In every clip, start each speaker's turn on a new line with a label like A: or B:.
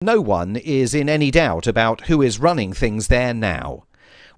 A: No one is in any doubt about who is running things there now.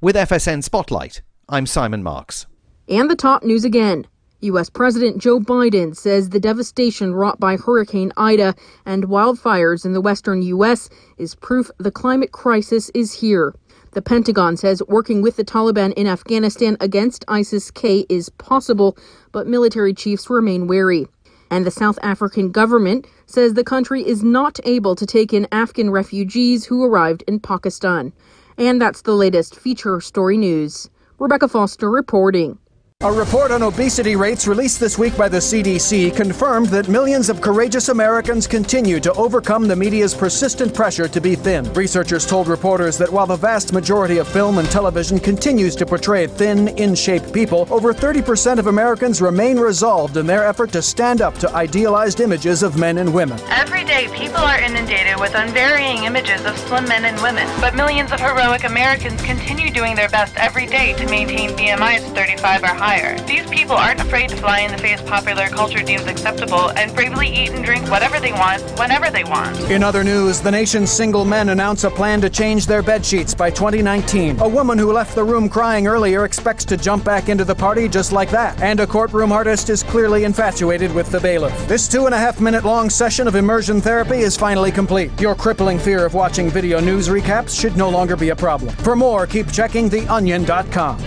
A: With Fsn Spotlight, I'm Simon Marks.
B: And the top news again. U.S. President Joe Biden says the devastation wrought by Hurricane Ida and wildfires in the western U.S. is proof the climate crisis is here. The Pentagon says working with the Taliban in Afghanistan against ISIS-K is possible, but military chiefs remain wary. And the South African government says the country is not able to take in Afghan refugees who arrived in Pakistan. And that's the latest feature story news. Rebecca Foster reporting.
C: A report on obesity rates released this week by the CDC confirmed that millions of courageous Americans continue to overcome the media's persistent pressure to be thin. Researchers told reporters that while the vast majority of film and television continues to portray thin, in-shape people, over 30% of Americans remain resolved in their effort to stand up to idealized images of men and women.
D: Every day, people are inundated with unvarying images of slim men and women, but millions of heroic Americans continue doing their best every day to maintain BMIs 35 or higher. These people aren't afraid to fly in the face popular culture deems acceptable and bravely eat and drink whatever they want, whenever they want.
C: In other news, the nation's single men announce a plan to change their bed sheets by 2019. A woman who left the room crying earlier expects to jump back into the party just like that. And a courtroom artist is clearly infatuated with the bailiff. This 2.5-minute long session of immersion therapy is finally complete. Your crippling fear of watching video news recaps should no longer be a problem. For more, keep checking theonion.com.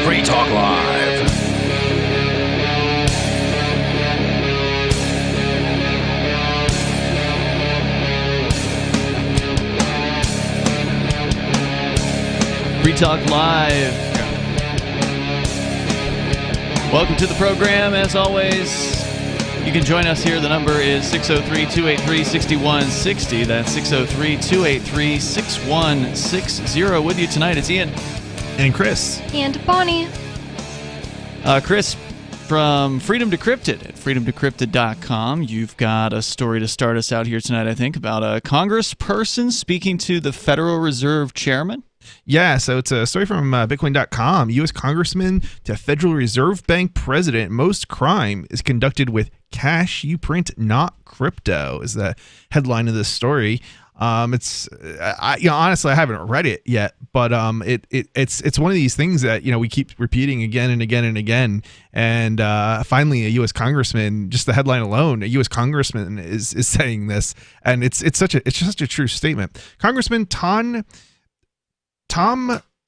E: Free Talk Live.
F: Free Talk Live. Welcome to the program. As always, you can join us here. The number is 603-283-6160. That's 603-283-6160. With you tonight, it's Ian.
E: And Chris.
G: And Bonnie.
F: Chris, from Freedom Decrypted at freedomdecrypted.com, you've got a story to start us out here tonight, I think, about a congressperson speaking to the Federal Reserve Chairman.
E: Yeah, so it's a story from Bitcoin.com. U.S. Congressman to Federal Reserve Bank President. Most crime is conducted with cash you print, not crypto, is the headline of this story. Honestly, I haven't read it yet, but it's one of these things that we keep repeating again and again and again. And finally, a U.S. congressman, just the headline alone, a U.S. congressman is saying this, and it's such a true statement. Congressman Tom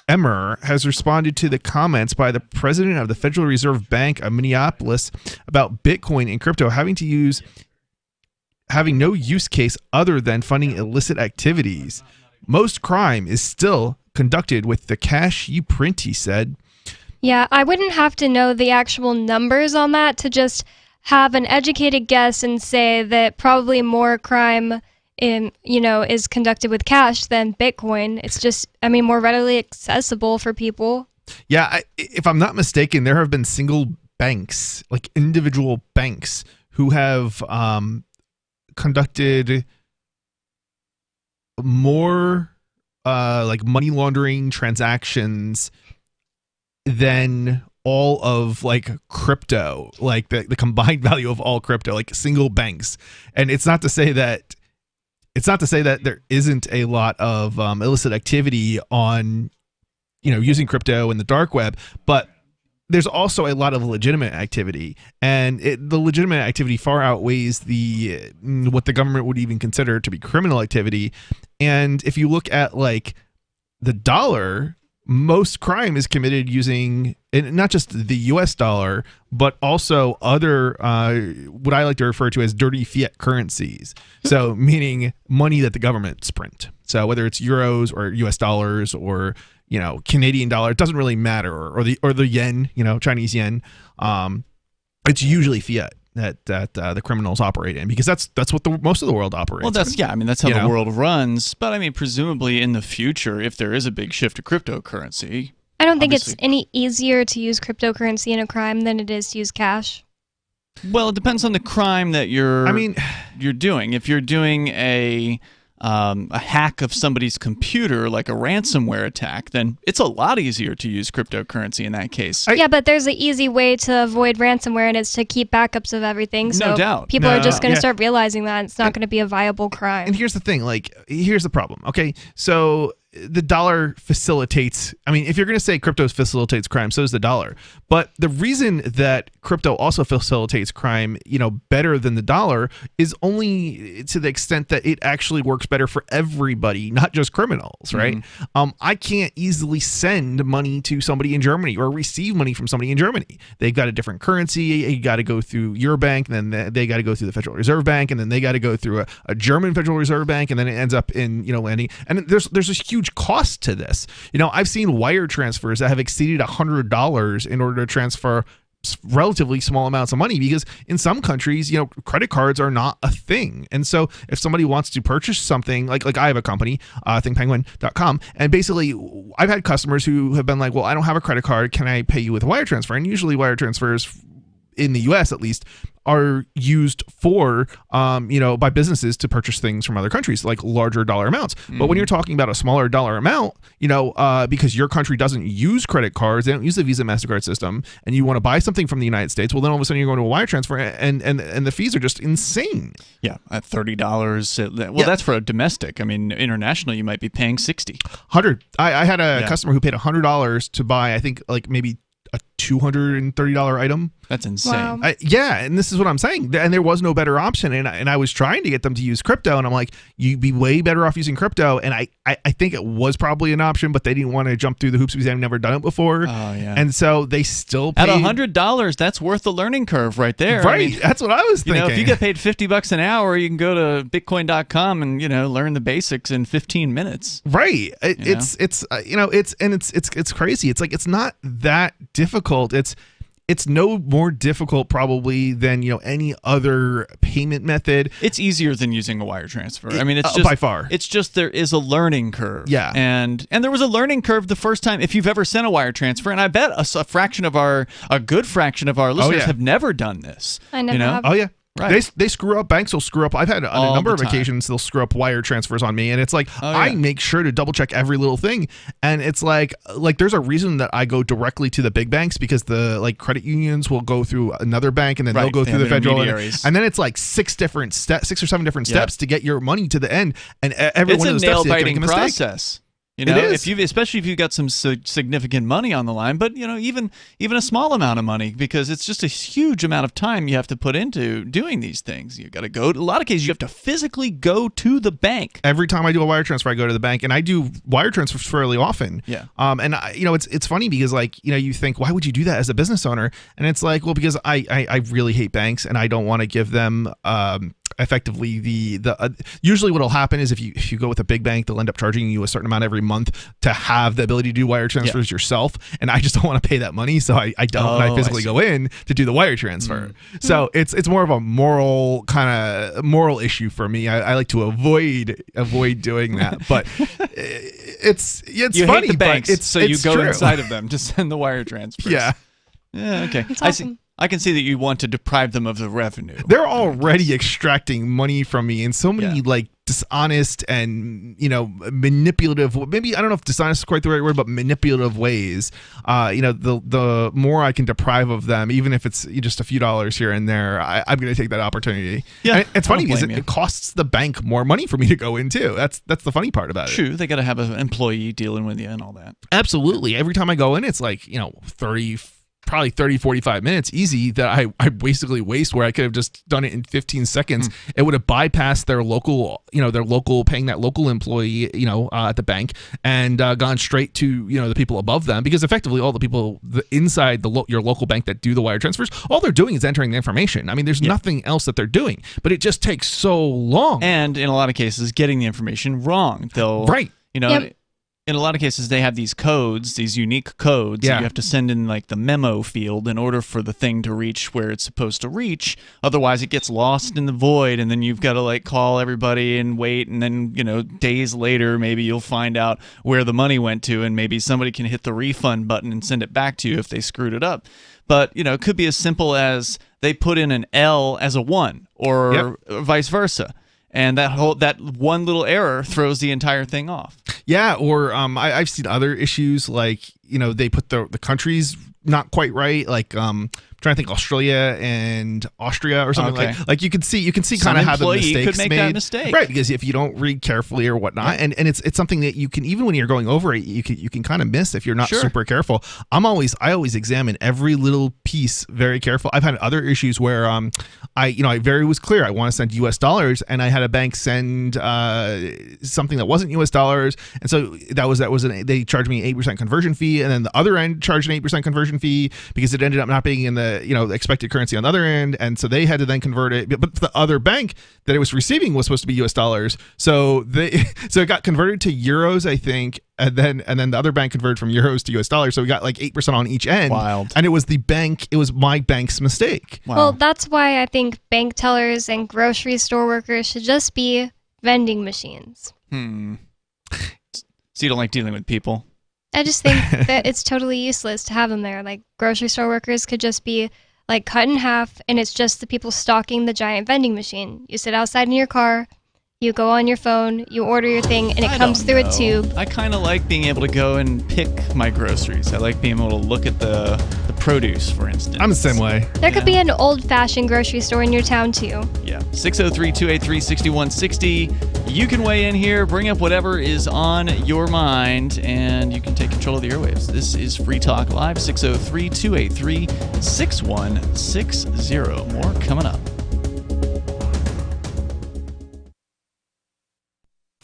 E: Emmer has responded to the comments by the president of the Federal Reserve Bank of Minneapolis about Bitcoin and crypto having no use case other than funding illicit activities. Most crime is still conducted with the cash you print, he said.
G: Yeah, I wouldn't have to know the actual numbers on that to just have an educated guess and say that probably more crime is conducted with cash than Bitcoin. It's just, more readily accessible for people.
E: Yeah, if I'm not mistaken, there have been single banks, like individual banks, who have conducted more like money laundering transactions than all of like crypto, like the combined value of all crypto, like single banks. And it's not to say that there isn't a lot of illicit activity on using crypto in the dark web, but there's also a lot of legitimate activity, and the legitimate activity far outweighs what the government would even consider to be criminal activity. And if you look at like the dollar, most crime is committed using, and not just the US dollar, but also other what I like to refer to as dirty fiat currencies. So meaning money that the governments print. So whether it's euros or US dollars or Canadian dollar, it doesn't really matter, or the yen, Chinese yen. It's usually fiat that the criminals operate in, because that's what most of the world operates.
F: Well, that's how the world runs. But presumably in the future, if there is a big shift to cryptocurrency,
G: I don't think it's any easier to use cryptocurrency in a crime than it is to use cash.
F: Well, it depends on the crime that you're doing. If you're doing a a hack of somebody's computer, like a ransomware attack, then it's a lot easier to use cryptocurrency in that case.
G: Yeah, but there's an easy way to avoid ransomware, and it's to keep backups of everything. So
F: No doubt.
G: people are just going to start realizing that it's not going to be a viable crime.
E: And here's the thing, here's the problem. Okay, so the dollar facilitates, if you're going to say crypto facilitates crime, so does the dollar. But the reason that crypto also facilitates crime, better than the dollar is only to the extent that it actually works better for everybody, not just criminals, right? I can't easily send money to somebody in Germany or receive money from somebody in Germany. They've got a different currency. You got to go through your bank, and then they got to go through the Federal Reserve Bank, and then they got to go through a German Federal Reserve Bank, and then it ends up in, landing. And there's this huge cost to this. I've seen wire transfers that have exceeded $100 in order to transfer relatively small amounts of money, because in some countries, credit cards are not a thing. And so if somebody wants to purchase something, like I have a company, thinkpenguin.com, and basically I've had customers who have been like, well, I don't have a credit card. Can I pay you with a wire transfer? And usually wire transfers, in the US at least, are used for, by businesses to purchase things from other countries, like larger dollar amounts. But when you're talking about a smaller dollar amount, because your country doesn't use credit cards, they don't use the Visa MasterCard system, and you want to buy something from the United States, well, then all of a sudden you're going to a wire transfer, and the fees are just insane.
F: Yeah, at $30. That's for a domestic. International, you might be paying $60.
E: $100. I had a customer who paid $100 to buy, I think, maybe a $230 item.
F: That's insane.
G: Wow.
E: And this is what I'm saying. And there was no better option. And I was trying to get them to use crypto, and I'm like, you'd be way better off using crypto. And I think it was probably an option, but they didn't want to jump through the hoops because they've never done it before.
F: Oh, yeah.
E: And so they still paid.
F: At $100, that's worth the learning curve right there.
E: Right. That's what I was thinking.
F: If you get paid $50 an hour, you can go to bitcoin.com and, learn the basics in 15 minutes.
E: Right. It's crazy. It's like, it's not that difficult. It's no more difficult probably than any other payment method.
F: It's easier than using a wire transfer. It's just
E: by far.
F: It's just there is a learning curve.
E: Yeah,
F: and there was a learning curve the first time if you've ever sent a wire transfer. And I bet a good fraction of our listeners have never done this.
G: I never have.
E: Oh yeah.
F: Right.
E: They screw up. Banks will screw up. I've had on a number of occasions they'll screw up wire transfers on me, and it's like I make sure to double check every little thing. And it's like there's a reason that I go directly to the big banks, because the credit unions will go through another bank, and then they'll go through the federal, and then it's like 6 or 7 different steps to get your money to the end, and every one of the steps is making a mistake.
F: Process.
E: It is.
F: Especially if you've got some significant money on the line, but even a small amount of money, because it's just a huge amount of time you have to put into doing these things. You got to go. A lot of cases, you have to physically go to the bank.
E: Every time I do a wire transfer, I go to the bank, and I do wire transfers fairly often.
F: Yeah.
E: It's funny because you think, why would you do that as a business owner? And it's like, well, because I really hate banks, and I don't want to give them effectively the usually what'll happen is if you go with a big bank, they'll end up charging you a certain amount every month to have the ability to do wire transfers yourself, and I just don't want to pay that money, so I don't. I physically go in to do the wire transfer. So it's more of a moral issue for me. I like to avoid doing that, but it's
F: you
E: funny,
F: hate the banks,
E: but it's
F: you go
E: true.
F: Inside of them to send the wire transfers.
E: Yeah.
F: Okay.
G: That's awesome.
F: I can see that you want to deprive them of the revenue.
E: They're already extracting money from me in so many dishonest and manipulative. Maybe I don't know if dishonest is quite the right word, but manipulative ways. The more I can deprive of them, even if it's just a few dollars here and there, I'm going to take that opportunity. Yeah, and it's funny because it costs the bank more money for me to go in too. That's the funny part about it.
F: True, they got to have an employee dealing with you and all that.
E: Absolutely. Every time I go in, it's like 30, 45 minutes easy that I basically waste, where I could have just done it in 15 seconds. It would have bypassed their local paying that local employee, at the bank, and gone straight to, the people above them, because effectively all the people inside your local bank that do the wire transfers, all they're doing is entering the information. There's nothing else that they're doing, but it just takes so long.
F: And in a lot of cases, getting the information wrong. In a lot of cases, they have these codes, these unique codes that you have to send in the memo field in order for the thing to reach where it's supposed to reach. Otherwise, it gets lost in the void, and then you've got to call everybody and wait, and then days later, maybe you'll find out where the money went to, and maybe somebody can hit the refund button and send it back to you if they screwed it up. But it could be as simple as they put in an L as a 1, or vice versa. And that one little error throws the entire thing off.
E: Yeah, or I've seen other issues like, they put the countries not quite right, like trying to think Australia and Austria or something.
F: Okay.
E: Like you can see
F: Some
E: kind of how the
F: employee
E: mistakes
F: could make
E: made.
F: that mistake.
E: Right, because if you don't read carefully or whatnot, and it's something that you can, even when you're going over it, you can kind of miss if you're not super careful. I always examine every little piece very careful. I've had other issues where I very was clear I want to send US dollars, and I had a bank send something that wasn't US dollars, and so they charged me an 8% conversion fee, and then the other end charged an 8% conversion fee because it ended up not being in the expected currency on the other end, and so they had to then convert it. But the other bank that it was receiving was supposed to be US dollars, so it got converted to euros, I think, and then the other bank converted from euros to US dollars, so we got like 8% on each end.
F: Wild.
E: And it was my bank's mistake.
F: Wow.
G: Well, that's why I think bank tellers and grocery store workers should just be vending machines.
F: So you don't like dealing with people?
G: I just think that it's totally useless to have them there. Like, grocery store workers could just be like cut in half, and it's just the people stocking the giant vending machine. You sit outside in your car, you go on your phone, you order your thing, and it comes through a tube.
F: I kind of like being able to go and pick my groceries. I like being able to look at the produce, for instance.
E: I'm the same way.
G: There could be an old-fashioned grocery store in your town, too.
F: Yeah. 603-283-6160. You can weigh in here, bring up whatever is on your mind, and you can take control of the airwaves. This is Free Talk Live, 603-283-6160. More coming up.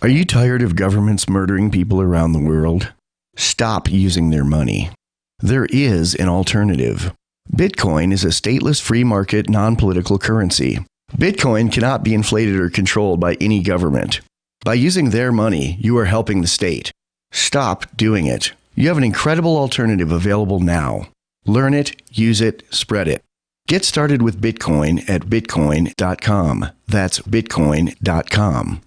H: Are you tired of governments murdering people around the world? Stop using their money. There is an alternative. Bitcoin is a stateless free market non-political currency. Bitcoin cannot be inflated or controlled by any government. By using their money, you are helping the state. Stop doing it. You have an incredible alternative available now. Learn it, use it, spread it. Get started with Bitcoin at bitcoin.com. That's bitcoin.com.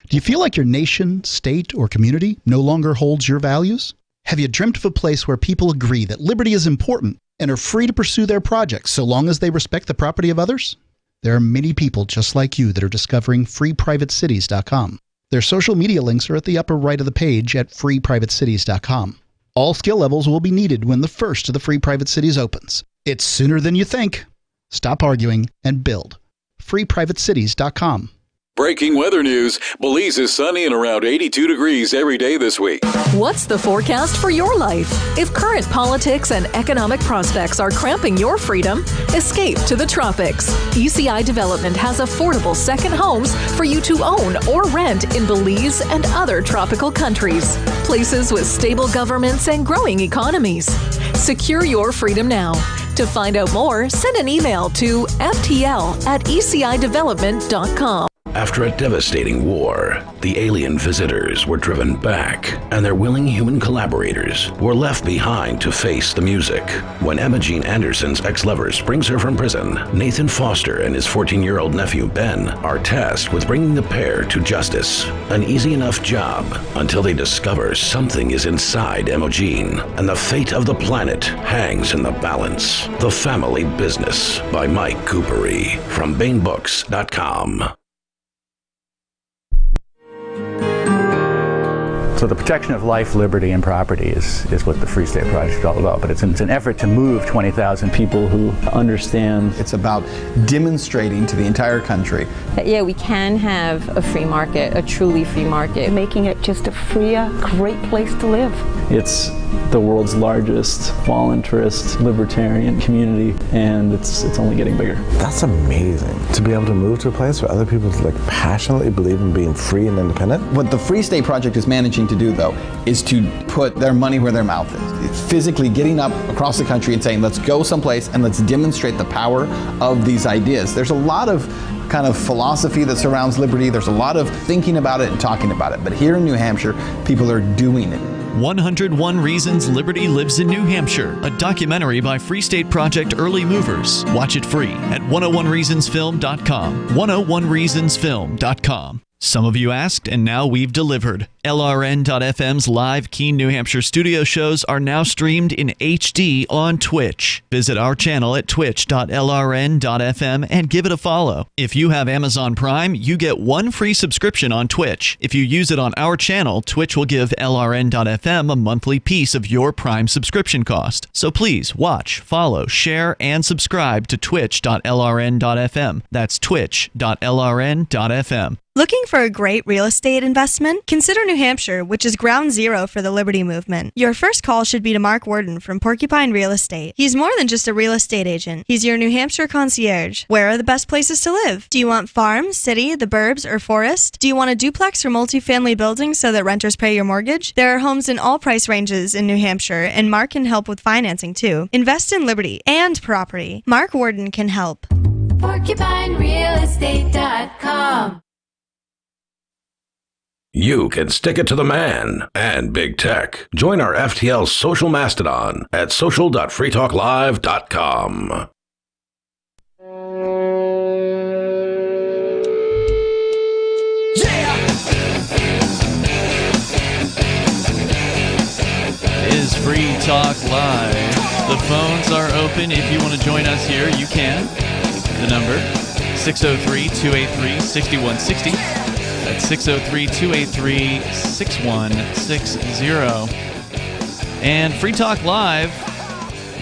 I: Do you feel like your nation, state, or community no longer holds your values? Have you dreamt of a place where people agree that liberty is important and are free to pursue their projects so long as they respect the property of others? There are many people just like you that are discovering freeprivatecities.com. Their social media links are at the upper right of the page at freeprivatecities.com. All skill levels will be needed when the first of the Free Private Cities opens. It's sooner than you think. Stop arguing and build. freeprivatecities.com.
J: Breaking weather news. Belize is sunny and around 82 degrees every day this week.
K: What's the forecast for your life? If current politics and economic prospects are cramping your freedom, escape to the tropics. ECI Development has affordable second homes for you to own or rent in Belize and other tropical countries. Places with stable governments and growing economies. Secure your freedom now. To find out more, send an email to ftl@ecidevelopment.com.
L: After a devastating war, the alien visitors were driven back, and their willing human collaborators were left behind to face the music. When Emma Jean Anderson's ex-lover brings her from prison, Nathan Foster and his 14-year-old nephew Ben are tasked with bringing the pair to justice. An easy enough job until they discover something is inside Emma Jean, and the fate of the planet hangs in the balance. The Family Business by Mike Coopery from BaneBooks.com.
M: So the protection of life, liberty, and property is what the Free State Project is all about. But it's an effort to move 20,000 people who understand.
N: It's about demonstrating to the entire country
O: that, yeah, we can have a free market, a truly free market. Making it just a freer, great place to live.
M: It's the world's largest voluntarist libertarian community, and it's only getting bigger.
P: That's amazing. To be able to move to a place where other people passionately believe in being free and independent.
N: What the Free State Project is managing to do, though, is to put their money where their mouth is. It's physically getting up across the country and saying, let's go someplace and let's demonstrate the power of these ideas. There's a lot of kind of philosophy that surrounds liberty. There's a lot of thinking about it and talking about it. But here in New Hampshire, people are doing it.
F: 101 Reasons Liberty Lives in New Hampshire, a documentary by Free State Project Early Movers. Watch it free at 101reasonsfilm.com. 101reasonsfilm.com. Some of you asked, and now we've delivered. LRN.FM's live Keene, New Hampshire studio shows are now streamed in HD on Twitch. Visit our channel at twitch.lrn.fm and give it a follow. If you have Amazon Prime, you get one free subscription on Twitch. If you use it on our channel, Twitch will give LRN.FM a monthly piece of your Prime subscription cost. So please watch, follow, share, and subscribe to twitch.lrn.fm. That's twitch.lrn.fm.
Q: Looking for a great real estate investment? Consider New Hampshire, which is ground zero for the Liberty Movement. Your first call should be to Mark Worden from Porcupine Real Estate. He's more than just a real estate agent. He's your New Hampshire concierge. Where are the best places to live? Do you want farm, city, the burbs, or forest? Do you want a duplex or multifamily building so that renters pay your mortgage? There are homes in all price ranges in New Hampshire, and Mark can help with financing too. Invest in Liberty and property. Mark Worden can help.
R: PorcupineRealEstate.com.
L: You can stick it to the man and big tech. Join our FTL social mastodon at social.freetalklive.com.
F: Is Free Talk Live. The phones are open. If you want to join us here, you can. The number, 603-283-6160. That's 603-283-6160. And Free Talk Live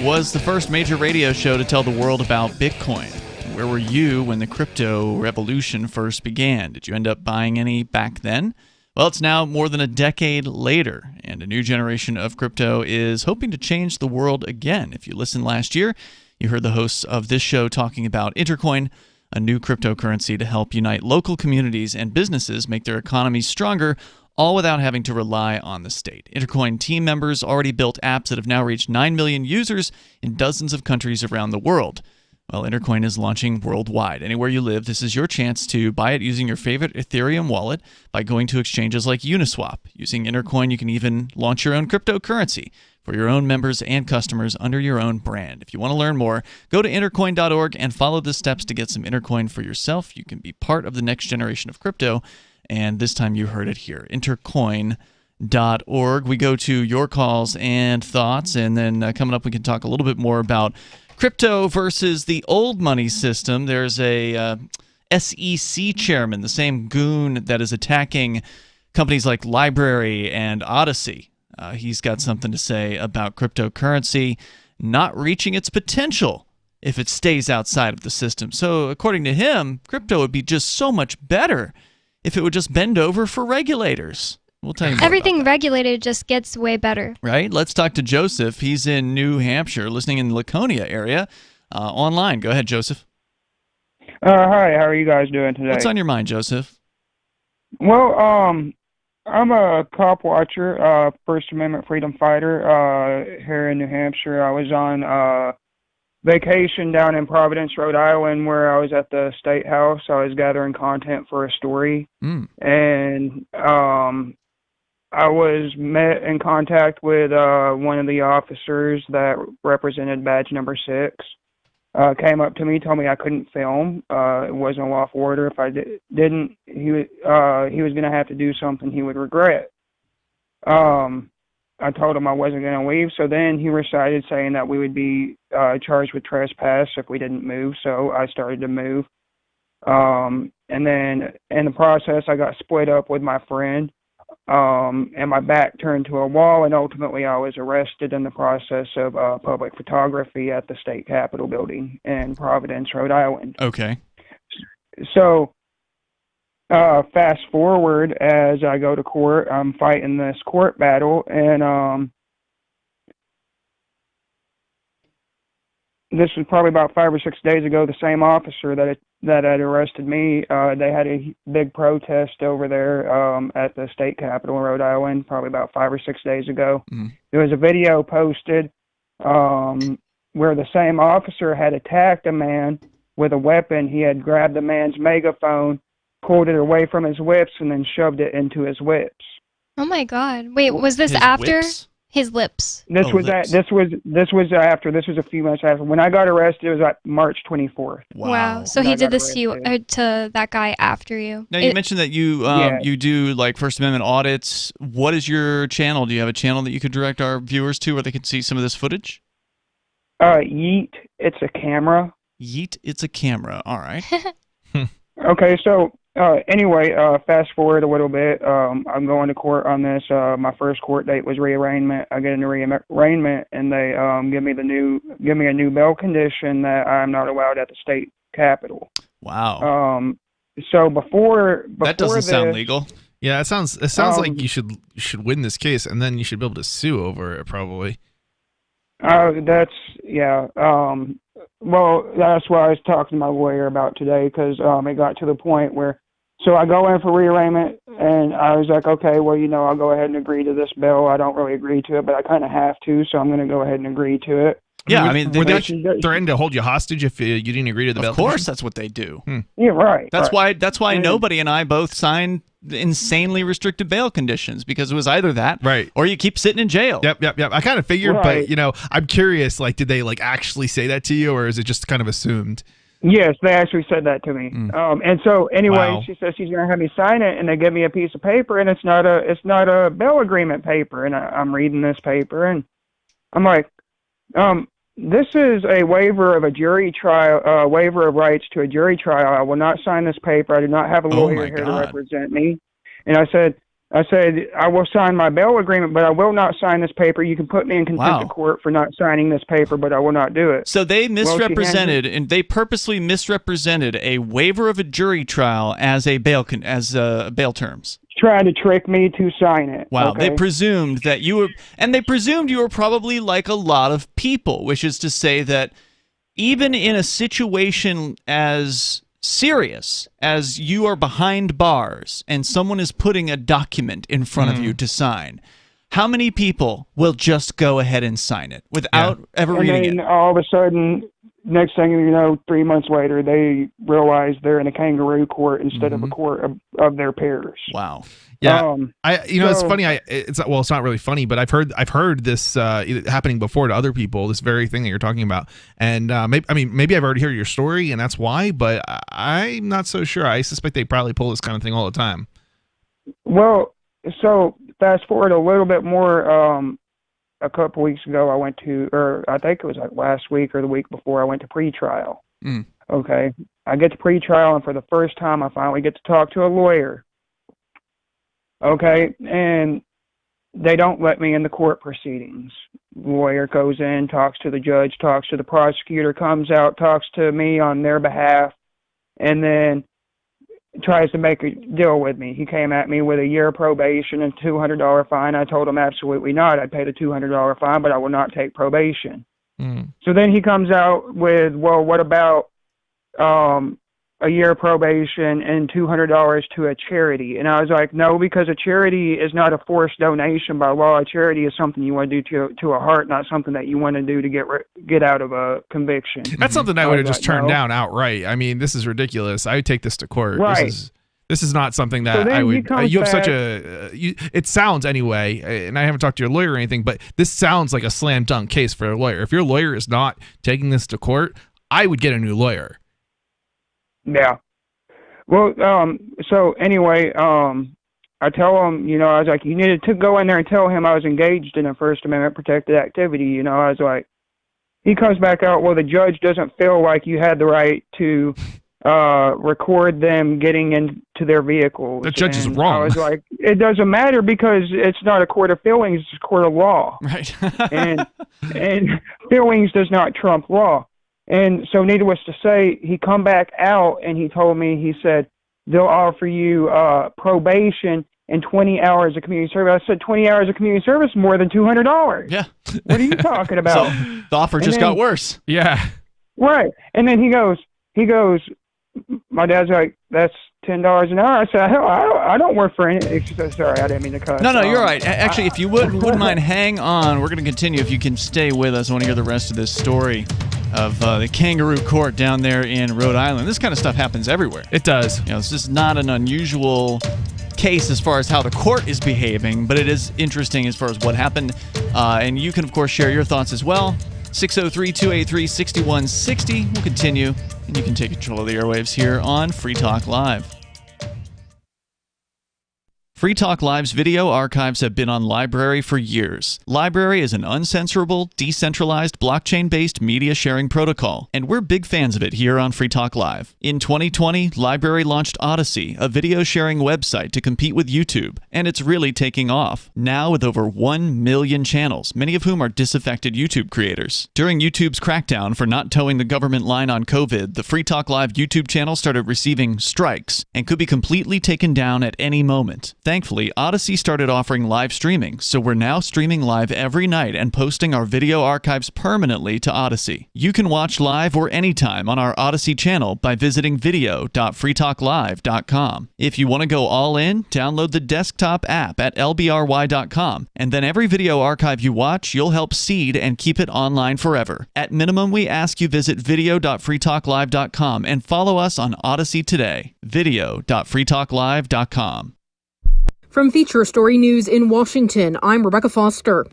F: was the first major radio show to tell the world about Bitcoin. Where were you when the crypto revolution first began? Did you end up buying any back then? Well, it's now more than a decade later, and a new generation of crypto is hoping to change the world again. If you listened last year, you heard the hosts of this show talking about Intercoin, a new cryptocurrency to help unite local communities and businesses make their economies stronger, all without having to rely on the state. Intercoin team members already built apps that have now reached 9 million users in dozens of countries around the world. Well, Intercoin is launching worldwide. Anywhere you live, this is your chance to buy it using your favorite Ethereum wallet by going to exchanges like Uniswap. Using Intercoin, you can even launch your own cryptocurrency for your own members and customers under your own brand. If you want to learn more, go to intercoin.org and follow the steps to get some Intercoin for yourself. You can be part of the next generation of crypto, and this time you heard it here, intercoin.org. We go to your calls and thoughts, and then coming up we can talk a little bit more about crypto versus the old money system. There's a SEC chairman, the same goon that is attacking companies like Library and Odyssey. He's got something to say about cryptocurrency not reaching its potential if it stays outside of the system. So according to him, crypto would be just so much better if it would just bend over for regulators. We'll tell you more
G: Everything
F: about that.
G: regulated just gets way better.
F: Right? Let's talk to Joseph. He's in New Hampshire, listening in the Laconia area, online. Go ahead, Joseph.
S: Hi, how are you guys doing today?
F: What's on your mind, Joseph?
S: Well, I'm a cop watcher, First Amendment freedom fighter here in New Hampshire. I was on vacation down in Providence, Rhode Island, where I was at the State House. I was gathering content for a story, and I was met in contact with one of the officers that represented badge number 6. Came up to me, told me I couldn't film. It wasn't a lawful order. If I didn't, he was going to have to do something he would regret. I told him I wasn't going to leave, so then he recited saying that we would be charged with trespass if we didn't move, so I started to move. And then in the process, I got split up with my friend, and my back turned to a wall, and ultimately I was arrested in the process of public photography at the State Capitol building in Providence, Rhode Island.
F: Okay.
S: So fast forward, as I go to court, I'm fighting this court battle, and this was probably about 5 or 6 days ago. The same officer that had arrested me, they had a big protest over there at the State Capitol in Rhode Island, probably about 5 or 6 days ago. There was a video posted where the same officer had attacked a man with a weapon. He had grabbed the man's megaphone, pulled it away from his whips, and then shoved it into his whips.
G: Oh my God! Wait, was this
F: His
G: after
F: whips?
G: His lips.
S: This was a few months after. When I got arrested, it was like March 24th.
G: Wow. So he did this to you, to that guy after you.
F: Now, you mentioned that you do like First Amendment audits. What is your channel? Do you have a channel that you could direct our viewers to where they can see some of this footage?
S: Yeet, it's a camera.
F: Yeet, it's a camera. All right.
S: Okay, so anyway, fast forward a little bit. I'm going to court on this. My first court date was rearrangement. I get a new rearrangement, and they give me a new bail condition that I'm not allowed at the state capitol.
F: Wow.
S: So before
F: that doesn't sound legal.
E: Yeah, it sounds like you should win this case, and then you should be able to sue over it, probably.
S: Well, that's what I was talking to my lawyer about today, because it got to the point where, so I go in for rearrangement, and I was like, okay, well, I'll go ahead and agree to this bill. I don't really agree to it, but I kind of have to, so I'm going to go ahead and agree to it.
E: Yeah, I mean, they threatened to hold you hostage if you didn't agree to the bill.
F: Of course, that's what they do.
S: Yeah, right.
F: That's why nobody and I both signed insanely restricted bail conditions, because it was either that,
E: right,
F: or you keep sitting in jail.
E: Yep. I kind of figured,
S: right.
E: But I'm curious. Like, did they actually say that to you, or is it just kind of assumed?
S: Yes, they actually said that to me. And so anyway, She says she's going to have me sign it, and they give me a piece of paper, and it's not a bail agreement paper, and I'm reading this paper, and I'm like, this is a waiver of a jury trial, waiver of rights to a jury trial. I will not sign this paper. I do not have a lawyer here to represent me. And I said, I will sign my bail agreement, but I will not sign this paper. You can put me in contempt of court for not signing this paper, but I will not do it.
F: So they misrepresented, and they purposely misrepresented a waiver of a jury trial as a bail terms.
S: Trying to trick me to sign it.
F: Wow.
S: Okay?
F: They presumed that you were probably like a lot of people, which is to say that even in a situation as serious as you are behind bars and someone is putting a document in front of you to sign, how many people will just go ahead and sign it without ever reading it?
S: And then all of a sudden, next thing you know, 3 months later, they realize they're in a kangaroo court instead of a court of their peers.
F: Wow.
E: Yeah, it's funny. It's not really funny, but I've heard this happening before to other people. This very thing that you're talking about, and maybe I've already heard your story, and that's why. But I'm not so sure. I suspect they probably pull this kind of thing all the time.
S: Well, so fast forward a little bit more. A couple weeks ago, I went to, or I think it was like last week or the week before, I went to pretrial. Okay, I get to pretrial, and for the first time, I finally get to talk to a lawyer. Okay, and they don't let me in the court proceedings. The lawyer goes in, talks to the judge, talks to the prosecutor, comes out, talks to me on their behalf, and then tries to make a deal with me. He came at me with a year probation and $200 fine. I told him absolutely not. I paid a $200 fine, but I will not take probation. So then he comes out with, well, what about a year probation and $200 to a charity? And I was like, no, because a charity is not a forced donation by law. A charity is something you want to do to a heart, not something that you want to do to get out of a conviction.
E: That's something I would have just turned down outright. I mean, this is ridiculous. I would take this to court.
S: Right.
E: This is not something that I would. You have such a. It sounds anyway, and I haven't talked to your lawyer or anything, but this sounds like a slam dunk case for a lawyer. If your lawyer is not taking this to court, I would get a new lawyer.
S: Yeah. Well, so anyway, I tell him, I was like, you needed to go in there and tell him I was engaged in a First Amendment protected activity. I was like, he comes back out, well, the judge doesn't feel like you had the right to record them getting into their vehicles.
E: The judge is wrong.
S: I was like, it doesn't matter because it's not a court of feelings, it's a court of law.
F: Right.
S: and feelings does not trump law. And so needless to say, he come back out and he told me, he said, they'll offer you probation and 20 hours of community service. I said, 20 hours of community service, more than $200.
F: Yeah.
S: What are you talking about?
F: So the offer just got worse.
E: Yeah.
S: Right. And then he goes, my dad's like, that's $10 an hour. I said, hell, I don't work for any. Sorry, I didn't mean to cut.
F: No, you're right. Actually, if you wouldn't mind, hang on. We're going to continue. If you can stay with us, I want to hear the rest of this story of the kangaroo court down there in Rhode Island. This kind of stuff happens everywhere.
E: It does.
F: This is not an unusual case as far as how the court is behaving, but it is interesting as far as what happened And you can, of course, share your thoughts as well. 603-283-6160. We'll continue, and you can take control of the airwaves here on Free Talk Live. Free Talk Live's video archives have been on LBRY for years. LBRY is an uncensorable, decentralized, blockchain-based media sharing protocol, and we're big fans of it here on Free Talk Live. In 2020, LBRY launched Odysee, a video sharing website to compete with YouTube, and it's really taking off. Now with over 1 million channels, many of whom are disaffected YouTube creators. During YouTube's crackdown for not towing the government line on COVID, the Free Talk Live YouTube channel started receiving strikes and could be completely taken down at any moment. Thankfully, Odysee started offering live streaming, so we're now streaming live every night and posting our video archives permanently to Odysee. You can watch live or anytime on our Odysee channel by visiting video.freetalklive.com. If you want to go all in, download the desktop app at lbry.com, and then every video archive you watch, you'll help seed and keep it online forever. At minimum, we ask you visit video.freetalklive.com and follow us on Odysee today. video.freetalklive.com.
B: From Feature Story News in Washington, I'm Rebecca Foster.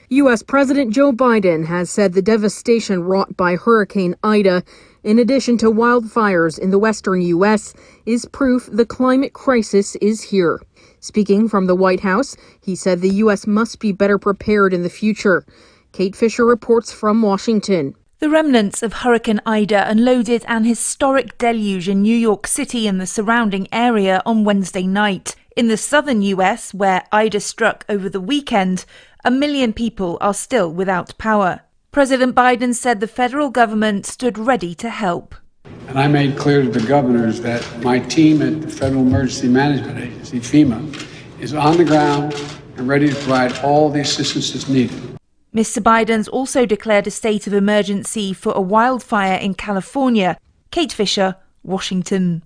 B: U.S. President Joe Biden has said the devastation wrought by Hurricane Ida, in addition to wildfires in the western U.S., is proof the climate crisis is here. Speaking from the White House, he said the U.S. must be better prepared in the future. Kate Fisher reports from Washington.
R: The remnants of Hurricane Ida unloaded an historic deluge in New York City and the surrounding area on Wednesday night. In the southern U.S., where Ida struck over the weekend, 1 million people are still without power. President Biden said the federal government stood ready to help.
T: And I made clear to the governors that my team at the Federal Emergency Management Agency, FEMA, is on the ground and ready to provide all the assistance that's needed.
R: Mr. Biden's also declared a state of emergency for a wildfire in California. Kate Fisher, Washington.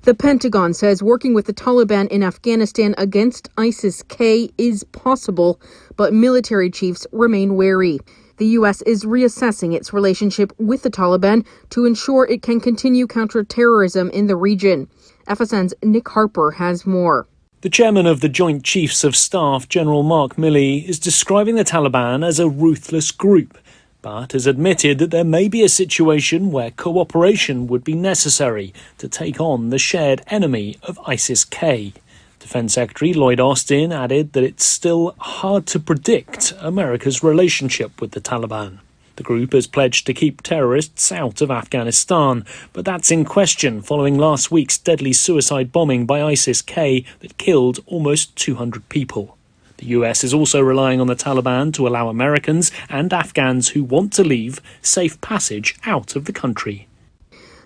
B: The Pentagon says working with the Taliban in Afghanistan against ISIS-K is possible, but military chiefs remain wary. The U.S. is reassessing its relationship with the Taliban to ensure it can continue counterterrorism in the region. FSN's Nick Harper has more.
U: The chairman of the Joint Chiefs of Staff, General Mark Milley, is describing the Taliban as a ruthless group, but has admitted that there may be a situation where cooperation would be necessary to take on the shared enemy of ISIS-K. Defense Secretary Lloyd Austin added that it's still hard to predict America's relationship with the Taliban. The group has pledged to keep terrorists out of Afghanistan, but that's in question following last week's deadly suicide bombing by ISIS-K that killed almost 200 people. The US is also relying on the Taliban to allow Americans and Afghans who want to leave safe passage out of the country.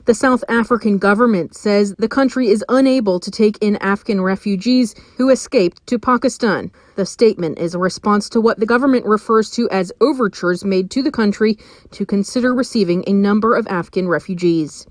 B: The South African government says the country is unable to take in Afghan refugees who escaped to Pakistan. The statement is a response to what the government refers to as overtures made to the country to consider receiving a number of Afghan refugees.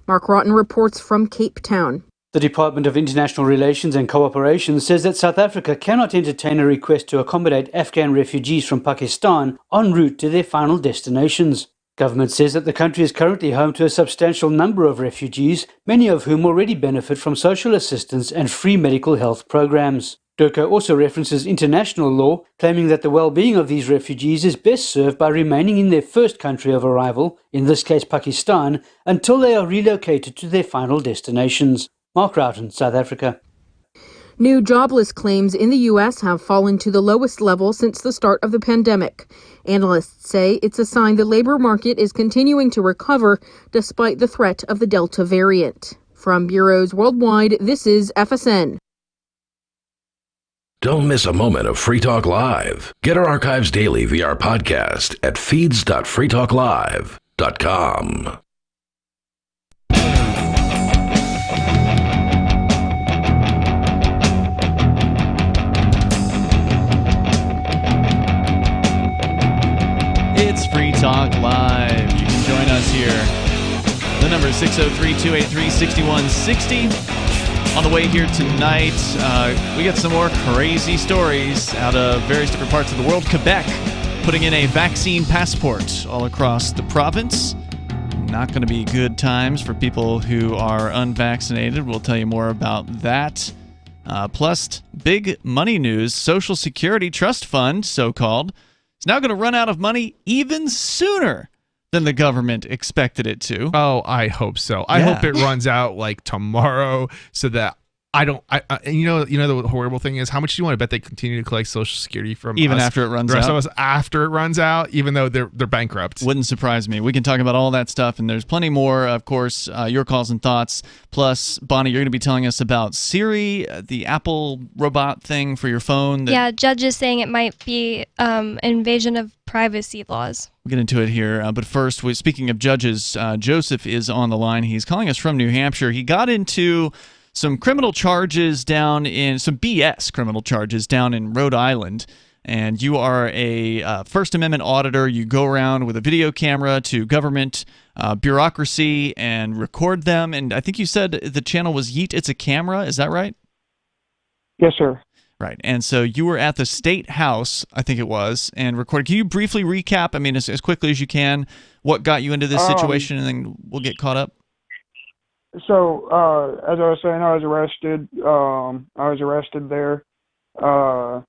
B: Mark Rotten reports from Cape Town.
V: The Department of International Relations and Cooperation says that South Africa cannot entertain a request to accommodate Afghan refugees from Pakistan en route to their final destinations. Government says that the country is currently home to a substantial number of refugees, many of whom already benefit from social assistance and free medical health programs. DIRCO also references international law, claiming that the well-being of these refugees is best served by remaining in their first country of arrival, in this case Pakistan, until they are relocated to their final destinations. Mark Roughton, South Africa.
B: New jobless claims in the U.S. have fallen to the lowest level since the start of the pandemic. Analysts say it's a sign the labor market is continuing to recover despite the threat of the Delta variant. From bureaus worldwide, this is FSN.
L: Don't miss a moment of Free Talk Live. Get our archives daily via our podcast at feeds.freetalklive.com.
F: It's Free Talk Live. You can join us here. The number is 603-283-6160. On the way here tonight, we got some more crazy stories out of various different parts of the world. Quebec putting in a vaccine passport all across the province. Not going to be good times for people who are unvaccinated. We'll tell you more about that. Plus, big money news, Social Security Trust Fund, so-called, is now going to run out of money even sooner than the government expected it to.
E: Oh, I hope so. I hope it runs out like tomorrow so that I don't. You know the horrible thing is, how much do you want to bet they continue to collect Social Security from
F: even
E: us,
F: after it runs
E: the rest
F: out?
E: of us after it runs out, even though they're bankrupt?
F: Wouldn't surprise me. We can talk about all that stuff, and there's plenty more. Of course, your calls and thoughts. Plus, Bonnie, you're going to be telling us about Siri, the Apple robot thing for your phone.
G: Yeah, judges saying it might be an invasion of privacy laws.
F: We'll get into it here. But first, speaking of judges, Joseph is on the line. He's calling us from New Hampshire. He got into some criminal charges down in some BS criminal charges down in Rhode Island. And you are a First Amendment auditor. You go around with a video camera to government bureaucracy and record them. And I think you said the channel was Yeet It's a Camera. Is that right?
S: Yes, sir.
F: Right. And so you were at the State House, I think it was, and recorded. Can you briefly recap, I mean, as quickly as you can, what got you into this situation, and then we'll get caught up?
S: So, as I was saying, I was arrested. I was arrested there. The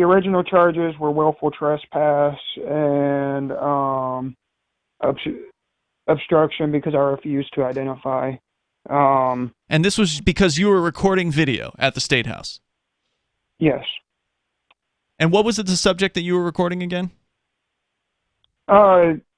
S: original charges were willful trespass and obstruction because I refused to identify.
F: And this was because you were recording video at the State House?
S: Yes.
F: And what was the subject that you were recording again?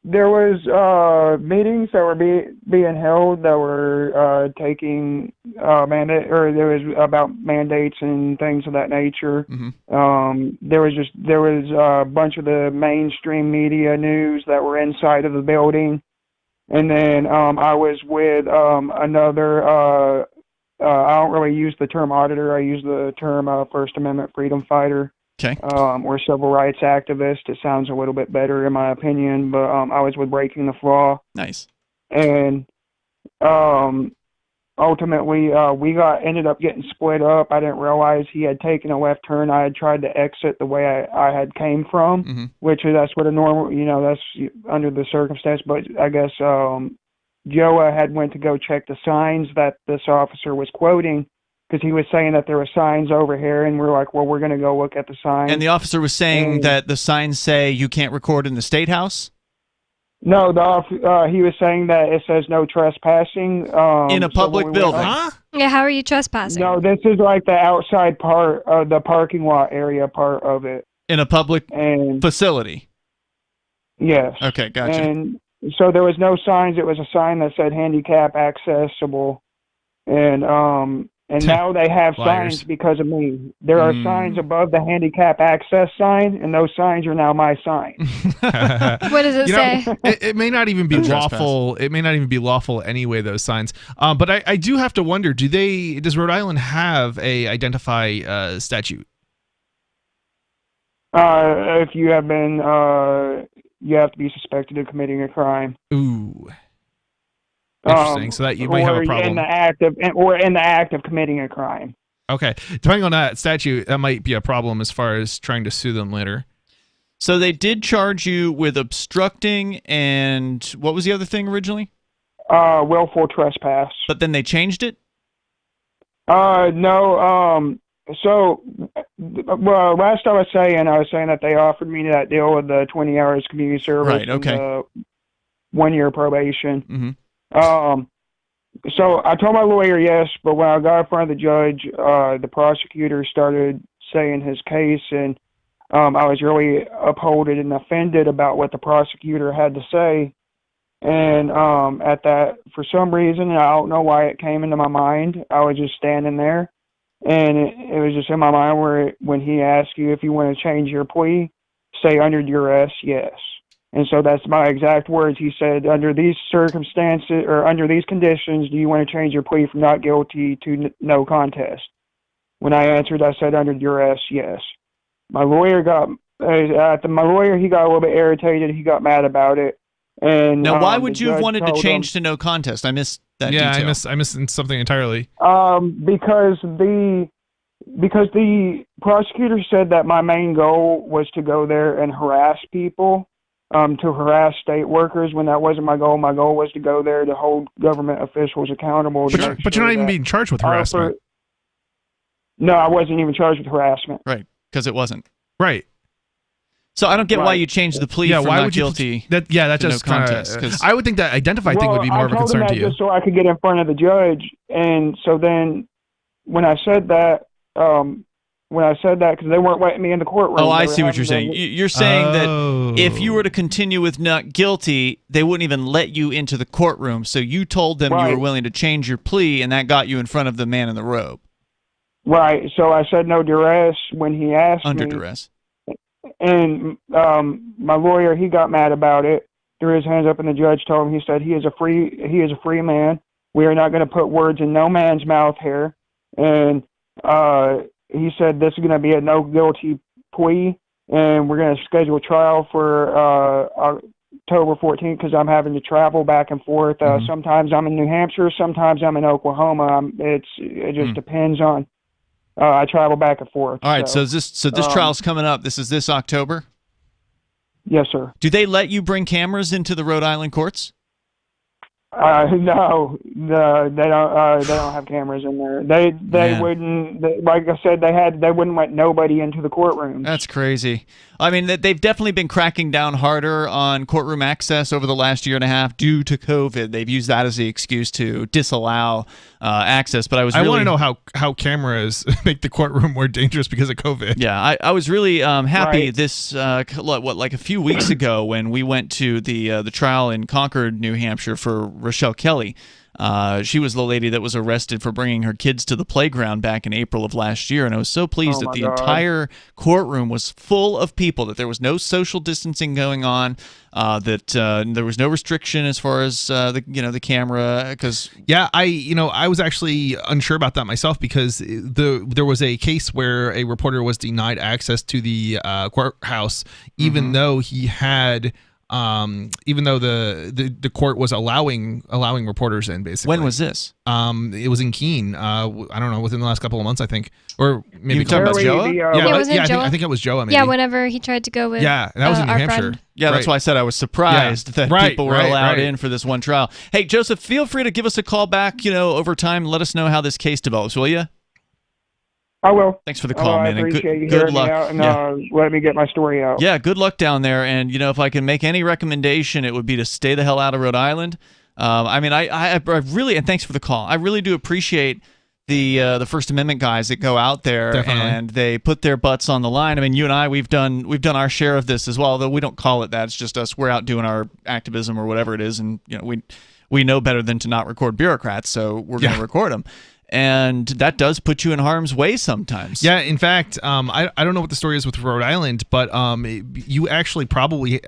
S: There was meetings that were being held that were taking mandate, or there was about mandates and things of that nature.
F: Mm-hmm.
S: There was a bunch of the mainstream media news that were inside of the building, and then I was with another. I don't really use the term auditor. I use the term First Amendment freedom fighter.
F: Okay.
S: Or civil rights activist. It sounds a little bit better in my opinion, but I was with Breaking the Flaw.
F: Nice.
S: And ultimately, we ended up getting split up. I didn't realize he had taken a left turn. I had tried to exit the way I had came from,
F: mm-hmm.
S: which that's what a normal, that's under the circumstance. But I guess Joa had went to go check the signs that this officer was quoting, because he was saying that there were signs over here, and we're like, well, we're going to go look at the signs.
F: And the officer was saying that the signs say you can't record in the State House?
S: No, he was saying that it says no trespassing.
F: In a public building?
G: Yeah, how are you trespassing?
S: No, this is like the outside part of the parking lot area part of it.
F: In a public facility?
S: Yes.
F: Okay, gotcha.
S: And so there was no signs. It was a sign that said handicap accessible. And now they have signs because of me. There are signs above the handicap access sign, and those signs are now my sign.
G: What does it say?
E: It may not even be lawful. It may not even be lawful anyway, those signs. But I do have to wonder, does Rhode Island have a identify statute?
S: If you have been, you have to be suspected of committing a crime.
E: Ooh. Interesting. So that you might have a problem.
S: In the act of committing a crime.
E: Okay. Depending on that statute, that might be a problem as far as trying to sue them later.
F: So they did charge you with obstructing and what was the other thing originally?
S: Willful trespass.
F: But then they changed it?
S: No. So, well, last I was saying that they offered me that deal with the 20 hours community service.
F: Right, okay.
S: And the 1 year probation.
F: Mm-hmm.
S: So I told my lawyer yes, but when I got in front of the judge, the prosecutor started saying his case, and I was really upholded and offended about what the prosecutor had to say. And at that, for some reason, I don't know why it came into my mind, I was just standing there, and it was just in my mind where when he asked you if you want to change your plea, say under duress, yes. And so that's my exact words. He said, under these circumstances or under these conditions, do you want to change your plea from not guilty to no contest? When I answered, I said under duress, yes. My lawyer, he got a little bit irritated. He got mad about it. And
F: now, why would you have wanted to change to no contest? I missed that detail.
E: I missed something entirely.
S: Because the prosecutor said that my main goal was to go there and harass people. To harass state workers, when that wasn't my goal. My goal was to go there to hold government officials accountable.
E: But you're not even being charged with harassment.
S: No, I wasn't even charged with harassment.
F: Right, because it wasn't.
E: Right.
F: So I don't get why you changed the plea from
E: why
F: not
E: would you,
F: guilty.
E: that just
F: no
E: kind
F: contest.
E: of. I would think that identify thing would be more of a concern to you.
S: Just so I could get in front of the judge, and so then when I said that, because they weren't letting me in the courtroom.
F: Oh, I see what you're saying. You're saying that if you were to continue with not guilty, they wouldn't even let you into the courtroom. So you told them you were willing to change your plea, and that got you in front of the man in the robe.
S: Right. So I said no duress when he asked me.
F: Under duress.
S: And my lawyer, he got mad about it, threw his hands up, and the judge told him, he said, he is a free man. We are not going to put words in no man's mouth here. And he said this is going to be a no guilty plea, and we're going to schedule a trial for October 14th because I'm having to travel back and forth. Sometimes I'm in New Hampshire, sometimes I'm in Oklahoma. It just depends on. I travel back and forth.
F: All right, so this trial's coming up. This is this October?
S: Yes, sir.
F: Do they let you bring cameras into the Rhode Island courts?
S: No, they don't have cameras in there. They wouldn't. Like I said, they wouldn't let nobody into the courtroom.
F: That's crazy. I mean, they've definitely been cracking down harder on courtroom access over the last year and a half due to COVID. They've used that as the excuse to disallow access. But I
E: want to know how cameras make the courtroom more dangerous because of COVID.
F: Yeah, I was really happy this like a few weeks ago when we went to the trial in Concord, New Hampshire for Rochelle Kelly. She was the lady that was arrested for bringing her kids to the playground back in April of last year, and I was so pleased that the entire courtroom was full of people, that there was no social distancing going on, that there was no restriction as far as the camera. Because
E: I was actually unsure about that myself because there was a case where a reporter was denied access to the courthouse, even though he had. Even though the court was allowing reporters in, basically.
F: When was this?
E: It was in Keene. I don't know, within the last couple of months, I think, or maybe.
F: You talking about Joa?
E: I think it was Joa. Maybe.
G: Yeah, whenever he tried to go with.
E: Yeah, that was in New Hampshire.
G: Friend.
F: Yeah, that's why I said I was surprised that people were allowed in for this one trial. Hey, Joseph, feel free to give us a call back, over time. Let us know how this case develops, will you?
S: I will.
F: Thanks for the call, man.
S: I appreciate you
F: good
S: hearing
F: luck.
S: me out and letting me get my story out.
F: Yeah, good luck down there. And, if I can make any recommendation, it would be to stay the hell out of Rhode Island. I really, and thanks for the call, I really do appreciate the First Amendment guys that go out there and they put their butts on the line. I mean, you and I, we've done our share of this as well, though we don't call it that. It's just us. We're out doing our activism or whatever it is. And, we know better than to not record bureaucrats, so we're going to record them. And that does put you in harm's way sometimes.
E: Yeah, in fact, I don't know what the story is with Rhode Island, but you actually probably,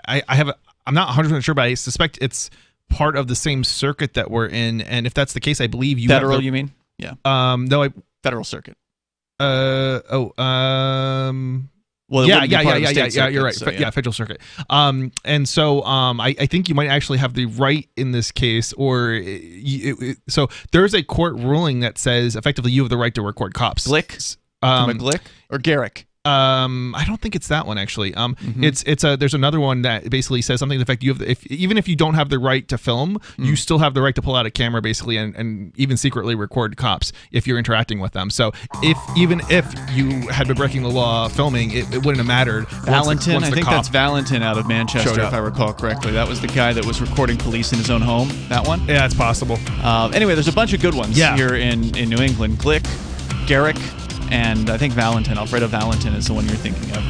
E: I'm not 100% sure, but I suspect it's part of the same circuit that we're in. And if that's the case, I believe you
F: Federal, you mean? Yeah.
E: No,
F: Federal circuit.
E: Well, you're right.
F: So,
E: Federal circuit. And so I think you might actually have the right in this case, or so there's a court ruling that says effectively you have the right to record cops.
F: Glick? Glick or Garrick?
E: I don't think it's that one actually. There's another one that basically says something to the effect you have even if you don't have the right to film, you still have the right to pull out a camera basically and even secretly record cops if you're interacting with them. So even if you had been breaking the law filming, it wouldn't have mattered.
F: Valentin, I think that's Valentin out of Manchester, if I recall correctly. That was the guy that was recording police in his own home. That one?
E: Yeah, it's possible.
F: Anyway, there's a bunch of good ones here in New England. Glick, Garrick, and I think Valentin, Alfredo Valentin is the one you're thinking of.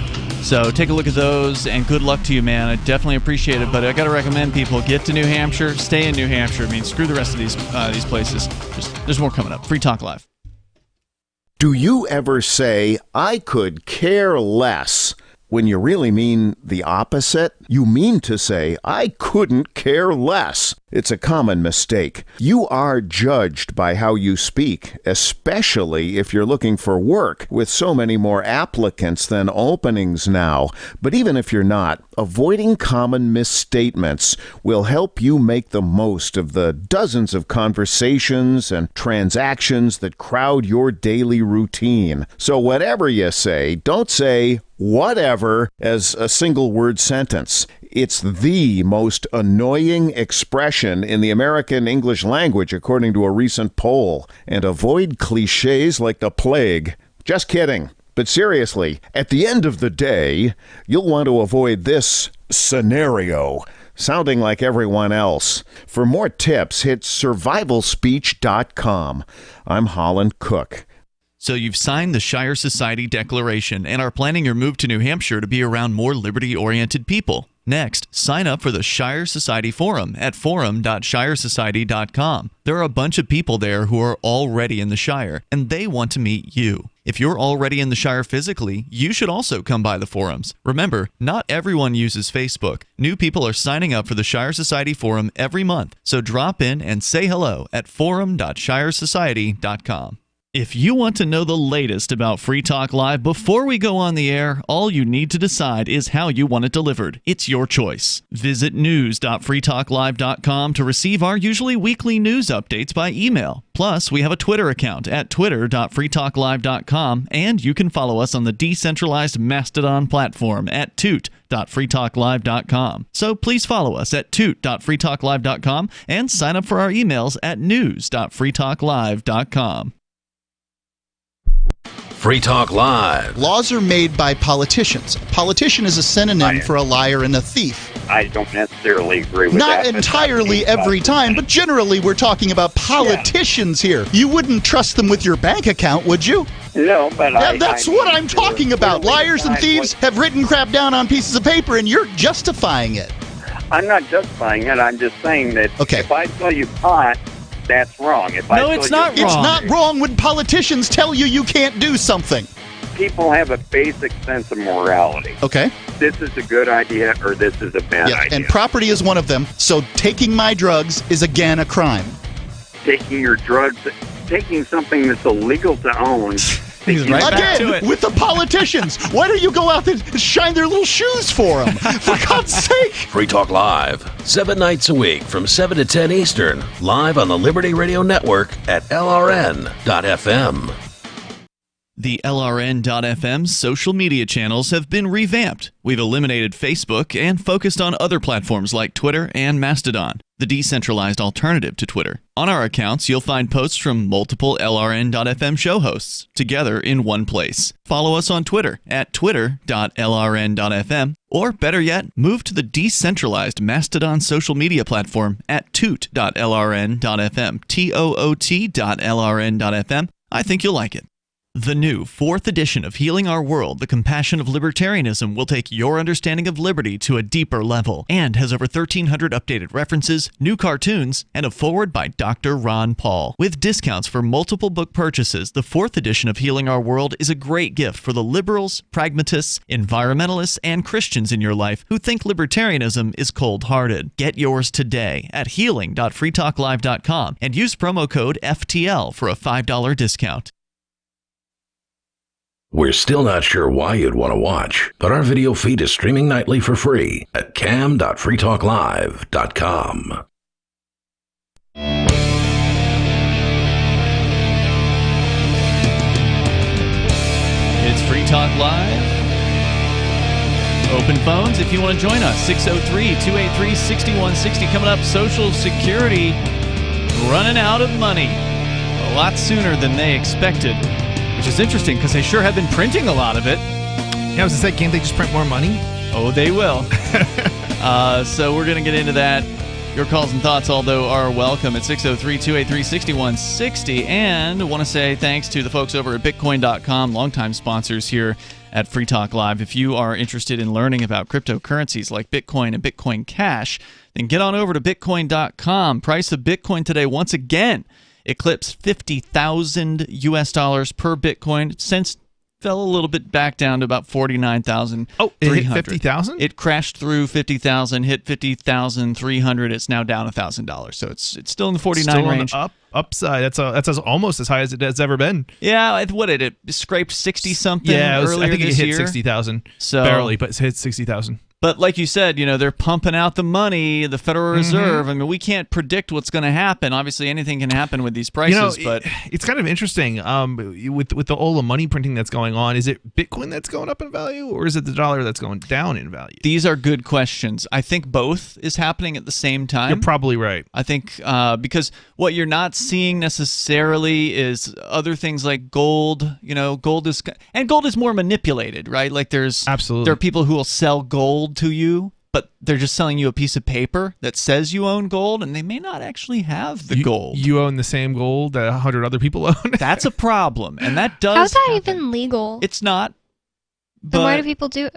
F: So take a look at those, and good luck to you, man. I definitely appreciate it, but I got to recommend people get to New Hampshire, stay in New Hampshire. I mean, screw the rest of these places. There's more coming up. Free Talk Live.
H: Do you ever say, I could care less, when you really mean the opposite? You mean to say, I couldn't care less. It's a common mistake. You are judged by how you speak, especially if you're looking for work, with so many more applicants than openings now. But even if you're not, avoiding common misstatements will help you make the most of the dozens of conversations and transactions that crowd your daily routine. So whatever you say, don't say whatever as a single word sentence. It's the most annoying expression
A: proficient in the American English language, according to a recent poll, and avoid cliches like the plague. Just kidding. But seriously, at the end of the day, you'll want to avoid this scenario, sounding like everyone else. For more tips, hit survivalspeech.com. I'm Holland Cook.
F: So you've signed the Shire Society Declaration and are planning your move to New Hampshire to be around more liberty-oriented people. Next, sign up for the Shire Society Forum at forum.shiresociety.com. There are a bunch of people there who are already in the Shire, and they want to meet you. If you're already in the Shire physically, you should also come by the forums. Remember, not everyone uses Facebook. New people are signing up for the Shire Society Forum every month, so drop in and say hello at forum.shiresociety.com. If you want to know the latest about Free Talk Live before we go on the air, all you need to decide is how you want it delivered. It's your choice. Visit news.freetalklive.com to receive our usually weekly news updates by email. Plus, we have a Twitter account at twitter.freetalklive.com, and you can follow us on the decentralized Mastodon platform at toot.freetalklive.com. So please follow us at toot.freetalklive.com and sign up for our emails at news.freetalklive.com.
L: Free Talk Live.
I: Laws are made by politicians. Politician is a synonym for a liar and a thief.
D: I don't necessarily agree with that.
I: Not entirely every time, but generally we're talking about politicians here. You wouldn't trust them with your bank account, would you?
D: No, but
I: that's what I'm talking about. Liars and thieves have written crap down on pieces of paper, and you're justifying it.
D: I'm not justifying it. I'm just saying that if I tell you pot, that's wrong.
I: It's not wrong when politicians tell you can't do something.
D: People have a basic sense of morality.
I: Okay.
D: This is a good idea or this is a bad idea.
I: And property is one of them. So taking my drugs is again a crime.
D: Taking your drugs, taking something that's illegal to own.
I: He's right back to it. With the politicians. Why don't you go out and shine their little shoes for them? For God's sake.
L: Free Talk Live, 7 nights a week from 7 to 10 Eastern, live on the Liberty Radio Network at LRN.FM.
F: The LRN.FM social media channels have been revamped. We've eliminated Facebook and focused on other platforms like Twitter and Mastodon, the decentralized alternative to Twitter. On our accounts, you'll find posts from multiple LRN.FM show hosts together in one place. Follow us on Twitter at twitter.lrn.fm, or better yet, move to the decentralized Mastodon social media platform at toot.lrn.fm, toot.lrn.fm. I think you'll like it. The new 4th edition of Healing Our World, The Compassion of Libertarianism, will take your understanding of liberty to a deeper level and has over 1,300 updated references, new cartoons, and a foreword by Dr. Ron Paul. With discounts for multiple book purchases, the 4th edition of Healing Our World is a great gift for the liberals, pragmatists, environmentalists, and Christians in your life who think libertarianism is cold-hearted. Get yours today at healing.freetalklive.com and use promo code FTL for a $5 discount.
L: We're still not sure why you'd want to watch, but our video feed is streaming nightly for free at cam.freetalklive.com.
F: It's Free Talk Live. Open phones if you want to join us. 603-283-6160. Coming up, Social Security running out of money a lot sooner than they expected. Which is interesting because they sure have been printing a lot of it.
E: Yeah, I was going to say, can't they just print more money?
F: Oh, they will. So we're going to get into that. Your calls and thoughts, although, are welcome at 603-283-6160. And I want to say thanks to the folks over at Bitcoin.com, longtime sponsors here at Free Talk Live. If you are interested in learning about cryptocurrencies like Bitcoin and Bitcoin Cash, then get on over to Bitcoin.com. Price of Bitcoin today, once again, eclipsed $50,000 US per Bitcoin. Since fell a little bit back down to about 49,300.
E: Oh, it hit 50,000?
F: It crashed through 50,000, hit 50,300. It's now down $1,000. So it's still in the 49 range.
E: On the upside. That's almost as high as it has ever been.
F: Yeah, what did it scraped 60 something?
E: Yeah,
F: earlier
E: I think it
F: this
E: hit
F: year?
E: 60,000.
F: So
E: barely, but it hit 60,000.
F: But like you said, they're pumping out the money, the Federal Reserve. I mean, we can't predict what's going to happen. Obviously, anything can happen with these prices. But
E: it's kind of interesting with all the money printing that's going on. Is it Bitcoin that's going up in value, or is it the dollar that's going down in value?
F: These are good questions. I think both is happening at the same time.
E: You're probably right.
F: I think because what you're not seeing necessarily is other things like gold. Gold is more manipulated, right? Like there are people who will sell gold to you, but they're just selling you a piece of paper that says you own gold, and they may not actually have the gold.
E: You own the same gold that 100 other people own.
F: That's a problem, and that does.
G: How's that
F: happen.
G: even legal?
F: It's not.
G: Then why do people do?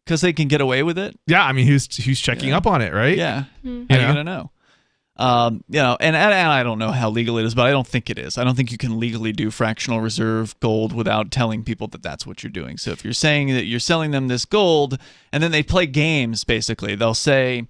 F: Because they can get away with it.
E: Yeah, I mean, who's checking up on it, right?
F: Yeah, how are you gonna know? And I don't know how legal it is, but I don't think it is. I don't think you can legally do fractional reserve gold without telling people that that's what you're doing. So if you're saying that you're selling them this gold, and then they play games, basically, they'll say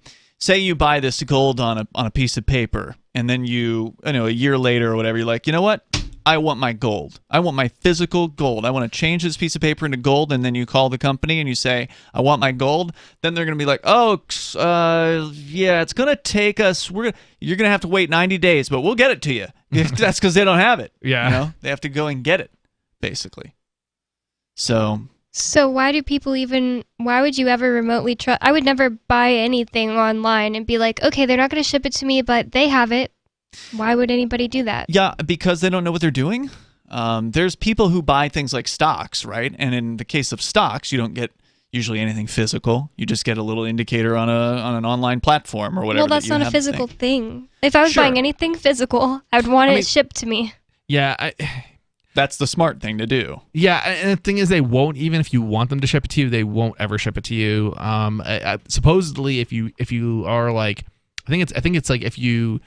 F: you buy this gold on a piece of paper, and then a year later or whatever, you're like, you know what? I want my gold. I want my physical gold. I want to change this piece of paper into gold, and then you call the company and you say, I want my gold. Then they're going to be like, yeah, it's going to take us, you're going to have to wait 90 days, but we'll get it to you. That's because they don't have it.
E: Yeah.
F: They have to go and get it, basically. So
G: why do people why would you ever remotely trust? I would never buy anything online and be like, okay, they're not going to ship it to me, but they have it. Why would anybody do that?
F: Yeah, because they don't know what they're doing. There's people who buy things like stocks, right? And in the case of stocks, you don't get usually anything physical. You just get a little indicator on an online platform or whatever.
G: Well, that's not a physical thing. If I was buying anything physical, I'd want it shipped to me.
E: Yeah,
F: that's the smart thing to do.
E: Yeah, and the thing is, they won't, even if you want them to ship it to you, they won't ever ship it to you. Supposedly, if you are like, I think it's like if you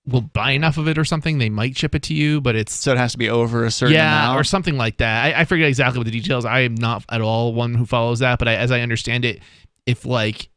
E: will buy enough of it or something, they might ship it to you, but
F: so it has to be over a certain amount?
E: or something like that. I forget exactly what the details. I am not at all one who follows that, but as I understand it, if like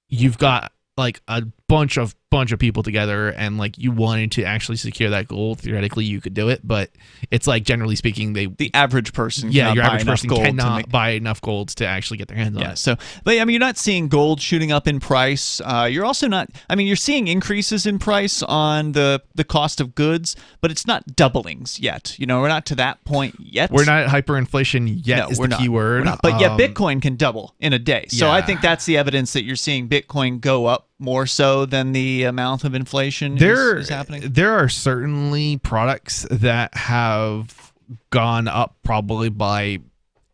E: you've got like a bunch of people together and like you wanted to actually secure that gold, theoretically you could do it, but it's like generally speaking, the
F: average person
E: your average person cannot buy enough golds to actually get their hands on it.
F: So, but I mean, you're not seeing gold shooting up in price. You're also not. I mean, you're seeing increases in price on the cost of goods, but it's not doublings yet. We're not to that point yet.
E: We're not at hyperinflation yet.
F: No,
E: is
F: we're
E: the
F: not.
E: key word.
F: We're not. But yet, Bitcoin can double in a day. So I think that's the evidence that you're seeing Bitcoin go up more so than the amount of inflation is happening.
E: There are certainly products that have gone up probably by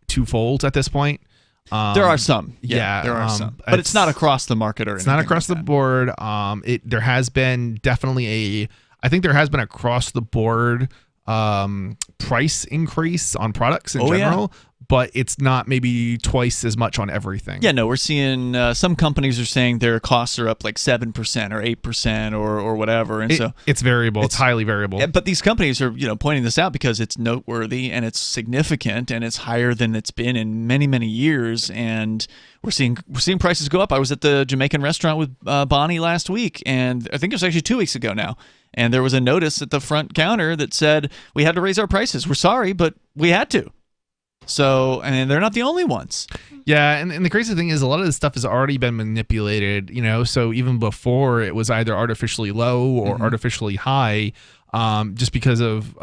E: twofold at this point.
F: There are some. Yeah, there are some. But it's not across the market or anything.
E: It's not across the board. There has been definitely I think there has been across the board price increase on products in general. Yeah. But it's not maybe twice as much on everything.
F: Yeah, no, we're seeing some companies are saying their costs are up like 7% or 8% or whatever, and so
E: it's variable. It's highly variable.
F: Yeah, but these companies are pointing this out because it's noteworthy and it's significant and it's higher than it's been in many years. And we're seeing prices go up. I was at the Jamaican restaurant with Bonnie last week, and I think it was actually 2 weeks ago now. And there was a notice at the front counter that said we had to raise our prices. We're sorry, but we had to. So, and they're not the only ones.
E: Yeah, and the crazy thing is a lot of this stuff has already been manipulated, so even before it was either artificially low or artificially high, just because of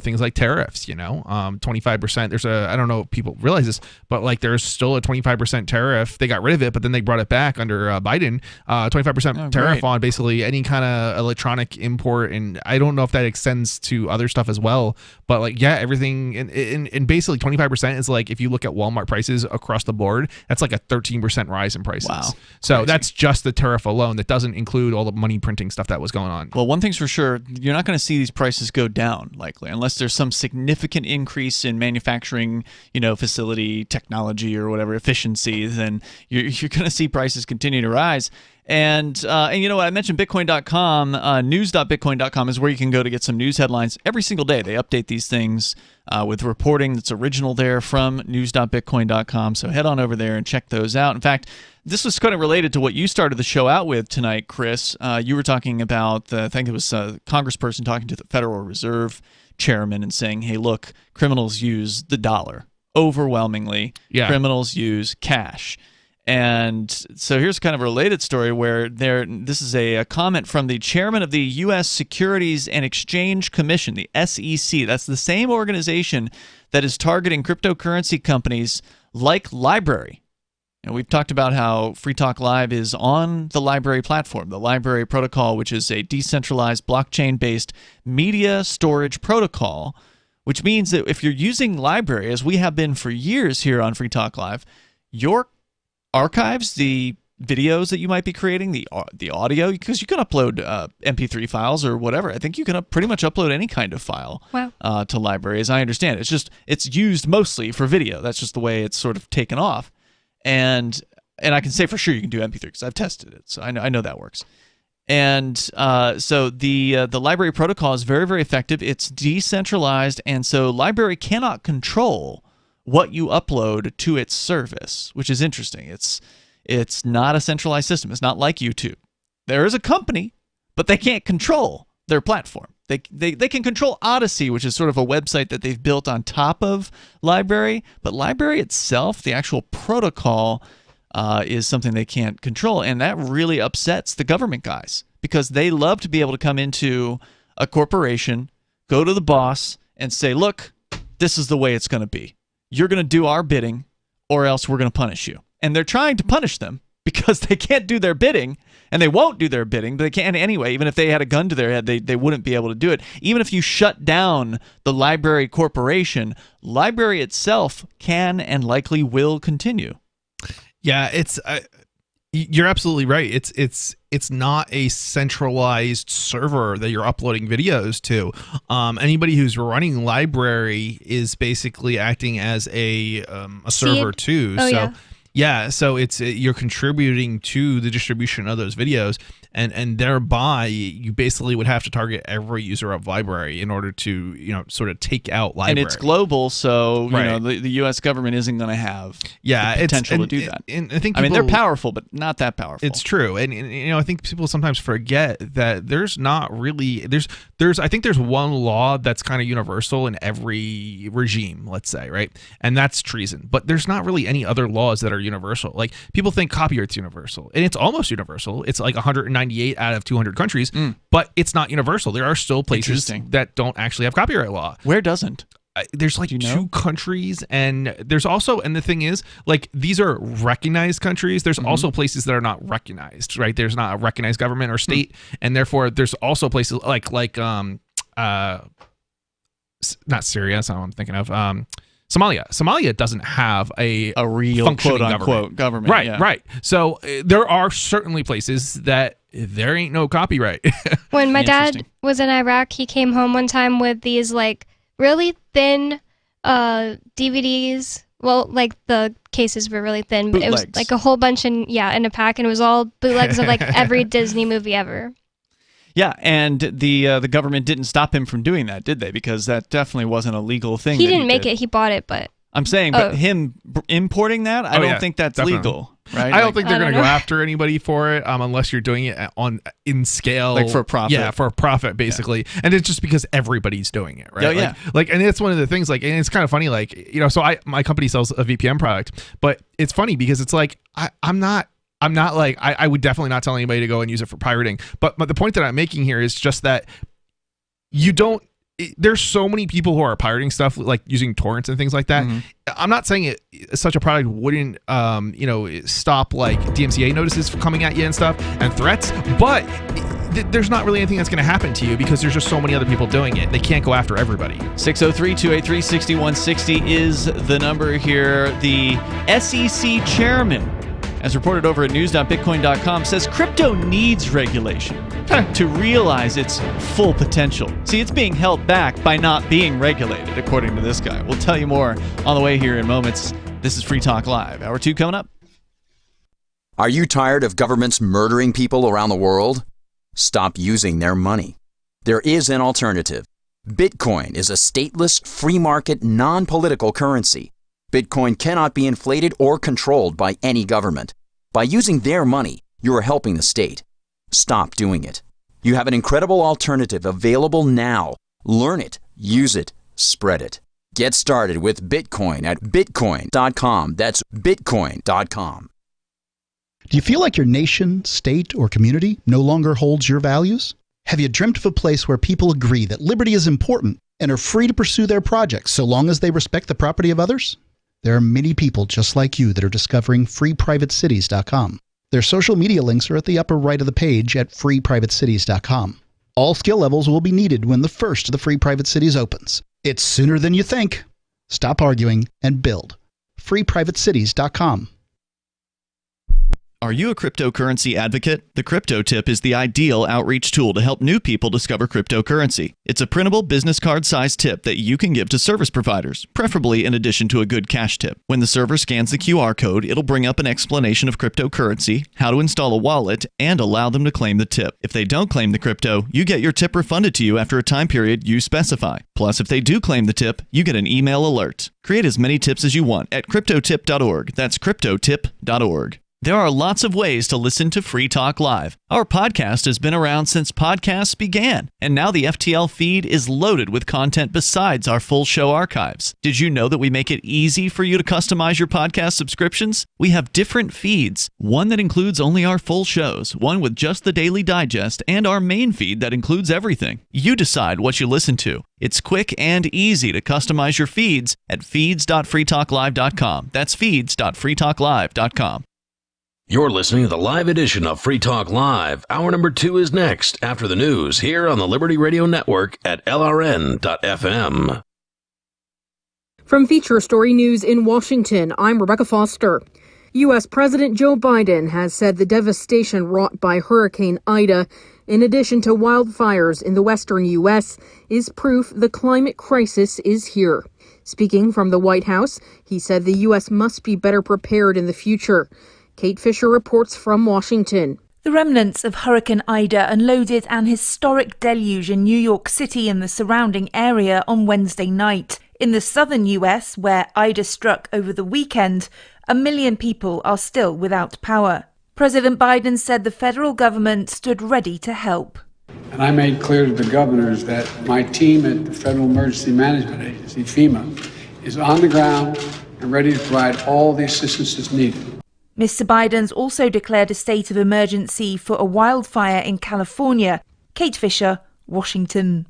E: things like tariffs, 25%. There's I don't know if people realize this, but like there's still a 25% tariff. They got rid of it, but then they brought it back under Biden. 25% tariff on basically any kind of electronic import, and I don't know if that extends to other stuff as well. But like, yeah, everything, and basically 25% is like if you look at Walmart prices across the board, that's like a 13% rise in prices.
F: Wow,
E: so
F: crazy.
E: That's just the tariff alone. That doesn't include all the money printing stuff that was going on.
F: Well, one thing's for sure, you're not going to see these prices go down likely unless there's some significant increase in manufacturing, facility technology or whatever efficiency. Then you're going to see prices continue to rise. And you know what? I mentioned Bitcoin.com. News.bitcoin.com is where you can go to get some news headlines every single day. They update these things with reporting that's original there from news.bitcoin.com. So head on over there and check those out. In fact, this was kind of related to what you started the show out with tonight, Chris. You were talking about, I think it was a congressperson talking to the Federal Reserve chairman and saying, hey, look, criminals use the dollar overwhelmingly.
E: Yeah.
F: Criminals use cash. And so here's kind of a related story where this is a comment from the chairman of the U.S. Securities and Exchange Commission, the SEC. That's the same organization that is targeting cryptocurrency companies like LBRY. And we've talked about how Free Talk Live is on the LBRY platform, the LBRY protocol, which is a decentralized blockchain-based media storage protocol, which means that if you're using LBRY, as we have been for years here on Free Talk Live, your archives, the videos that you might be creating, the audio, because you can upload MP3 files or whatever. I think you can pretty much upload any kind of file to LBRY, as I understand it. It's used mostly for video. That's just the way it's sort of taken off. And I can say for sure you can do MP3 because I've tested it, so I know that works. And so the LBRY protocol is very, very effective. It's decentralized, and so LBRY cannot control what you upload to its service, which is interesting. It's not a centralized system. It's not like YouTube. There is a company, but they can't control their platform. They can control Odyssey, which is sort of a website that they've built on top of LBRY, but LBRY itself, the actual protocol, is something they can't control, and that really upsets the government guys because they love to be able to come into a corporation, go to the boss, and say, look, this is the way it's going to be. You're going to do our bidding, or else we're going to punish you. And they're trying to punish them because they can't do their bidding, and they won't do their bidding, but they can anyway. Even if they had a gun to their head, they wouldn't be able to do it. Even if you shut down the LBRY corporation, LBRY itself can and likely will continue.
E: Yeah, you're absolutely right. It's not a centralized server that you're uploading videos to. Anybody who's running LBRY is basically acting as a server too. So you're contributing to the distribution of those videos, and thereby you basically would have to target every user of LBRY in order to sort of take out LBRY.
F: And it's global, so the U.S. government isn't going to have the potential to do that.
E: And I think
F: they're powerful, but not that powerful.
E: It's true, and I think people sometimes forget that there's not really I think there's one law that's kind of universal in every regime, let's say, right? And that's treason. But there's not really any other laws that are universal. Like, people think copyright's universal, and it's almost universal. It's like 198 out of 200 countries, but it's not universal. There are still places that don't actually have copyright law.
F: Where doesn't?
E: There's like two countries, and there's also, and the thing is, like, these are recognized countries. There's also places that are not recognized, right? There's not a recognized government or state, and therefore there's also places like not Syria, that's not what I'm thinking of. Somalia doesn't have a
F: real
E: functioning
F: quote-unquote government.
E: Right. So there are certainly places that there ain't no copyright.
G: When my dad was in Iraq, he came home one time with these like really thin DVDs. Well, like the cases were really thin, but
F: bootlegs.
G: It was like a whole bunch in a pack, and it was all bootlegs of like every Disney movie ever.
F: Yeah, and the government didn't stop him from doing that, did they? Because that definitely wasn't a legal thing.
G: He didn't make it; he bought it, but
F: I'm saying, but him importing that, I don't think that's legal, right?
E: I don't think they're going to go after anybody for it, unless you're doing it in scale,
F: like for a profit.
E: Yeah, for a profit, basically. Yeah. And it's just because everybody's doing it, right?
F: Yeah,
E: and it's one of the things. Like, and it's kind of funny. Like, so my company sells a VPN product, but it's funny because it's like I'm not like, I would definitely not tell anybody to go and use it for pirating. But the point that I'm making here is just that there's so many people who are pirating stuff, like using torrents and things like that. I'm not saying such a product wouldn't, stop like DMCA notices coming at you and stuff and threats, but there's not really anything that's going to happen to you because there's just so many other people doing it. They can't go after everybody.
F: 603-283-6160 is the number here. The SEC chairman, as reported over at news.bitcoin.com, says crypto needs regulation to realize its full potential. See, it's being held back by not being regulated, according to this guy. We'll tell you more on the way here in moments. This is Free Talk Live. Hour 2 coming up.
C: Are you tired of governments murdering people around the world? Stop using their money. There is an alternative. Bitcoin is a stateless, free market, non-political currency. Bitcoin cannot be inflated or controlled by any government. By using their money, you are helping the state. Stop doing it. You have an incredible alternative available now. Learn it, use it, spread it. Get started with Bitcoin at bitcoin.com. That's bitcoin.com.
I: Do you feel like your nation, state, or community no longer holds your values? Have you dreamt of a place where people agree that liberty is important and are free to pursue their projects so long as they respect the property of others? There are many people just like you that are discovering freeprivatecities.com. Their social media links are at the upper right of the page at freeprivatecities.com. All skill levels will be needed when the first of the Free Private Cities opens. It's sooner than you think. Stop arguing and build. freeprivatecities.com.
F: Are you a cryptocurrency advocate? The Crypto Tip is the ideal outreach tool to help new people discover cryptocurrency. It's a printable business card-sized tip that you can give to service providers, preferably in addition to a good cash tip. When the server scans the QR code, it'll bring up an explanation of cryptocurrency, how to install a wallet, and allow them to claim the tip. If they don't claim the crypto, you get your tip refunded to you after a time period you specify. Plus, if they do claim the tip, you get an email alert. Create as many tips as you want at cryptotip.org. That's cryptotip.org. There are lots of ways to listen to Free Talk Live. Our podcast has been around since podcasts began, and now the FTL feed is loaded with content besides our full show archives. Did you know that we make it easy for you to customize your podcast subscriptions? We have different feeds, one that includes only our full shows, one with just the Daily Digest, and our main feed that includes everything. You decide what you listen to. It's quick and easy to customize your feeds at feeds.freetalklive.com. That's feeds.freetalklive.com.
L: You're listening to the live edition of Free Talk Live. Hour number 2 is next after the news here on the Liberty Radio Network at LRN.FM.
B: From Feature Story News in Washington, I'm Rebecca Foster. U.S. President Joe Biden has said the devastation wrought by Hurricane Ida, in addition to wildfires in the western U.S., is proof the climate crisis is here. Speaking from the White House, he said the U.S. must be better prepared in the future. Kate Fisher reports from Washington.
R: The remnants of Hurricane Ida unloaded an historic deluge in New York City and the surrounding area on Wednesday night. In the southern U.S., where Ida struck over the weekend, 1 million people are still without power. President Biden said the federal government stood ready to help.
T: And I made clear to the governors that my team at the Federal Emergency Management Agency, FEMA, is on the ground and ready to provide all the assistance that's needed.
R: Mr. Biden's also declared a state of emergency for a wildfire in California. Kate Fisher, Washington.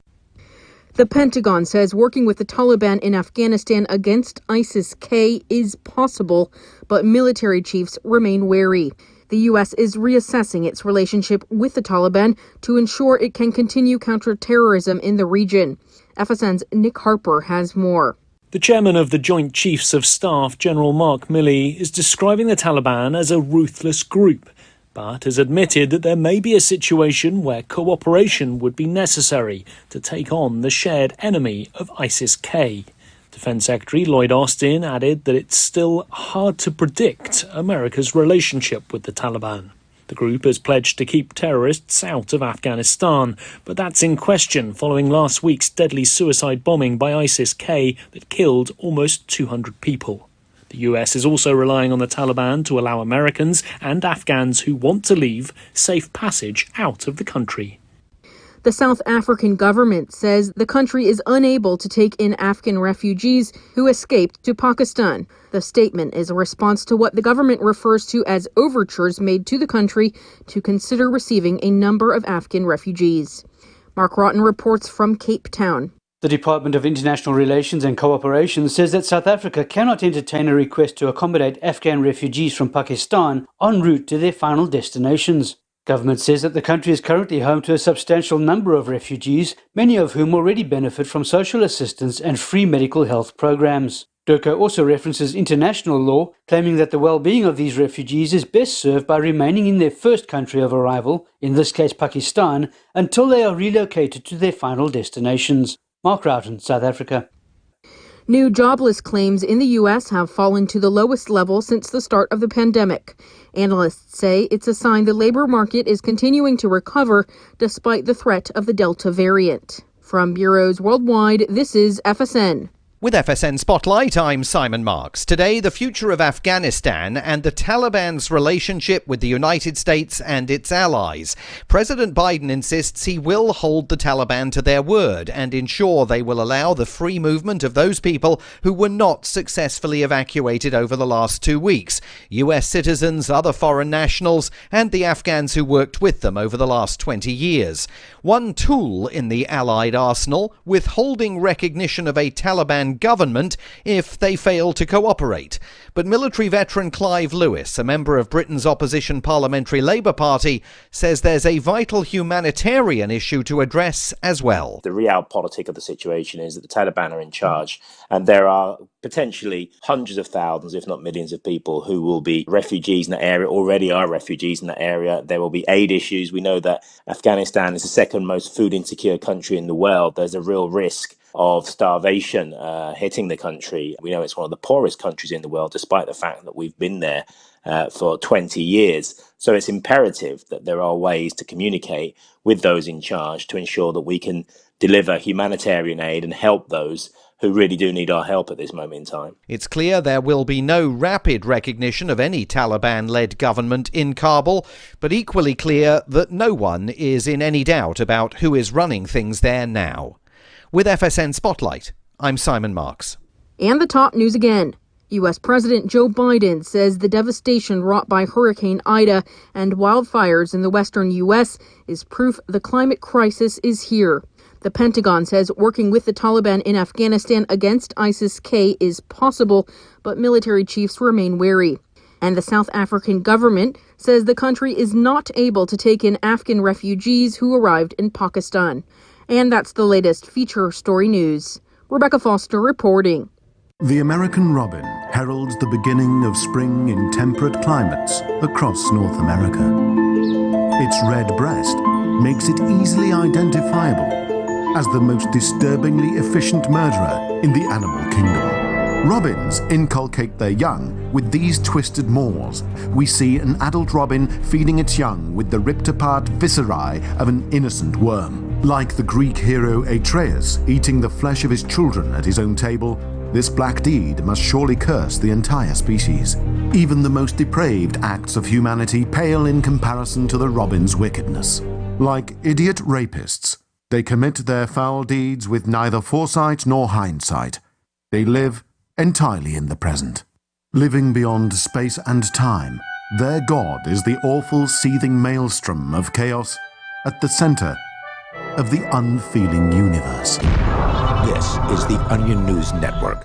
B: The Pentagon says working with the Taliban in Afghanistan against ISIS-K is possible, but military chiefs remain wary. The U.S. is reassessing its relationship with the Taliban to ensure it can continue counterterrorism in the region. FSN's Nick Harper has more.
U: The chairman of the Joint Chiefs of Staff, General Mark Milley, is describing the Taliban as a ruthless group, but has admitted that there may be a situation where cooperation would be necessary to take on the shared enemy of ISIS-K. Defense Secretary Lloyd Austin added that it's still hard to predict America's relationship with the Taliban. The group has pledged to keep terrorists out of Afghanistan, but that's in question following last week's deadly suicide bombing by ISIS-K that killed almost 200 people. The US is also relying on the Taliban to allow Americans and Afghans who want to leave safe passage out of the country.
B: The South African government says the country is unable to take in Afghan refugees who escaped to Pakistan. The statement is a response to what the government refers to as overtures made to the country to consider receiving a number of Afghan refugees. Mark Rotten reports from Cape Town.
V: The Department of International Relations and Cooperation says that South Africa cannot entertain a request to accommodate Afghan refugees from Pakistan en route to their final destinations. Government says that the country is currently home to a substantial number of refugees, many of whom already benefit from social assistance and free medical health programs. DIRCO also references international law, claiming that the well-being of these refugees is best served by remaining in their first country of arrival, in this case Pakistan, until they are relocated to their final destinations. Mark Roughton, South Africa.
B: New jobless claims in the U.S. have fallen to the lowest level since the start of the pandemic. Analysts say it's a sign the labor market is continuing to recover despite the threat of the Delta variant. From bureaus worldwide, this is FSN.
J: With FSN Spotlight, I'm Simon Marks. Today, the future of Afghanistan and the Taliban's relationship with the United States and its allies. President Biden insists he will hold the Taliban to their word and ensure they will allow the free movement of those people who were not successfully evacuated over the last 2 weeks. US citizens, other foreign nationals, and the Afghans who worked with them over the last 20 years. One tool in the Allied arsenal, withholding recognition of a Taliban government if they fail to cooperate. But military veteran Clive Lewis, a member of Britain's opposition Parliamentary Labour Party, says there's a vital humanitarian issue to address as well.
K: The realpolitik of the situation is that the Taliban are in charge, and there are potentially hundreds of thousands, if not millions of people who will be refugees in that area, already are refugees in that area. There will be aid issues. We know that Afghanistan is the second most food insecure country in the world. There's a real risk of starvation hitting the country. We know it's one of the poorest countries in the world, despite the fact that we've been there for 20 years. So it's imperative that there are ways to communicate with those in charge to ensure that we can deliver humanitarian aid and help those who really do need our help at this moment in time.
J: It's clear there will be no rapid recognition of any Taliban-led government in Kabul, but equally clear that no one is in any doubt about who is running things there now. With FSN Spotlight, I'm Simon Marks.
B: And the top news again. U.S. President Joe Biden says the devastation wrought by Hurricane Ida and wildfires in the western U.S. is proof the climate crisis is here. The Pentagon says working with the Taliban in Afghanistan against ISIS-K is possible, but military chiefs remain wary. And the South African government says the country is not able to take in Afghan refugees who arrived in Pakistan. And that's the latest feature story news. Rebecca Foster reporting.
W: The American robin heralds the beginning of spring in temperate climates across North America. Its red breast makes it easily identifiable as the most disturbingly efficient murderer in the animal kingdom. Robins inculcate their young with these twisted maws. We see an adult robin feeding its young with the ripped-apart viscerae of an innocent worm. Like the Greek hero Atreus eating the flesh of his children at his own table, this black deed must surely curse the entire species. Even the most depraved acts of humanity pale in comparison to the robin's wickedness. Like idiot rapists, they commit their foul deeds with neither foresight nor hindsight. They live entirely in the present. Living beyond space and time, their god is the awful seething maelstrom of chaos at the center of the unfeeling universe.
X: This is the Onion News Network.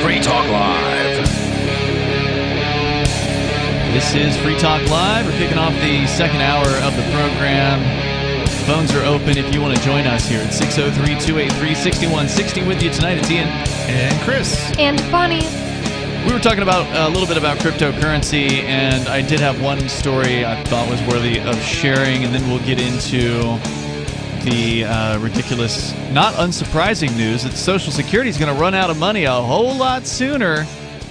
C: Free Talk Live.
F: This is Free Talk Live. We're kicking off the second hour of the program. Phones are open if you want to join us here at 603-283-6160. With you tonight, it's Ian.
E: And Chris.
G: And Bonnie.
F: We were talking about a little bit about cryptocurrency, and I did have one story I thought was worthy of sharing, and then we'll get into the ridiculous, not unsurprising news that Social Security is going to run out of money a whole lot sooner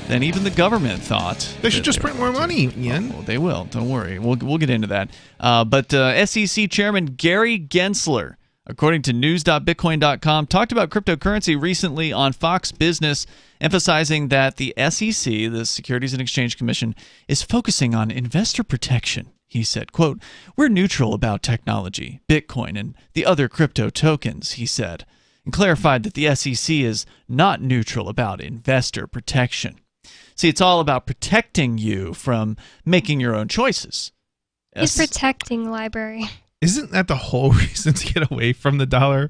F: than even the government thought.
E: They should just print more money, Ian.
F: Oh, they will. Don't worry. We'll get into that. But SEC Chairman Gary Gensler, according to news.bitcoin.com, talked about cryptocurrency recently on Fox Business, emphasizing that the SEC, the Securities and Exchange Commission, is focusing on investor protection. He said, quote, "We're neutral about technology, Bitcoin, and the other crypto tokens," he said, and clarified that the SEC is not neutral about investor protection. See, it's all about protecting you from making your own choices.
G: He's protecting library.
E: Isn't that the whole reason to get away from the dollar?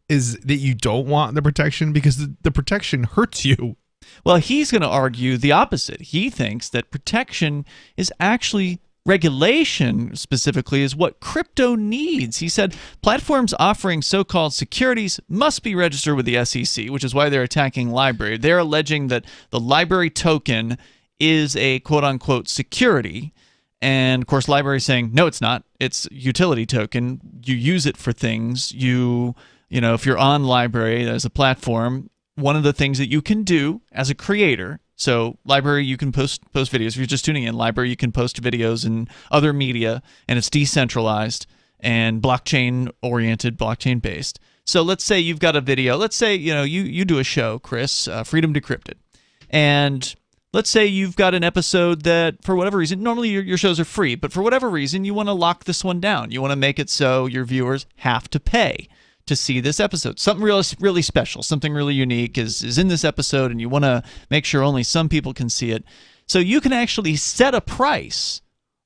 E: Is that you don't want the protection because the protection hurts you?
F: Well, he's going to argue the opposite. He thinks that protection is actually regulation, specifically, is what crypto needs. He said platforms offering so-called securities must be registered with the SEC, which is why they're attacking Library. They're alleging that the Library token is a quote-unquote security. And, of course, Library is saying, no, it's not. It's utility token. You use it for things. You know, if you're on Library as a platform, one of the things that you can do as a creator, So library, you can post videos. If you're just tuning in, library, you can post videos and other media, and it's decentralized and blockchain-oriented, blockchain-based. So let's say you've got a video. Let's say, you do a show, Chris, Freedom Decrypted. And let's say you've got an episode that, for whatever reason, normally your shows are free, but for whatever reason, you want to lock this one down. You want to make it so your viewers have to pay to see this episode. Something really special, something really unique is in this episode, and you want to make sure only some people can see it. So you can actually set a price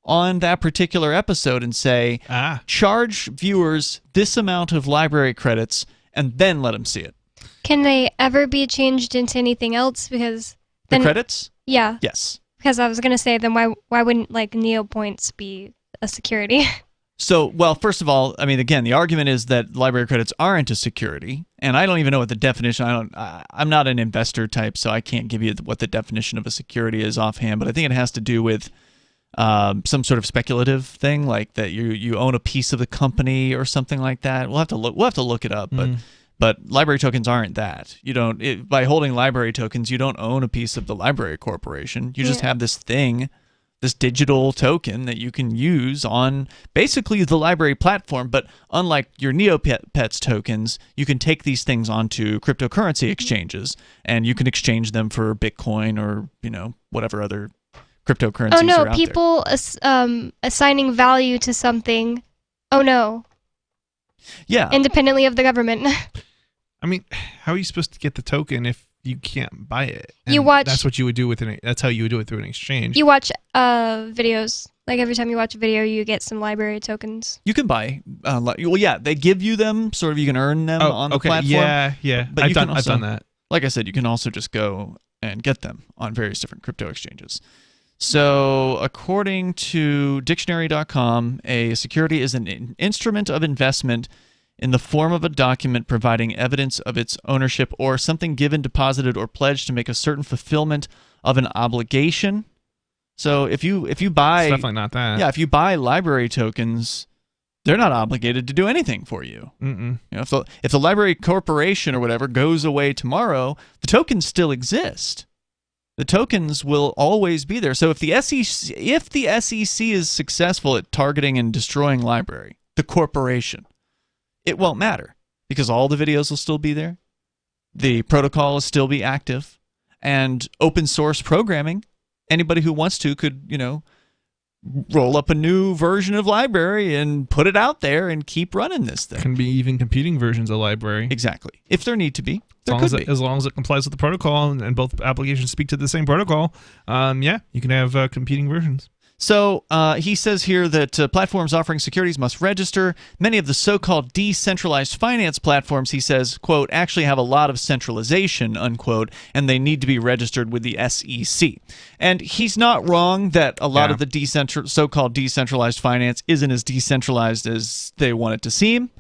F: on that particular episode and say, charge viewers this amount of library credits, and then let them see it.
G: Can they ever be changed into anything else? Because then,
F: the credits?
G: Yeah.
F: Yes.
G: Because I was going to say, then why wouldn't neopoints be a security?
F: So, well, first of all, I mean, again, the argument is that library credits aren't a security, and I don't even know what the definition. I'm not an investor type, so I can't give you what the definition of a security is offhand. But I think it has to do with some sort of speculative thing, like that you own a piece of the company or something like that. We'll have to look it up, but library tokens aren't that. You don't by holding library tokens, you don't own a piece of the library corporation. You just have this thing. This digital token that you can use on basically the library platform, but unlike your Neopets tokens, you can take these things onto cryptocurrency exchanges, and you can exchange them for Bitcoin or whatever other cryptocurrencies are out there.
G: People assigning value to something. Oh no.
F: Yeah.
G: Independently of the government.
E: I mean, how are you supposed to get the token if you can't buy it? And
G: you watch.
E: That's what you would do that's how you would do it through an exchange.
G: You watch videos. Like every time you watch a video, you get some library tokens.
F: You can buy. They give you them. Sort of, you can earn them on the platform.
E: Yeah.
F: But
E: I've done that.
F: Like I said, you can also just go and get them on various different crypto exchanges. So, according to dictionary.com, a security is an instrument of investment in the form of a document providing evidence of its ownership or something given, deposited, or pledged to make a certain fulfillment of an obligation. So if you buy...
E: It's definitely not that.
F: Yeah, if you buy library tokens, they're not obligated to do anything for you. If the library corporation or whatever goes away tomorrow, the tokens still exist. The tokens will always be there. So if the SEC is successful at targeting and destroying library, the corporation, it won't matter because all the videos will still be there. The protocol will still be active, and open source programming, anybody who wants to could, roll up a new version of library and put it out there and keep running this thing.
E: Can be even competing versions of library.
F: Exactly. If there need to be.
E: As long as it complies with the protocol and both applications speak to the same protocol, you can have competing versions.
F: So he says here that platforms offering securities must register. Many of the so-called decentralized finance platforms, he says, quote, actually have a lot of centralization, unquote, and they need to be registered with the SEC. And he's not wrong that a lot of the so-called decentralized finance isn't as decentralized as they want it to seem.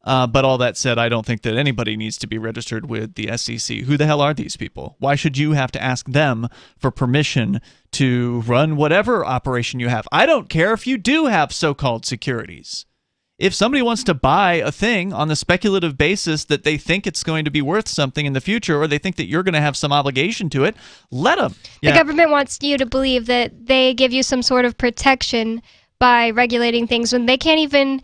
F: But all that said, I don't think that anybody needs to be registered with the SEC. Who the hell are these people? Why should you have to ask them for permission to run whatever operation you have? I don't care if you do have so-called securities. If somebody wants to buy a thing on the speculative basis that they think it's going to be worth something in the future, or they think that you're going to have some obligation to it, let them.
G: The government wants you to believe that they give you some sort of protection by regulating things when they can't even,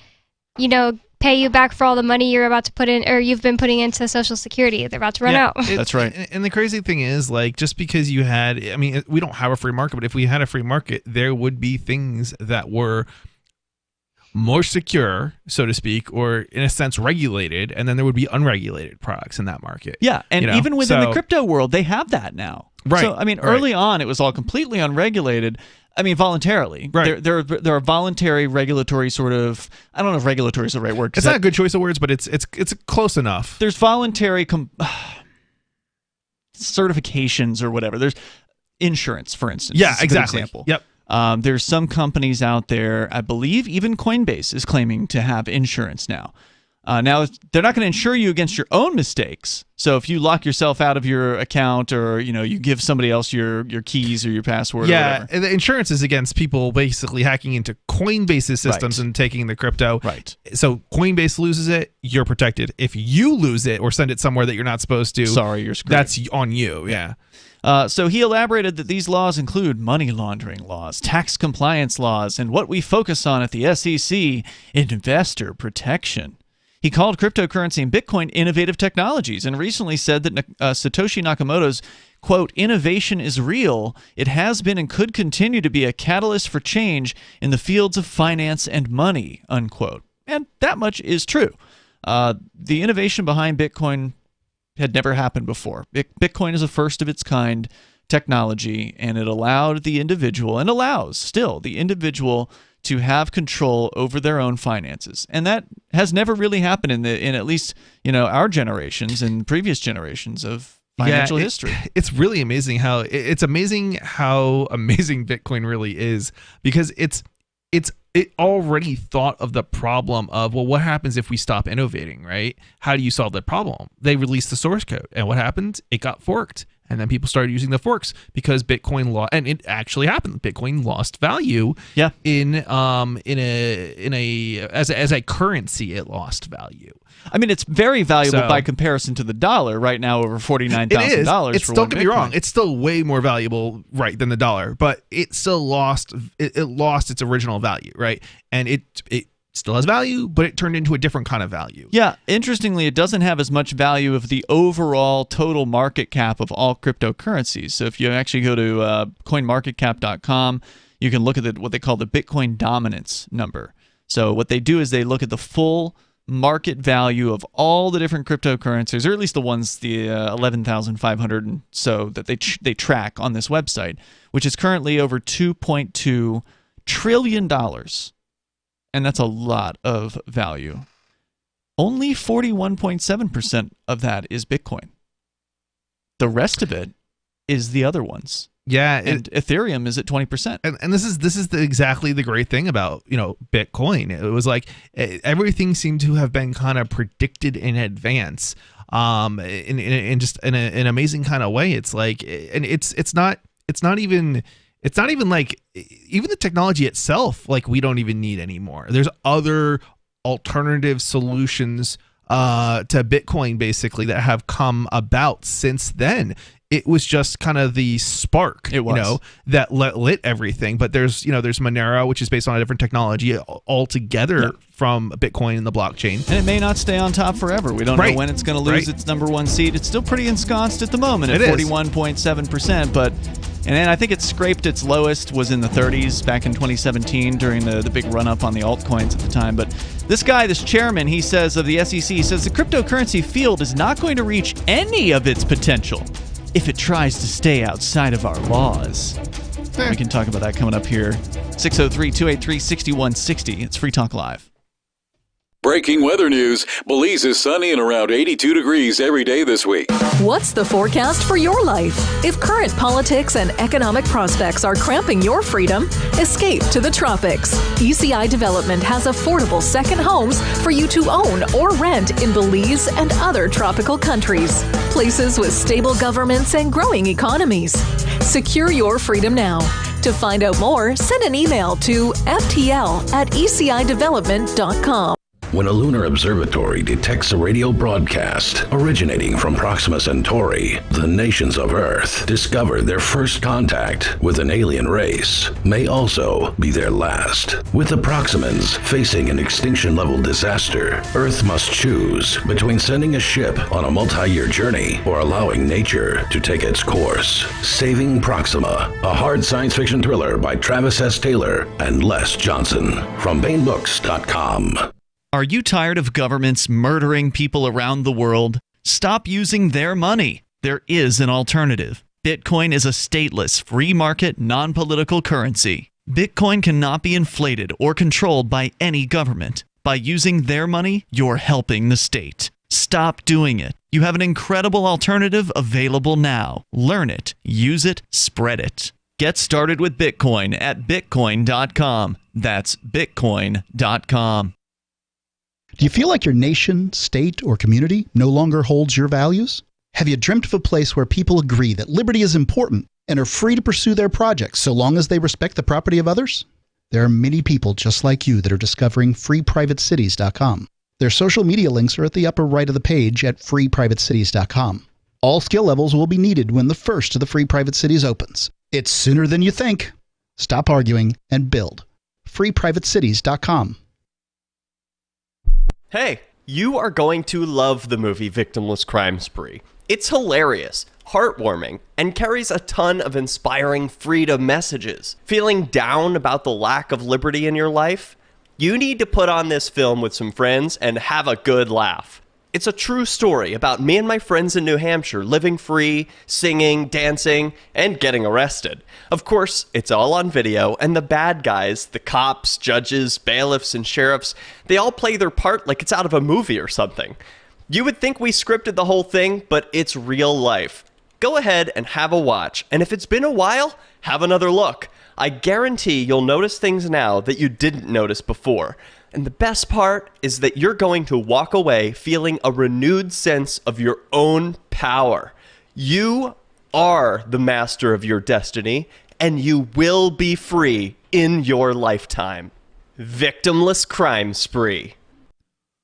G: pay you back for all the money you're about to put in, or you've been putting into Social Security. They're about to run out.
F: That's right.
E: And the crazy thing is, just because you had, we don't have a free market, but if we had a free market, there would be things that were more secure, so to speak, or in a sense regulated, and then there would be unregulated products in that market.
F: Yeah, and even within the crypto world, they have that now.
E: Right.
F: So, early on, it was all completely unregulated. Voluntarily.
E: Right.
F: There are voluntary regulatory sort of, I don't know if regulatory is the right word.
E: It's not a good choice of words, but it's close enough.
F: There's voluntary certifications or whatever. There's insurance, for instance.
E: Yeah,
F: is a
E: exactly.
F: good example.
E: Yep.
F: There's some companies out there, I believe even Coinbase is claiming to have insurance now. Now, they're not going to insure you against your own mistakes. So if you lock yourself out of your account, or you give somebody else your keys or your password, or whatever.
E: The insurance is against people basically hacking into Coinbase's systems and taking the crypto.
F: Right.
E: So Coinbase loses it, you're protected. If you lose it or send it somewhere that you're not supposed to,
F: sorry, you're screwed.
E: That's on you. Yeah.
F: So he elaborated that these laws include money laundering laws, tax compliance laws, and what we focus on at the SEC, investor protection. He called cryptocurrency and Bitcoin innovative technologies and recently said that Satoshi Nakamoto's, quote, innovation is real. It has been and could continue to be a catalyst for change in the fields of finance and money, unquote. And that much is true. The innovation behind Bitcoin had never happened before. Bitcoin is a first of its kind technology, and it allowed the individual, and allows still the individual, to have control over their own finances. And that has never really happened in at least, our generations and previous generations of financial history.
E: It's really amazing how amazing Bitcoin really is, because it already thought of the problem of, well, what happens if we stop innovating, right? How do you solve that problem? They released the source code, and what happened? It got forked, and then people started using the forks because Bitcoin lost, and it actually happened. Bitcoin lost value. Yeah. As a currency, it lost value.
F: I mean, it's very valuable by comparison to the dollar right now, over $49,000.
E: Don't get me wrong; it's still way more valuable, right, than the dollar, but it still lost. It lost its original value, right? And it still has value, but it turned into a different kind of value.
F: Yeah, interestingly, it doesn't have as much value of the overall total market cap of all cryptocurrencies. So if you actually go to coinmarketcap.com, you can look at what they call the Bitcoin dominance number. So what they do is they look at the full market value of all the different cryptocurrencies, or at least the ones, the 11,500 and so that they track on this website, which is currently over $2.2 trillion. And that's a lot of value. Only 41.7% of that is Bitcoin. The rest of it is the other ones.
E: Yeah,
F: and Ethereum is at 20%.
E: And this is exactly the great thing about Bitcoin. It was like everything seemed to have been kind of predicted in advance, in just in an amazing kind of way. It's like, and it's not even like, even the technology itself, like, we don't even need anymore. There's other alternative solutions to Bitcoin, basically, that have come about since then. It was just kind of the spark, that lit everything. But there's Monero, which is based on a different technology altogether from Bitcoin and the blockchain.
F: And it may not stay on top forever. We don't know when it's going to lose its number one seat. It's still pretty ensconced at the moment at 41.7%. But and then I think it scraped its lowest was in the 30s back in 2017 during the big run-up on the altcoins at the time. But this chairman, he says, of the SEC, says the cryptocurrency field is not going to reach any of its potential if it tries to stay outside of our laws. We can talk about that coming up here. 603-283-6160. It's Free Talk Live.
M: Breaking weather news. Belize is sunny and around 82 degrees every day this week.
N: What's the forecast for your life? If current politics and economic prospects are cramping your freedom, escape to the tropics. ECI Development has affordable second homes for you to own or rent in Belize and other tropical countries. Places with stable governments and growing economies. Secure your freedom now. To find out more, send an email to ftl@ecidevelopment.com.
L: When a lunar observatory detects a radio broadcast originating from Proxima Centauri, the nations of Earth discover their first contact with an alien race may also be their last. With the Proximans facing an extinction-level disaster, Earth must choose between sending a ship on a multi-year journey or allowing nature to take its course. Saving Proxima, a hard science fiction thriller by Travis S. Taylor and Les Johnson from BaneBooks.com.
F: Are you tired of governments murdering people around the world? Stop using their money. There is an alternative. Bitcoin is a stateless, free market, non-political currency. Bitcoin cannot be inflated or controlled by any government. By using their money, you're helping the state. Stop doing it. You have an incredible alternative available now. Learn it, use it, spread it. Get started with Bitcoin at Bitcoin.com. That's Bitcoin.com.
I: Do you feel like your nation, state, or community no longer holds your values? Have you dreamt of a place where people agree that liberty is important and are free to pursue their projects so long as they respect the property of others? There are many people just like you that are discovering freeprivatecities.com. Their social media links are at the upper right of the page at freeprivatecities.com. All skill levels will be needed when the first of the free private cities opens. It's sooner than you think. Stop arguing and build. FreePrivateCities.com.
O: Hey, you are going to love the movie Victimless Crime Spree. It's hilarious, heartwarming, and carries a ton of inspiring freedom messages. Feeling down about the lack of liberty in your life? You need to put on this film with some friends and have a good laugh. It's a true story about me and my friends in New Hampshire living free, singing, dancing, and getting arrested. Of course, it's all on video, and the bad guys, the cops, judges, bailiffs, and sheriffs, they all play their part like it's out of a movie or something. You would think we scripted the whole thing, but it's real life. Go ahead and have a watch, and if it's been a while, have another look. I guarantee you'll notice things now that you didn't notice before. And the best part is that you're going to walk away feeling a renewed sense of your own power. You are the master of your destiny, and you will be free in your lifetime. Victimless Crime Spree.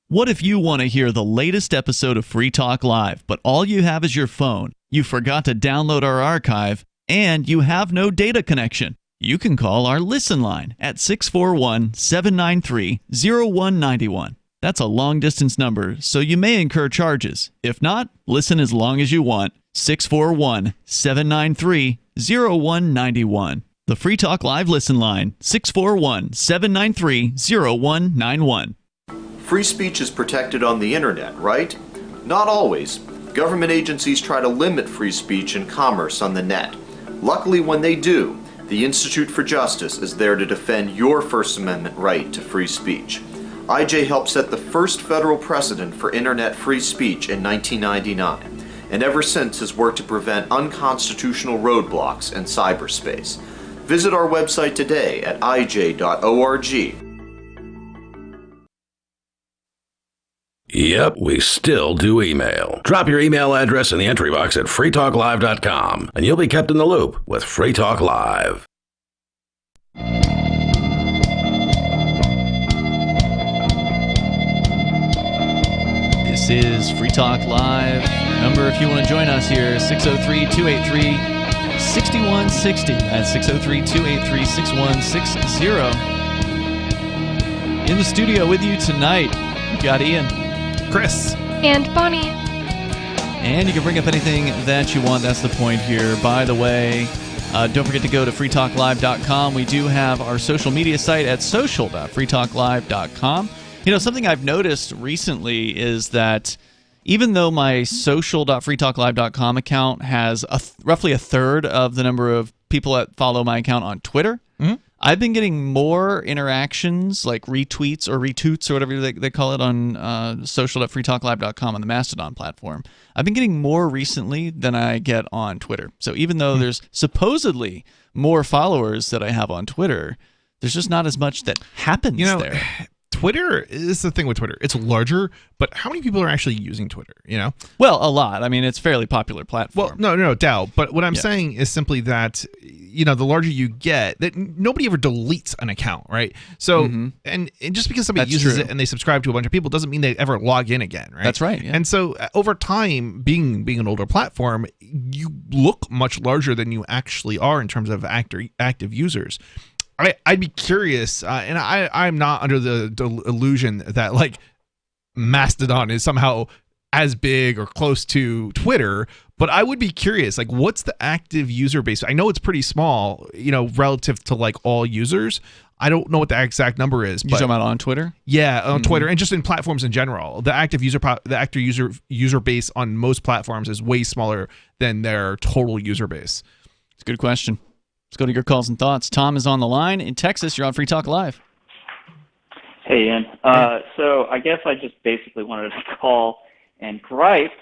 F: What if you want to hear the latest episode of Free Talk Live, but all you have is your phone, you forgot to download our archive, and you have no data connection? You can call our Listen line at 641-793-0191. That's a long-distance number, so you may incur charges. If not, listen as long as you want. 641-793-0191. The Free Talk Live Listen line, 641-793-0191.
P: Free speech is protected on the internet, right? Not always. Government agencies try to limit free speech and commerce on the net. Luckily, when they do, the Institute for Justice is there to defend your First Amendment right to free speech. IJ helped set the first federal precedent for internet free speech in 1999, and ever since has worked to prevent unconstitutional roadblocks in cyberspace. Visit our website today at ij.org.
L: Yep, we still do email. Drop your email address in the entry box at freetalklive.com, and you'll be kept in the loop with Free Talk Live.
F: This is Free Talk Live. Number, if you want to join us here, 603-283-6160. That's 603-283-6160. In the studio with you tonight, we've got Ian, Chris,
G: and Bonnie.
F: And you can bring up anything that you want. That's the point here. By the way, don't forget to go to freetalklive.com. We do have our social media site at social.freetalklive.com. You know, something I've noticed recently is that even though my social.freetalklive.com account has roughly a third of the number of people that follow my account on Twitter, I've been getting more interactions, like retweets or retweets or whatever they call it on social.freetalklive.com on the Mastodon platform. I've been getting more recently than I get on Twitter. So even though there's supposedly more followers that I have on Twitter, there's just not as much that happens there.
E: Twitter is the thing with Twitter. It's larger, but how many people are actually using Twitter, you know?
F: Well, a lot. I mean, it's a fairly popular platform.
E: Well, no doubt. But what I'm saying is simply that, you know, the larger you get, that nobody ever deletes an account, right? So, and just because somebody uses it and they subscribe to a bunch of people doesn't mean they ever log in again, right?
F: That's right. Yeah.
E: And so over time, being an older platform, you look much larger than you actually are in terms of active users. I'd be curious, and I'm not under the illusion that like Mastodon is somehow as big or close to Twitter, but I would be curious, like, what's the active user base? I know it's pretty small, you know, relative to like all users. I don't know what the exact number is.
F: You talking about on Twitter?
E: Yeah, on Twitter and just in platforms in general. The active user base on most platforms is way smaller than their total user base.
F: It's a good question. Let's go to your calls and thoughts. Tom is on the line in Texas. You're on Free Talk Live.
Q: Hey, Ian. So I guess I just basically wanted to call and gripe.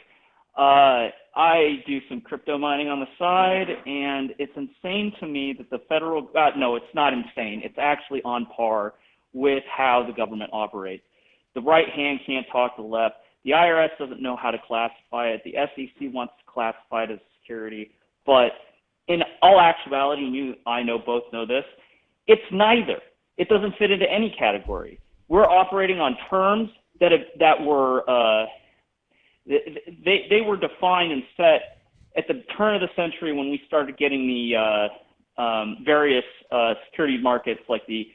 Q: I do some crypto mining on the side, and it's insane to me that the federal no, it's not insane. It's actually on par with how the government operates. The right hand can't talk to the left. The IRS doesn't know how to classify it. The SEC wants to classify it as security, but in all actuality, I know both know this, it's neither. It doesn't fit into any category. We're operating on terms that were they were defined and set at the turn of the century when we started getting the various security markets like the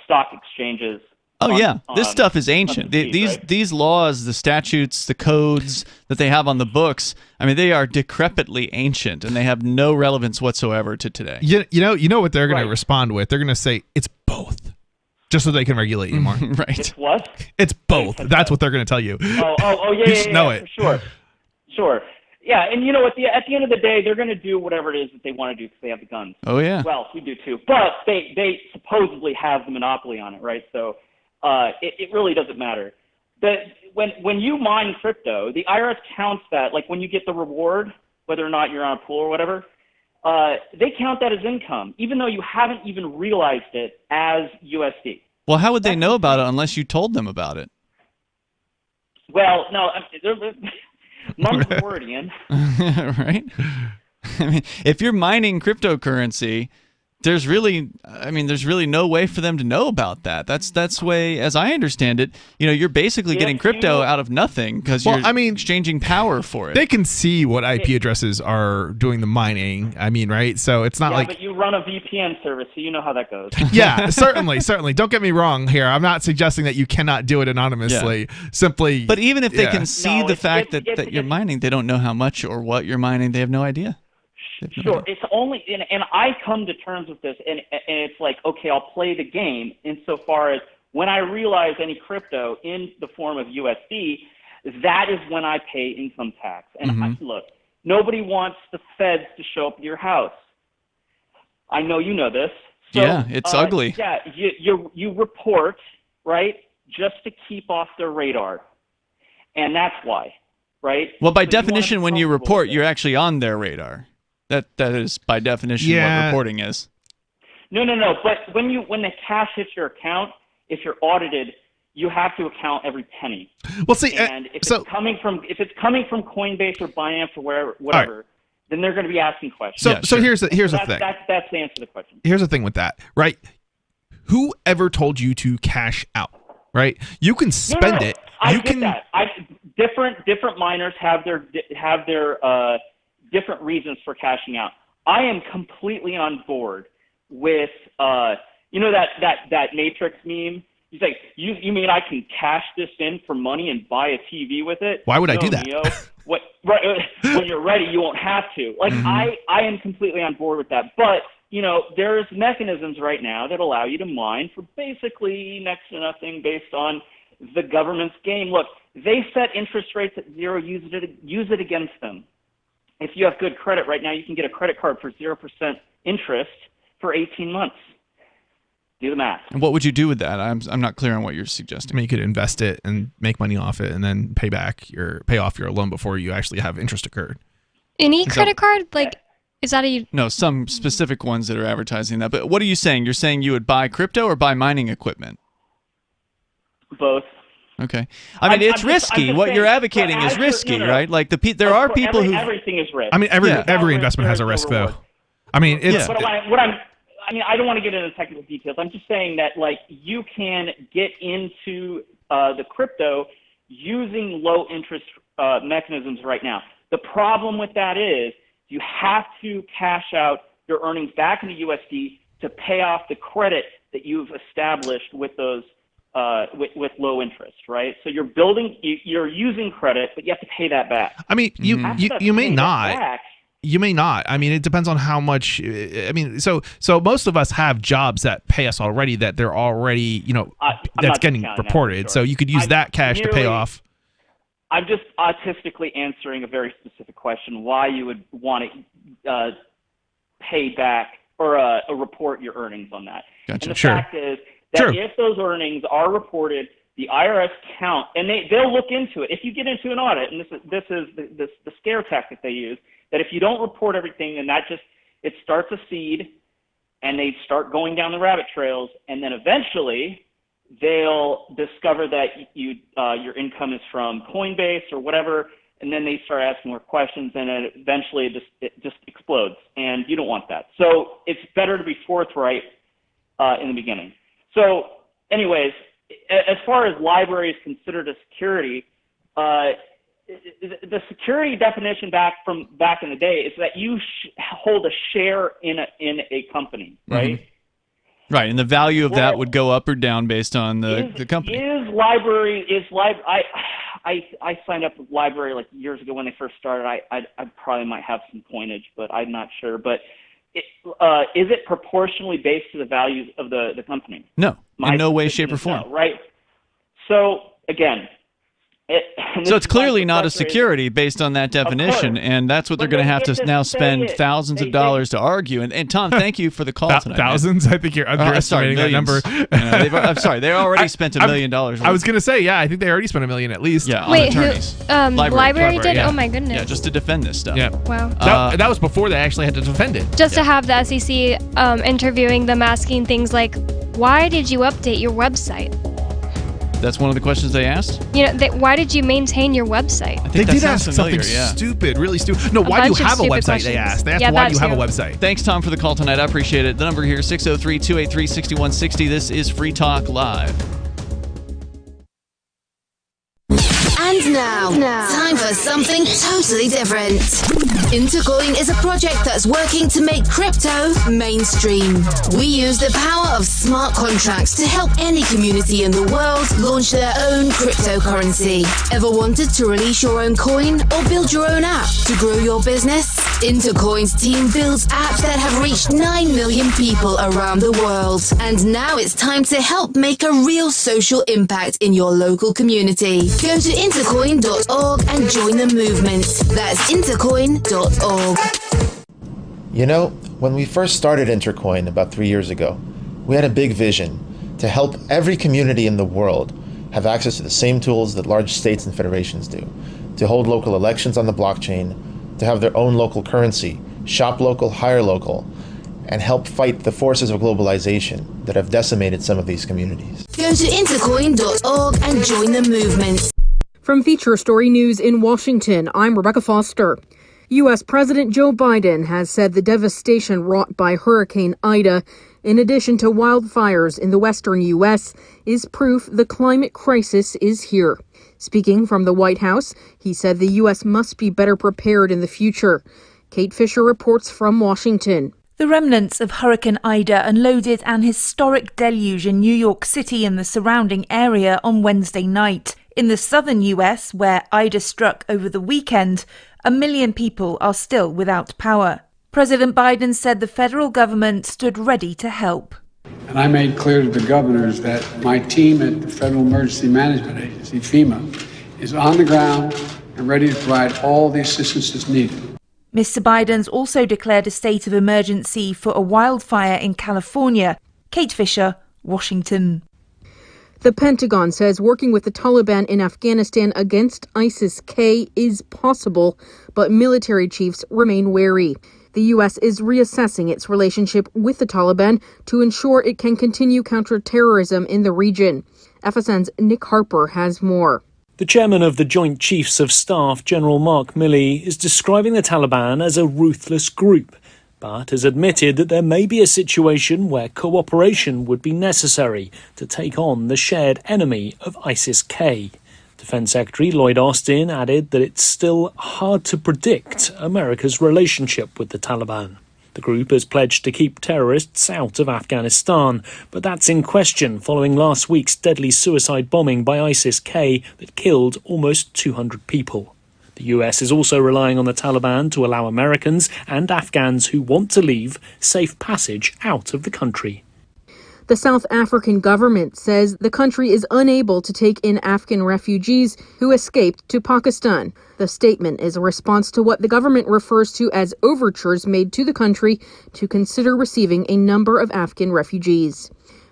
Q: stock exchanges.
F: Oh yeah, this stuff is ancient.
Q: right?
F: These laws, the statutes, the codes that they have on the books, I mean, they are decrepitly ancient, and they have no relevance whatsoever to today.
E: You know what they're going to respond with? They're going to say it's both, just so they can regulate you more.
F: Right?
Q: It's what?
E: It's both. That's what they're going to tell you.
Q: Oh, yeah,
E: You just know it.
Q: for sure. Yeah, and at the end of the day, they're going to do whatever it is that they want to do because they have the guns.
F: Oh yeah.
Q: Well, we do too, but they supposedly have the monopoly on it, right? So it really doesn't matter. When you mine crypto, the IRS counts that, like when you get the reward, whether or not you're on a pool or whatever, they count that as income, even though you haven't even realized it as USD.
F: Well, how would they know about it unless you told them about it?
Q: Well, no, mum's the word, Ian.
F: Right? I mean, if you're mining cryptocurrency, there's really no way for them to know about that. That's the way, as I understand it, you're basically getting crypto out of nothing because you're exchanging power for it.
E: They can see what IP addresses are doing the mining. I mean, right? So it's not like.
Q: But you run a VPN service, so you know how that goes.
E: Yeah, certainly. Don't get me wrong here. I'm not suggesting that you cannot do it anonymously.
F: Yeah.
E: Simply.
F: But even if they can see the fact that you're mining, they don't know how much or what you're mining. They have no idea.
Q: Sure, it's only, and I come to terms with this, and it's like, okay, I'll play the game insofar as when I realize any crypto in the form of USD, that is when I pay income tax. And look, nobody wants the feds to show up at your house. I know you know this. So,
F: yeah, it's ugly.
Q: Yeah, you report, right, just to keep off their radar, and that's why, right?
F: Well, by definition, when you report, you're actually on their radar. That is by definition what reporting is.
Q: No. But when the cash hits your account, if you're audited, you have to account every penny.
E: Well, see,
Q: and if it's coming from Coinbase or Binance or whatever, then they're going to be asking questions.
E: So here's the thing.
Q: That's the answer to the question.
E: Here's the thing with that, right? Whoever told you to cash out, right? You can spend it.
Q: I get that. Different miners have their different reasons for cashing out. I am completely on board with that Matrix meme. He's like, you mean I can cash this in for money and buy a TV with it?
E: Why would I do that?
Q: Neo. When you're ready, you won't have to. Like I am completely on board with that. But there's mechanisms right now that allow you to mine for basically next to nothing based on the government's game. Look, they set interest rates at 0. Use it against them. If you have good credit right now, you can get a credit card for 0% interest for 18 months. Do the math.
F: And what would you do with that? I'm not clear on what you're suggesting.
E: I mean, you could invest it and make money off it, and then pay off your loan before you actually have interest occurred.
G: Any credit card, is that a?
F: No, some specific ones that are advertising that. But what are you saying? You're saying you would buy crypto or buy mining equipment?
Q: Both.
F: Okay. I mean, it's risky. What you're advocating is risky, right? Like there are people who
Q: everything is risk.
E: I mean, every investment has a risk, though. I mean, it's.
Q: But I don't want to get into technical details. I'm just saying that you can get into the crypto using low interest mechanisms right now. The problem with that is you have to cash out your earnings back into USD to pay off the credit that you've established with those. With low interest, right? So you're using credit, but you have to pay that back.
E: I mean, you may not. You may not. I mean, it depends on how much. I mean, so most of us have jobs that pay us already. That they're already, that's getting reported. So you could use that cash to pay off.
Q: I'm just autistically answering a very specific question: why you would want to pay back or report your earnings on that?
F: Gotcha.
Q: And the fact is that if those earnings are reported, the IRS count, and they'll look into it. If you get into an audit, and this is the scare tactic they use, that if you don't report everything, then it starts a seed, and they start going down the rabbit trails, and then eventually they'll discover that your income is from Coinbase or whatever, and then they start asking more questions, and then eventually it just explodes, and you don't want that. So it's better to be forthright in the beginning. So anyways, as far as library is considered a security, the security definition back in the day is that you hold a share in a company, right?
F: Mm-hmm. Right, and the value of that would go up or down based on the company.
Q: I signed up with Library like years ago when they first started. I probably might have some coinage, but I'm not sure. But is it proportionally based to the values of the company?
F: No, in no way, shape, or form.
Q: No, right? So, again...
F: So it's clearly not a security based on that definition, and that's what they're going to have to now spend thousands of dollars to argue. And Tom, thank you for the call tonight.
E: Thousands? I think you're underestimating that number.
F: I'm sorry, they already spent $1 million.
E: I was going to say, I think they already spent $1 million at least.
F: Yeah,
G: wait,
F: on attorneys.
G: Library did?
E: Yeah.
G: Oh my goodness.
F: Yeah, just to defend this stuff.
E: Yeah.
G: Wow.
E: That was before they actually had to defend it.
G: Just to have the SEC interviewing them, asking things like, "Why did you update your website?"
F: That's one of the questions they asked?
G: Why did you maintain your website?
E: They did ask something stupid, really stupid. No, why do you have a website, they asked. They asked why do you have a website.
F: Thanks, Tom, for the call tonight. I appreciate it. The number here, 603-283-6160. This is Free Talk Live.
A: And now, time for something totally different. Intercoin is a project that's working to make crypto mainstream. We use the power of smart contracts to help any community in the world launch their own cryptocurrency. Ever wanted to release your own coin or build your own app to grow your business? Intercoin's team builds apps that have reached 9 million people around the world. And now it's time to help make a real social impact in your local community. Go to intercoin.org and join the movement. That's intercoin.org.
D: You know, when we first started Intercoin about 3 years ago, we had a big vision to help every community in the world have access to the same tools that large states and federations do, to hold local elections on the blockchain, to have their own local currency, shop local, hire local, and help fight the forces of globalization that have decimated some of these communities.
A: Go to intercoin.org and join the movement.
B: From Feature Story News in Washington, I'm Rebecca Foster. U.S. President Joe Biden has said the devastation wrought by Hurricane Ida, in addition to wildfires in the western U.S., is proof the climate crisis is here. Speaking from the White House, he said the U.S. must be better prepared in the future. Kate Fisher reports from Washington.
R: The remnants of Hurricane Ida unloaded an historic deluge in New York City and the surrounding area on Wednesday night. In the southern U.S., where Ida struck over the weekend, 1 million people are still without power. President Biden said the federal government stood ready to help.
T: And I made clear to the governors that my team at the Federal Emergency Management Agency, FEMA, is on the ground and ready to provide all the assistance that's needed.
R: Mr. Biden's also declared a state of emergency for a wildfire in California. Kate Fisher, Washington.
B: The Pentagon says working with the Taliban in Afghanistan against ISIS-K is possible, but military chiefs remain wary. The U.S. is reassessing its relationship with the Taliban to ensure it can continue counterterrorism in the region. Fsn's Nick Harper has more.
U: The chairman of the Joint Chiefs of Staff, General Mark Milley, is describing the Taliban as a ruthless group, but has admitted that there may be a situation where cooperation would be necessary to take on the shared enemy of ISIS-K. Defense Secretary Lloyd Austin added that it's still hard to predict America's relationship with the Taliban. The group has pledged to keep terrorists out of Afghanistan, but that's in question following last week's deadly suicide bombing by ISIS-K that killed almost 200 people. The US is also relying on the Taliban to allow Americans and Afghans who want to leave safe passage out of the country.
B: The South African government says the country is unable to take in Afghan refugees who escaped to Pakistan. The statement is a response to what the government refers to as overtures made to the country to consider receiving a number of Afghan refugees.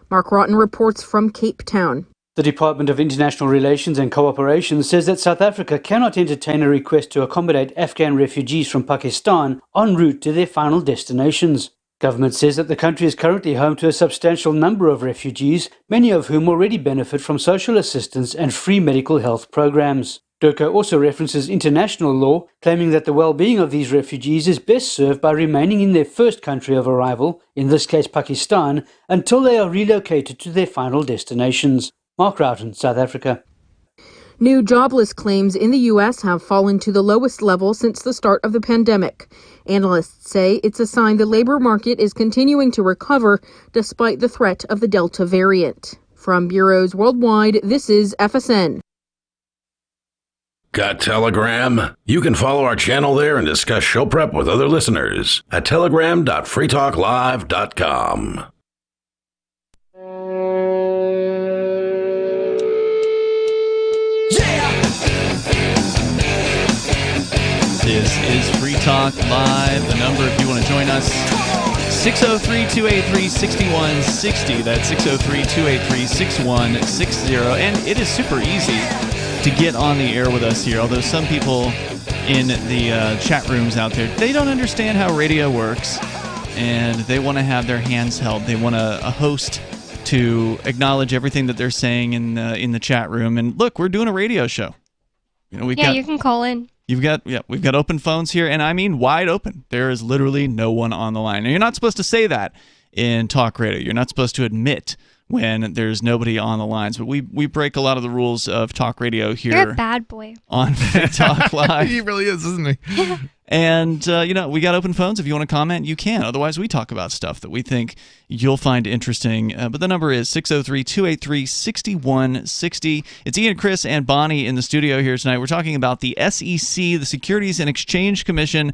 B: Mark Rotten reports from Cape Town.
V: The Department of International Relations and Cooperation says that South Africa cannot entertain a request to accommodate Afghan refugees from Pakistan en route to their final destinations. Government says that the country is currently home to a substantial number of refugees, many of whom already benefit from social assistance and free medical health programs. DIRCO also references international law, claiming that the well-being of these refugees is best served by remaining in their first country of arrival, in this case Pakistan, until they are relocated to their final destinations. Mark Roughton, South Africa.
B: New jobless claims in the U.S. have fallen to the lowest level since the start of the pandemic. Analysts say it's a sign the labor market is continuing to recover despite the threat of the Delta variant. From bureaus worldwide, this is FSN.
L: Got Telegram? You can follow our channel there and discuss show prep with other listeners at telegram.freetalklive.com.
F: This is Free Talk Live. The number, if you want to join us, 603-283-6160. That's 603-283-6160. And it is super easy to get on the air with us here, although some people in the chat rooms out there, they don't understand how radio works, and they want to have their hands held. They want a host to acknowledge everything that they're saying in the chat room. And look, we're doing a radio show. You know,
G: you can call in.
F: We've got open phones here, and I mean wide open. There is literally no one on the line. And you're not supposed to say that in talk radio. You're not supposed to admit when there's nobody on the lines. But we break a lot of the rules of talk radio here.
G: You're a bad boy.
F: On Free Talk Live.
E: He really is, isn't he?
F: And, we got open phones. If you want to comment, you can. Otherwise, we talk about stuff that we think you'll find interesting. But the number is 603-283-6160. It's Ian, Chris, and Bonnie in the studio here tonight. We're talking about the SEC, the Securities and Exchange Commission,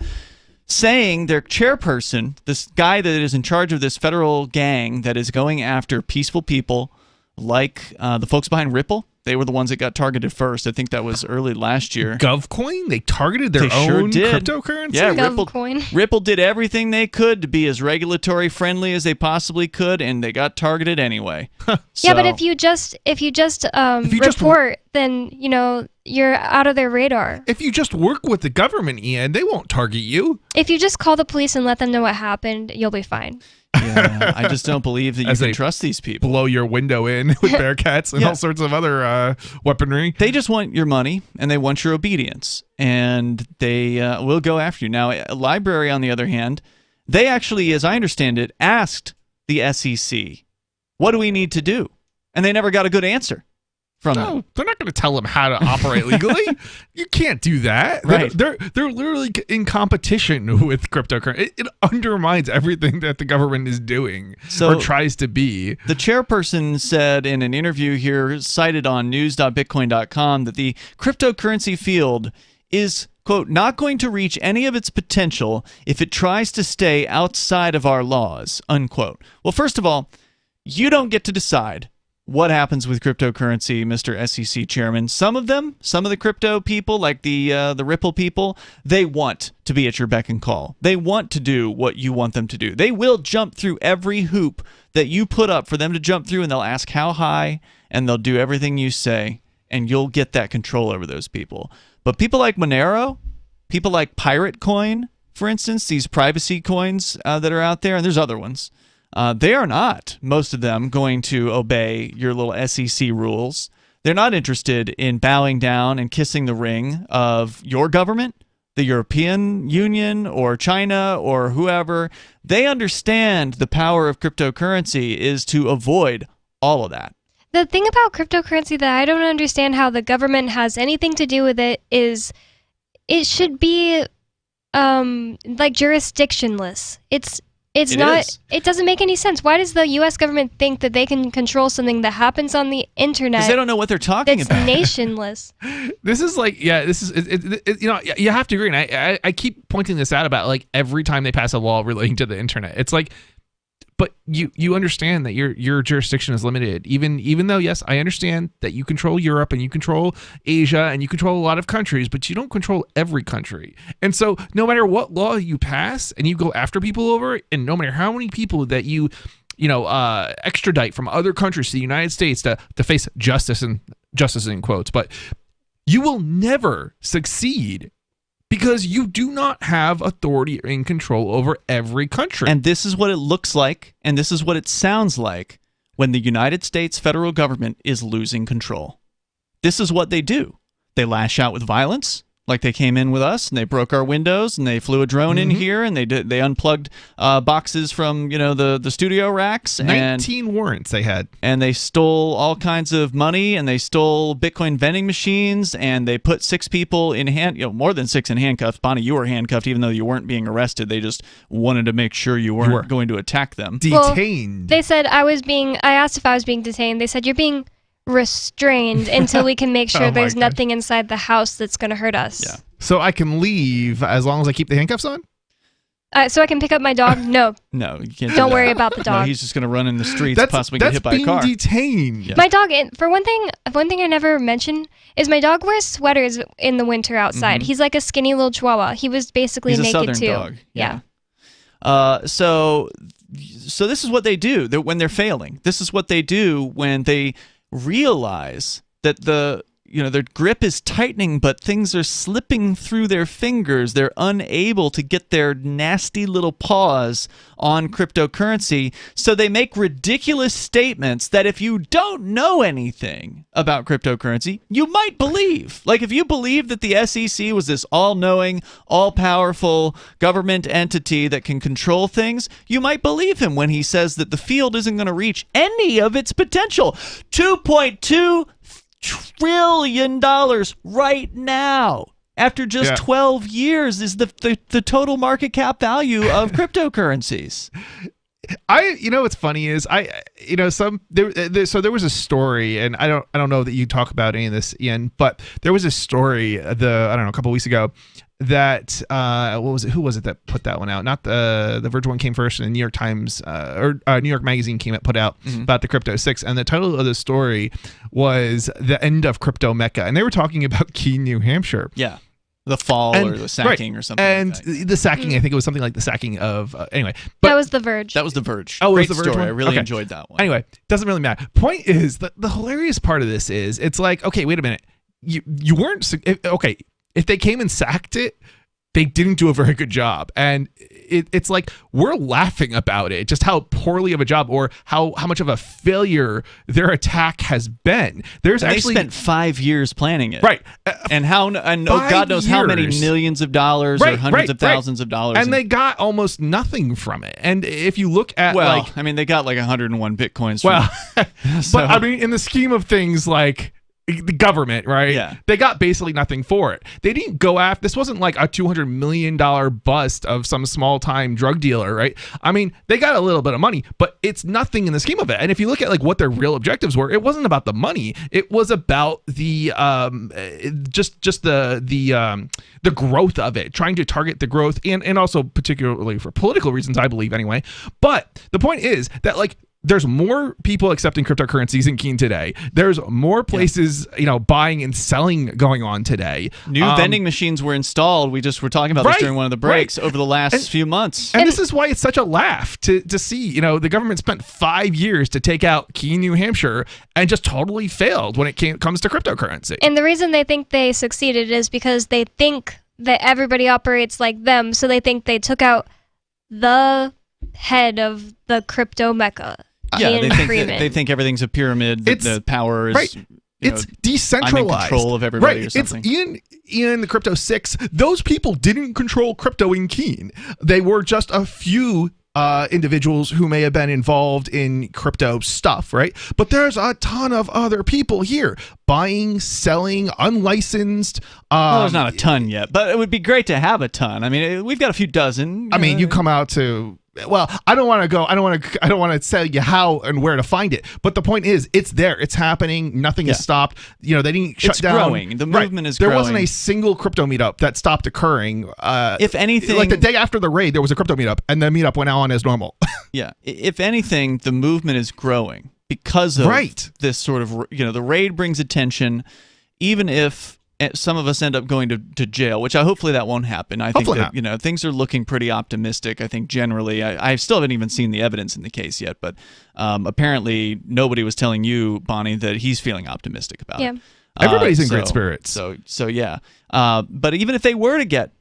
F: saying their chairperson, this guy that is in charge of this federal gang that is going after peaceful people like the folks behind Ripple. They were the ones that got targeted first. I think that was early last year.
E: GovCoin? They targeted their own cryptocurrency?
F: Yeah, Ripple did everything they could to be as regulatory friendly as they possibly could, and they got targeted anyway.
G: Yeah, but if you just report, then you're out of their radar.
E: If you just work with the government, Ian, they won't target you.
G: If you just call the police and let them know what happened, you'll be fine.
F: Yeah, I just don't believe that you can trust these people.
E: Blow your window in with Bearcats and all sorts of other weaponry.
F: They just want your money, and they want your obedience, and they will go after you. Now, a library, on the other hand, they actually, as I understand it, asked the SEC, what do we need to do? And they never got a good answer from them.
E: They're not going to tell them how to operate legally. You can't do that.
F: Right.
E: They're literally in competition with cryptocurrency. It undermines everything that the government is doing or tries to be.
F: The chairperson said in an interview here, cited on news.bitcoin.com, that the cryptocurrency field is, quote, not going to reach any of its potential if it tries to stay outside of our laws, unquote. Well, first of all, you don't get to decide what happens with cryptocurrency, Mr. SEC Chairman. Some of the crypto people, like the Ripple people, they want to be at your beck and call. They want to do what you want them to do. They will jump through every hoop that you put up for them to jump through, and they'll ask how high, and they'll do everything you say, and you'll get that control over those people. But people like Monero, people like Pirate Coin, for instance, these privacy coins that are out there, and there's other ones, they are not, most of them, going to obey your little SEC rules. They're not interested in bowing down and kissing the ring of your government, the European Union, or China, or whoever. They understand the power of cryptocurrency is to avoid all of that.
G: The thing about cryptocurrency that I don't understand how the government has anything to do with it is it should be like jurisdictionless. It doesn't make any sense. Why does the U.S. government think that they can control something that happens on the internet?
F: Because they don't know what they're talking about.
G: That's nationless.
E: This is like, you have to agree. And I keep pointing this out about like every time they pass a law relating to the internet. It's like, but you understand that your jurisdiction is limited. Even though, yes, I understand that you control Europe and you control Asia and you control a lot of countries, but you don't control every country. And so no matter what law you pass and you go after people over it, and no matter how many people that you extradite from other countries to the United States to face justice in quotes, but you will never succeed because you do not have authority and control over every country.
F: And this is what it looks like, and this is what it sounds like when the United States federal government is losing control. This is what they do. They lash out with violence, Like they came in with us and they broke our windows and they flew a drone in here and they unplugged boxes from the studio racks.
E: 19 warrants they had.
F: And they stole all kinds of money and they stole Bitcoin vending machines and they put 6 people in more than 6 in handcuffs. Bonnie, you were handcuffed even though you weren't being arrested. They just wanted to make sure you weren't going to attack them.
E: Detained.
G: Well, they said I asked if I was being detained. They said you're being restrained until we can make sure there's nothing inside the house that's going to hurt us.
E: Yeah. So I can leave as long as I keep the handcuffs on?
G: So I can pick up my dog? No.
F: No, you can't.
G: Don't worry about the dog.
F: No, he's just going to run in the streets, possibly get hit by a car.
E: That's being detained.
F: Yeah.
G: My dog, for one thing I never mentioned is my dog wears sweaters in the winter outside. He's like a skinny little chihuahua. He was basically
F: he's
G: naked
F: a
G: too.
F: Dog.
G: Yeah.
F: So this is what they do when they're failing. This is what they do when they realize that their grip is tightening, but things are slipping through their fingers. They're unable to get their nasty little paws on cryptocurrency. So they make ridiculous statements that if you don't know anything about cryptocurrency, you might believe. Like if you believe that the SEC was this all-knowing, all-powerful government entity that can control things, you might believe him when he says that the field isn't going to reach any of its potential. $2.2 trillion right now after just 12 years is the total market cap value of cryptocurrencies.
E: What's funny is there was a story, and I don't know that you talk about any of this, Ian, but there was a story a couple weeks ago that who was it that put that one out? Not the Verge one came first, and the New York Times or New York Magazine put out about the Crypto 6, and the title of the story was "The End of Crypto Mecca," and they were talking about Keene, New Hampshire.
F: Yeah. The fall or the sacking or something.
E: And
F: like that.
E: the sacking, I think it was something like the sacking of anyway. But
G: that was The Verge.
F: That was The Verge.
E: Oh,
F: Great
E: it was The Verge
F: story.
E: one?
F: I really
E: Okay.
F: enjoyed that one.
E: Anyway, doesn't really matter. Point is that the hilarious part of this is it's like, okay, wait a minute. You weren't okay. If they came and sacked it, they didn't do a very good job. And it's like we're laughing about it, just how poorly of a job or how much of a failure their attack has been.
F: They spent 5 years planning it.
E: Right.
F: And God knows how many millions of dollars or hundreds of thousands of dollars.
E: And they got almost nothing from it. And if you look at
F: they got like 101 Bitcoins.
E: But I mean, in the scheme of things, like the government, right?
F: Yeah.
E: They got basically nothing for it. They didn't go after, this wasn't like a $200 million bust of some small time drug dealer, right? I mean, they got a little bit of money, but it's nothing in the scheme of it. And if you look at like what their real objectives were, it wasn't about the money. It was about the the growth of it, trying to target the growth and also particularly for political reasons, I believe anyway. But the point is that like, there's more people accepting cryptocurrencies in Keene today. There's more places, buying and selling going on today.
F: New vending machines were installed. We just were talking about this during one of the breaks over the last few months.
E: And this is why it's such a laugh to see, the government spent 5 years to take out Keene, New Hampshire, and just totally failed when it comes to cryptocurrency.
G: And the reason they think they succeeded is because they think that everybody operates like them. So they think they took out the head of the crypto mecca.
F: Yeah, they think everything's a pyramid. The power is
E: it's decentralized.
F: I'm in control of everybody or something.
E: It's in the Crypto 6. Those people didn't control crypto in Keene. They were just a few individuals who may have been involved in crypto stuff, right? But there's a ton of other people here buying, selling, unlicensed.
F: Well, there's not a ton yet, but it would be great to have a ton. I mean, we've got a few dozen.
E: I mean, you come out to. Well, I don't want to tell you how and where to find it. But the point is, it's there. It's happening. Nothing has stopped. They didn't shut down.
F: It's growing. The movement is growing.
E: There wasn't a single crypto meetup that stopped occurring.
F: If anything,
E: like the day after the raid, there was a crypto meetup, and the meetup went on as normal.
F: Yeah. If anything, the movement is growing because of this sort of, the raid brings attention, even if some of us end up going to jail, which hopefully that won't happen. I think that, things are looking pretty optimistic. I think generally, I still haven't even seen the evidence in the case yet, but apparently nobody was telling you, Bonnie, that he's feeling optimistic about it.
E: Everybody's in great spirits.
F: So yeah. But even if they were to get,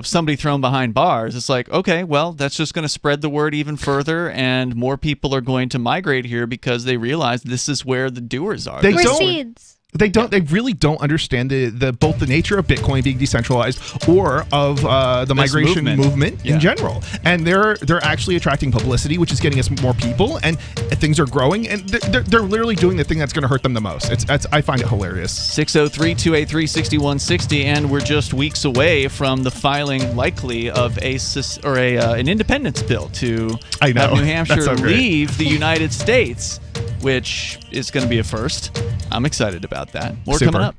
F: somebody thrown behind bars, it's like, okay, well, that's just going to spread the word even further, and more people are going to migrate here because they realize this is where the doers are.
G: We're seeds.
E: They really don't understand both the nature of Bitcoin being decentralized or of the migration movement in general. And they're actually attracting publicity, which is getting us more people, and things are growing. And they're literally doing the thing that's going to hurt them the most. I find it hilarious.
F: 603-283-6160, and we're just weeks away from the filing, likely, of an independence bill to have New Hampshire leave the United States, which is going to be a first. I'm excited about that. More coming up.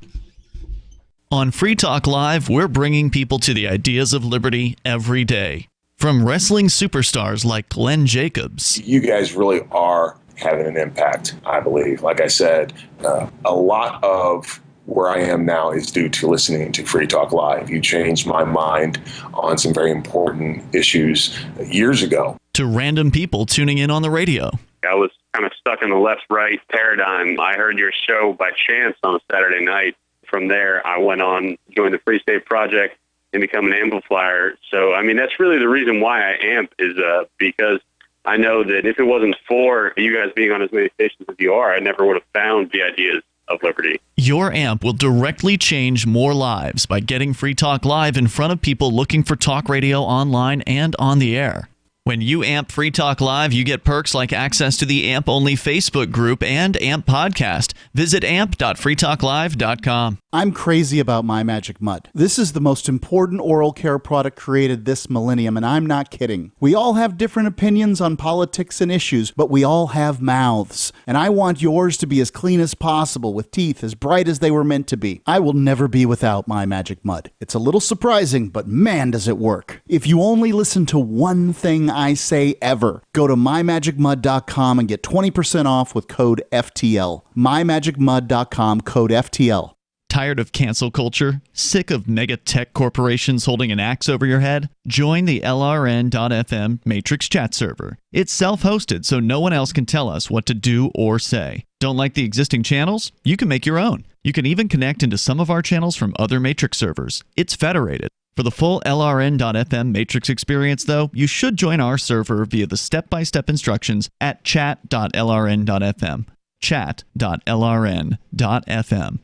F: On Free Talk Live, we're bringing people to the ideas of liberty every day. From wrestling superstars like Glenn Jacobs.
H: You guys really are having an impact, I believe. Like I said, a lot of where I am now is due to listening to Free Talk Live. You changed my mind on some very important issues years ago.
F: To random people tuning in on the radio.
J: I was kind of stuck in the left-right paradigm. I heard your show by chance on a Saturday night. From there, I went on, joined the Free State Project, and become an amplifier. So, I mean, that's really the reason why I amp is because I know that if it wasn't for you guys being on as many stations as you are, I never would have found the ideas of liberty.
F: Your amp will directly change more lives by getting Free Talk Live in front of people looking for talk radio online and on the air. When you amp Free Talk Live, you get perks like access to the AMP-only Facebook group and AMP podcast. Visit amp.freetalklive.com.
K: I'm crazy about My Magic Mud. This is the most important oral care product created this millennium, and I'm not kidding. We all have different opinions on politics and issues, but we all have mouths. And I want yours to be as clean as possible, with teeth as bright as they were meant to be. I will never be without My Magic Mud. It's a little surprising, but man, does it work. If you only listen to one thing I say ever, go to mymagicmud.com and get 20% off with code FTL. mymagicmud.com, code FTL.
F: Tired of cancel culture? Sick of mega tech corporations holding an axe over your head? Join the LRN.FM Matrix chat server. It's self-hosted, so no one else can tell us what to do or say. Don't like the existing channels? You can make your own. You can even connect into some of our channels from other Matrix servers. It's federated. For the full LRN.FM Matrix experience, though, you should join our server via the step-by-step instructions at chat.lrn.fm. Chat.lrn.fm.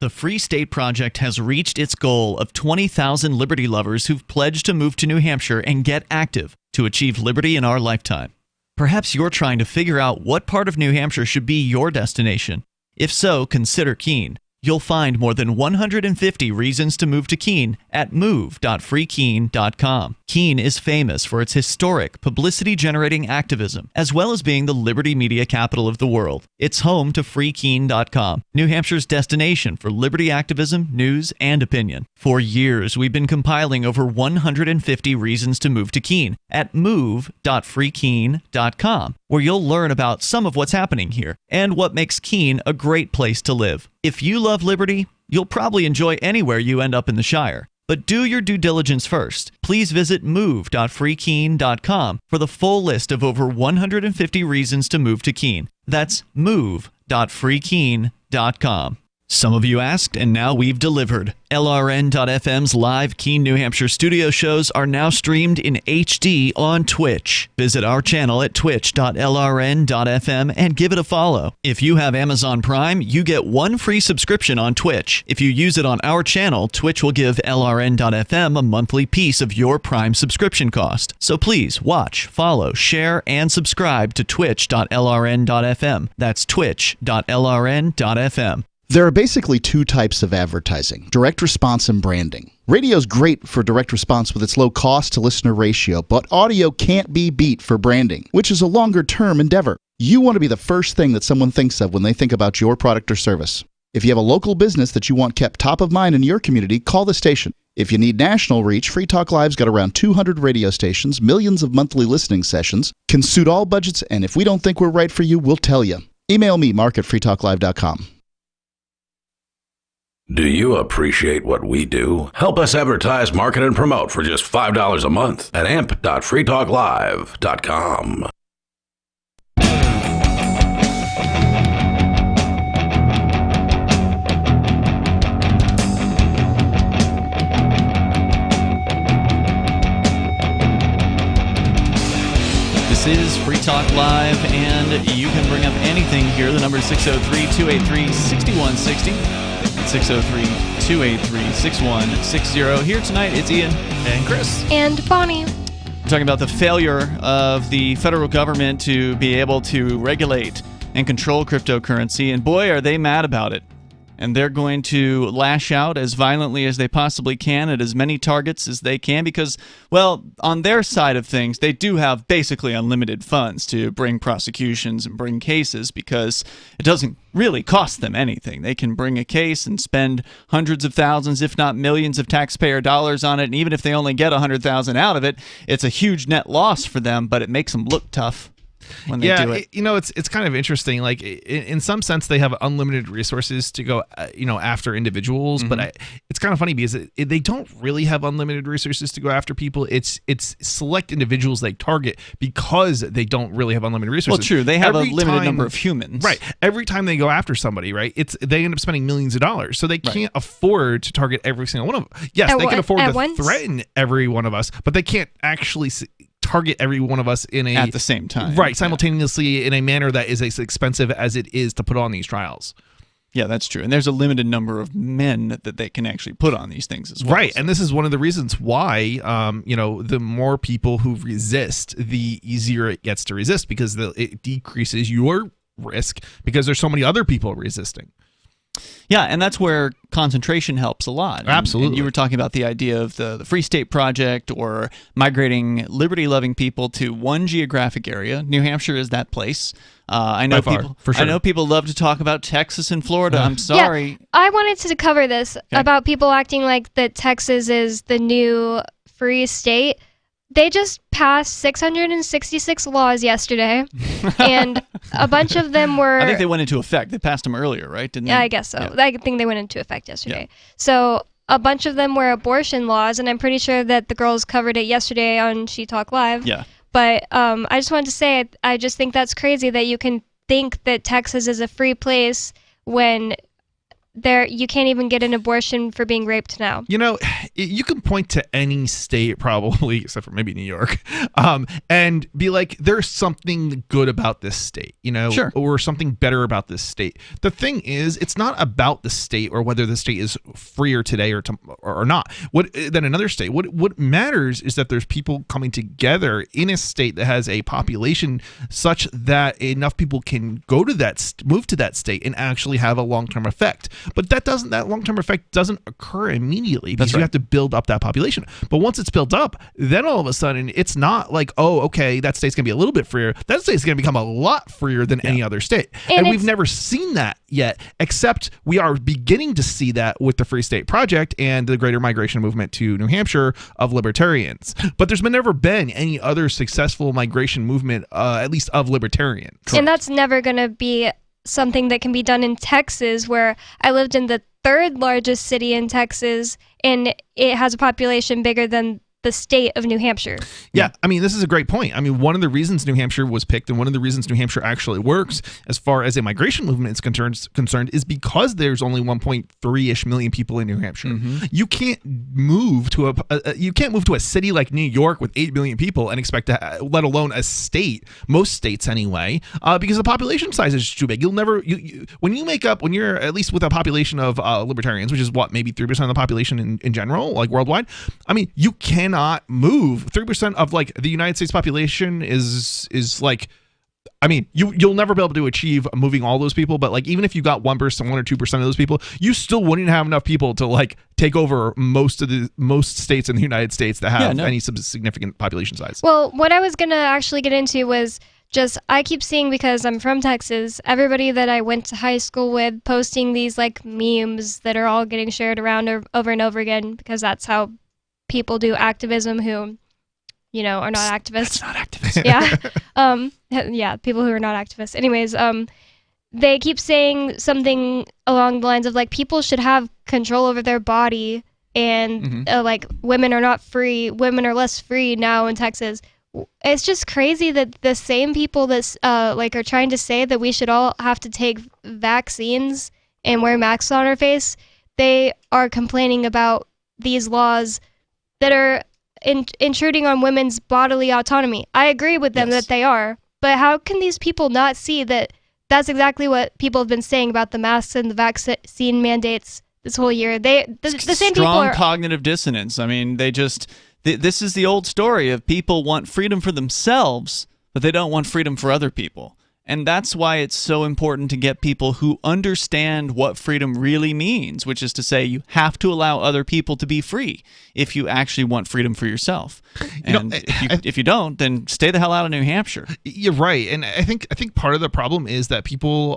F: The Free State Project has reached its goal of 20,000 liberty lovers who've pledged to move to New Hampshire and get active to achieve liberty in our lifetime. Perhaps you're trying to figure out what part of New Hampshire should be your destination. If so, consider Keene. You'll find more than 150 reasons to move to Keene at move.freekeene.com. Keene is famous for its historic, publicity-generating activism, as well as being the liberty media capital of the world. It's home to freekeene.com, New Hampshire's destination for liberty activism, news, and opinion. For years, we've been compiling over 150 reasons to move to Keene at move.freekeene.com, where you'll learn about some of what's happening here and what makes Keene a great place to live. If you love liberty, you'll probably enjoy anywhere you end up in the Shire. But do your due diligence first. Please visit move.freekeene.com for the full list of over 150 reasons to move to Keene. That's move.freekeene.com. Some of you asked, and now we've delivered. LRN.FM's live Keene, New Hampshire studio shows are now streamed in HD on Twitch. Visit our channel at twitch.lrn.fm and give it a follow. If you have Amazon Prime, you get one free subscription on Twitch. If you use it on our channel, Twitch will give LRN.FM a monthly piece of your Prime subscription cost. So please watch, follow, share, and subscribe to twitch.lrn.fm. That's twitch.lrn.fm.
K: There are basically two types of advertising, direct response and branding. Radio's great for direct response with its low cost to listener ratio, but audio can't be beat for branding, which is a longer-term endeavor. You want to be the first thing that someone thinks of when they think about your product or service. If you have a local business that you want kept top of mind in your community, call the station. If you need national reach, Free Talk Live's got around 200 radio stations, millions of monthly listening sessions, can suit all budgets, and if we don't think we're right for you, we'll tell you. Email me, mark@freetalklive.com.
L: Do you appreciate what we do? Help us advertise, market, and promote for just $5 a month at amp.freetalklive.com.
F: This This is Free Talk Live, and you can bring up anything here. The number is 603-283-6160. 603-283-6160. Here tonight, it's Ian and Chris.
G: And Bonnie.
F: We're talking about the failure of the federal government to be able to regulate and control cryptocurrency, and boy, are they mad about it. And they're going to lash out as violently as they possibly can at as many targets as they can because, well, on their side of things, they do have basically unlimited funds to bring prosecutions and bring cases because it doesn't really cost them anything. They can bring a case and spend hundreds of thousands, if not millions of taxpayer dollars on it, and even if they only get 100,000 out of it, it's a huge net loss for them, but it makes them look tough when they do it.
E: It's kind of interesting. Like in some sense, they have unlimited resources to go, after individuals.
F: Mm-hmm.
E: But it's kind of funny because they don't really have unlimited resources to go after people. It's select individuals they target because they don't really have unlimited resources.
F: Well, true. They have a limited number of humans.
E: Right. Every time they go after somebody, right, they end up spending millions of dollars. So they can't afford to target every single one of them. Yes, they can afford to threaten every one of us, but they can't actually target every one of us
F: at the same time,
E: right, simultaneously in a manner that is as expensive as it is to put on these trials.
F: Yeah, that's true. And there's a limited number of men that they can actually put on these things as well.
E: Right, and this is one of the reasons why, the more people who resist, the easier it gets to resist because it decreases your risk because there's so many other people resisting.
F: Yeah, and that's where concentration helps a lot.
E: Absolutely.
F: And you were talking about the idea of the Free State Project or migrating liberty-loving people to one geographic area. New Hampshire is that place. I know people love to talk about Texas and Florida. I'm sorry.
G: Yeah, I wanted to cover this about people acting like that Texas is the new free state. They just passed 666 laws yesterday, and a bunch of them were...
F: I think they went into effect. They passed them earlier, right? Didn't they?
G: Yeah, I guess so.
F: Yeah.
G: I think they went into effect yesterday. Yeah. So a bunch of them were abortion laws, and I'm pretty sure that the girls covered it yesterday on She Talk Live.
F: Yeah.
G: But I just wanted to say, I just think that's crazy that you can think that Texas is a free place when... you can't even get an abortion for being raped now.
E: You can point to any state probably, except for maybe New York, and be like, there's something good about this state,
F: Sure.
E: or something better about this state. The thing is, it's not about the state or whether the state is freer today or not. Than another state. What matters is that there's people coming together in a state that has a population such that enough people can go to move to that state and actually have a long-term effect. But that long-term effect doesn't occur immediately because you have to build up that population. But once it's built up, then all of a sudden it's not like, oh, okay, that state's going to be a little bit freer. That state's going to become a lot freer than any other state. And we've never seen that yet, except we are beginning to see that with the Free State Project and the greater migration movement to New Hampshire of libertarians. But there's never been any other successful migration movement, at least of libertarians.
G: And that's never going to be something that can be done in Texas, where I lived in the third largest city in Texas, and it has a population bigger than the state of New Hampshire.
E: Yeah, I mean, this is a great point. I mean, one of the reasons New Hampshire was picked and one of the reasons New Hampshire actually works as far as a migration movement is concerned is because there's only 1.3-ish million people in New Hampshire.
F: Mm-hmm.
E: You can't move to a city like New York with 8 million people and expect to, let alone a state, most states anyway, because the population size is too big. You'll never, when you're at least with a population of libertarians, which is maybe 3% of the population in general, like worldwide. I mean, you cannot move 3% of like the United States population is like, I mean, you'll never be able to achieve moving all those people, but like even if you got 1% or 2% of those people, you still wouldn't have enough people to like take over most states in the United States that have any significant population size.
G: Well, what I was gonna actually get into was just, I keep seeing, because I'm from Texas, everybody that I went to high school with posting these like memes that are all getting shared around over and over again, because that's how people do activism who, are not activists.
E: That's not activism.
G: Yeah. People who are not activists. Anyways, they keep saying something along the lines of like, people should have control over their body, and like women are not free. Women are less free now in Texas. It's just crazy that the same people that are trying to say that we should all have to take vaccines and wear masks on our face, they are complaining about these laws that are intruding on women's bodily autonomy. I agree with them that they are. But how can these people not see that that's exactly what people have been saying about the masks and the vaccine mandates this whole year? The same people are...
F: Strong cognitive dissonance. I mean, they just... This is the old story of people want freedom for themselves, but they don't want freedom for other people. And that's why it's so important to get people who understand what freedom really means, which is to say you have to allow other people to be free if you actually want freedom for yourself. And if you don't, then stay the hell out of New Hampshire.
E: You're right. And I think part of the problem is that people